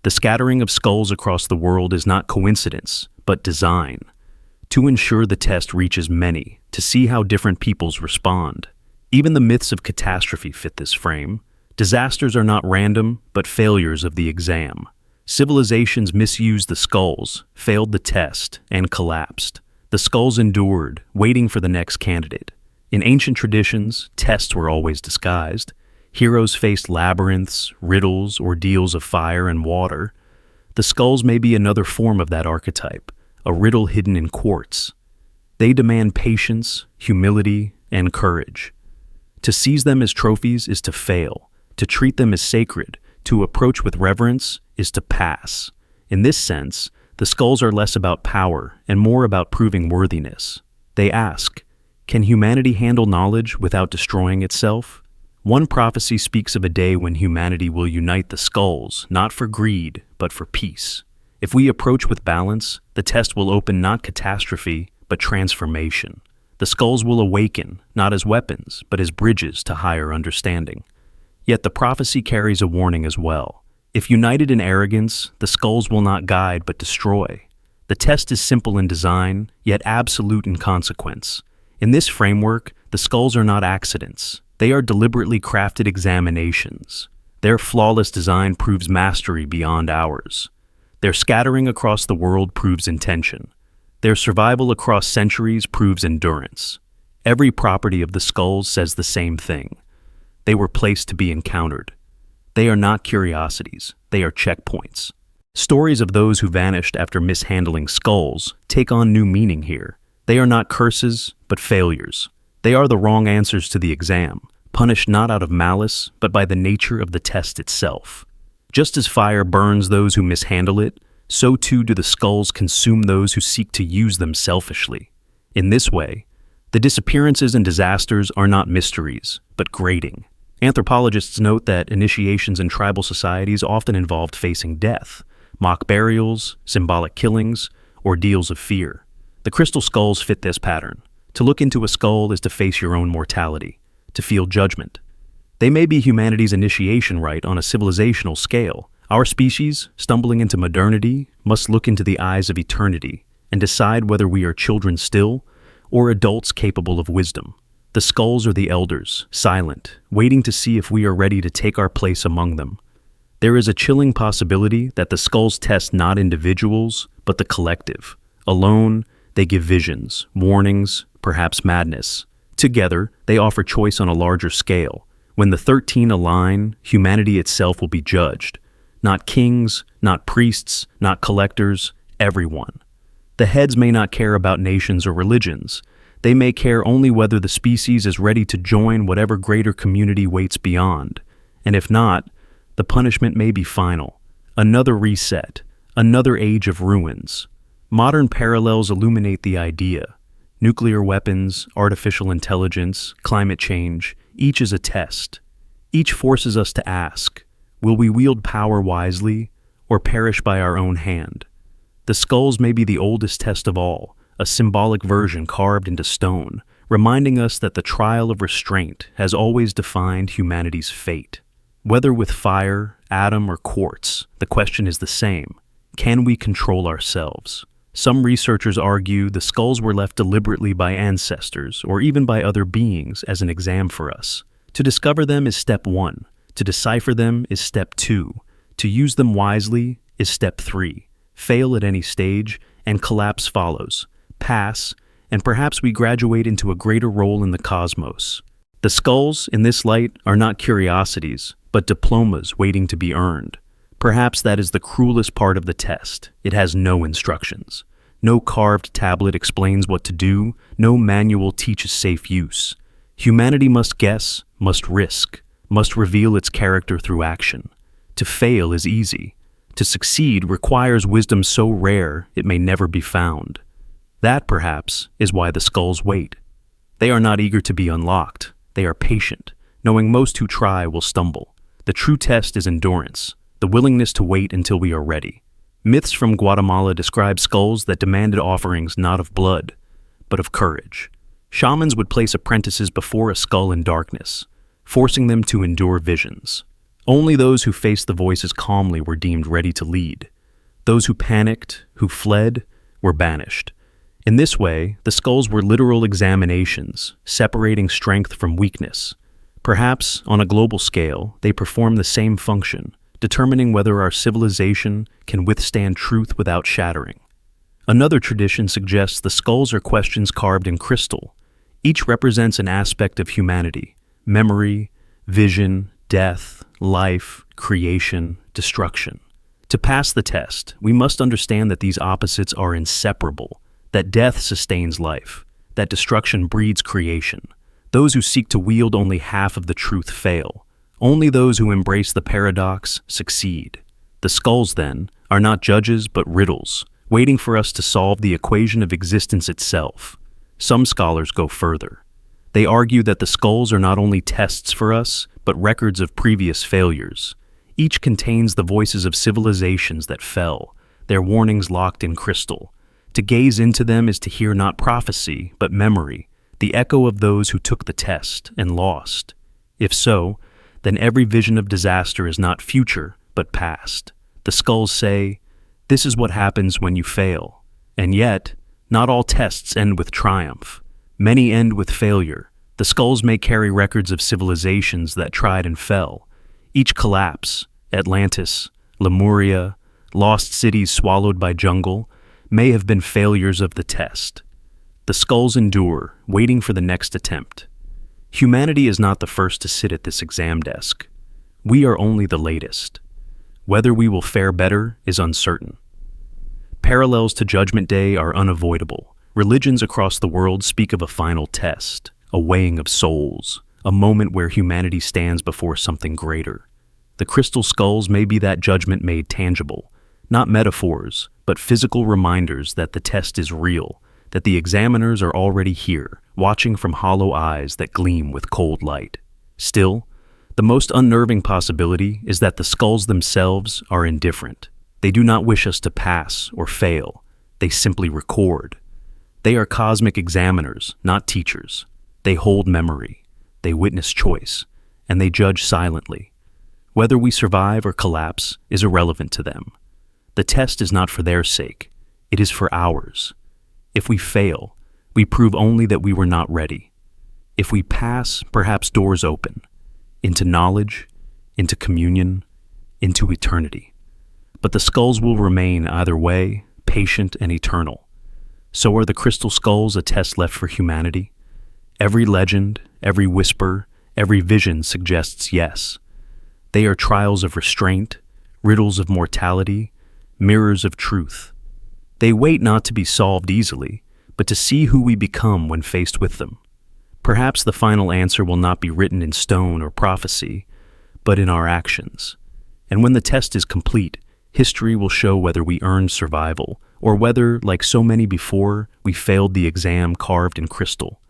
The scattering of skulls across the world is not coincidence, but design. To ensure the test reaches many, to see how different peoples respond. Even the myths of catastrophe fit this frame. Disasters are not random, but failures of the exam. Civilizations misused the skulls, failed the test, and collapsed. The skulls endured, waiting for the next candidate. In ancient traditions, tests were always disguised. Heroes faced labyrinths, riddles, ordeals of fire and water. The skulls may be another form of that archetype, a riddle hidden in quartz. They demand patience, humility, and courage. To seize them as trophies is to fail. To treat them as sacred, to approach with reverence, is to pass. In this sense, the skulls are less about power and more about proving worthiness. They ask, can humanity handle knowledge without destroying itself? One prophecy speaks of a day when humanity will unite the skulls, not for greed, but for peace. If we approach with balance, the test will open not catastrophe, but transformation. The skulls will awaken, not as weapons, but as bridges to higher understanding. Yet the prophecy carries a warning as well. If united in arrogance, the skulls will not guide but destroy. The test is simple in design, yet absolute in consequence. In this framework, the skulls are not accidents. They are deliberately crafted examinations. Their flawless design proves mastery beyond ours. Their scattering across the world proves intention. Their survival across centuries proves endurance. Every property of the skulls says the same thing. They were placed to be encountered. They are not curiosities, they are checkpoints. Stories of those who vanished after mishandling skulls take on new meaning here. They are not curses, but failures. They are the wrong answers to the exam, punished not out of malice, but by the nature of the test itself. Just as fire burns those who mishandle it, so too do the skulls consume those who seek to use them selfishly. In this way, the disappearances and disasters are not mysteries, but grading. Anthropologists note that initiations in tribal societies often involved facing death, mock burials, symbolic killings, ordeals of fear. The crystal skulls fit this pattern. To look into a skull is to face your own mortality, to feel judgment. They may be humanity's initiation rite on a civilizational scale. Our species, stumbling into modernity, must look into the eyes of eternity and decide whether we are children still or adults capable of wisdom. The skulls are the elders, silent, waiting to see if we are ready to take our place among them. There is a chilling possibility that the skulls test not individuals, but the collective. Alone, they give visions, warnings, perhaps madness. Together, they offer choice on a larger scale. When the 13 align, humanity itself will be judged. Not kings, not priests, not collectors, everyone. The heads may not care about nations or religions. They may care only whether the species is ready to join whatever greater community waits beyond. And if not, the punishment may be final. Another reset, another age of ruins. Modern parallels illuminate the idea. Nuclear weapons, artificial intelligence, climate change, each is a test. Each forces us to ask, will we wield power wisely or perish by our own hand? The skulls may be the oldest test of all, a symbolic version carved into stone, reminding us that the trial of restraint has always defined humanity's fate. Whether with fire, atom, or quartz, the question is the same. Can we control ourselves? Some researchers argue the skulls were left deliberately by ancestors or even by other beings as an exam for us. To discover them is step 1. To decipher them is step 2. To use them wisely is step 3. Fail at any stage, and collapse follows. Pass, and perhaps we graduate into a greater role in the cosmos. The skulls, in this light, are not curiosities, but diplomas waiting to be earned. Perhaps that is the cruelest part of the test. It has no instructions. No carved tablet explains what to do. No manual teaches safe use. Humanity must guess, must risk, must reveal its character through action. To fail is easy. To succeed requires wisdom so rare it may never be found. That, perhaps, is why the skulls wait. They are not eager to be unlocked. They are patient, knowing most who try will stumble. The true test is endurance, the willingness to wait until we are ready. Myths from Guatemala describe skulls that demanded offerings not of blood, but of courage. Shamans would place apprentices before a skull in darkness, forcing them to endure visions. Only those who faced the voices calmly were deemed ready to lead. Those who panicked, who fled, were banished. In this way, the skulls were literal examinations, separating strength from weakness. Perhaps, on a global scale, they perform the same function, determining whether our civilization can withstand truth without shattering. Another tradition suggests the skulls are questions carved in crystal. Each represents an aspect of humanity: memory, vision, death, life, creation, destruction. To pass the test, we must understand that these opposites are inseparable, that death sustains life, that destruction breeds creation. Those who seek to wield only half of the truth fail. Only those who embrace the paradox succeed. The skulls, then, are not judges but riddles, waiting for us to solve the equation of existence itself. Some scholars go further. They argue that the skulls are not only tests for us, but records of previous failures. Each contains the voices of civilizations that fell, their warnings locked in crystal. To gaze into them is to hear not prophecy, but memory, the echo of those who took the test and lost. If so, then every vision of disaster is not future, but past. The skulls say, "This is what happens when you fail." And yet, not all tests end with triumph. Many end with failure. The skulls may carry records of civilizations that tried and fell. Each collapse, Atlantis, Lemuria, lost cities swallowed by jungle, may have been failures of the test. The skulls endure, waiting for the next attempt. Humanity is not the first to sit at this exam desk. We are only the latest. Whether we will fare better is uncertain. Parallels to Judgment Day are unavoidable. Religions across the world speak of a final test, a weighing of souls, a moment where humanity stands before something greater. The crystal skulls may be that judgment made tangible, not metaphors, but physical reminders that the test is real, that the examiners are already here, watching from hollow eyes that gleam with cold light. Still, the most unnerving possibility is that the skulls themselves are indifferent. They do not wish us to pass or fail. They simply record. They are cosmic examiners, not teachers. They hold memory. They witness choice. And they judge silently. Whether we survive or collapse is irrelevant to them. The test is not for their sake. It is for ours. If we fail, we prove only that we were not ready. If we pass, perhaps doors open, into knowledge, into communion, into eternity. But the skulls will remain either way, patient and eternal. So are the crystal skulls a test left for humanity? Every legend, every whisper, every vision suggests yes. They are trials of restraint, riddles of mortality, mirrors of truth. They wait not to be solved easily, but to see who we become when faced with them. Perhaps the final answer will not be written in stone or prophecy, but in our actions. And when the test is complete, history will show whether we earned survival, or whether, like so many before, we failed the exam carved in crystal.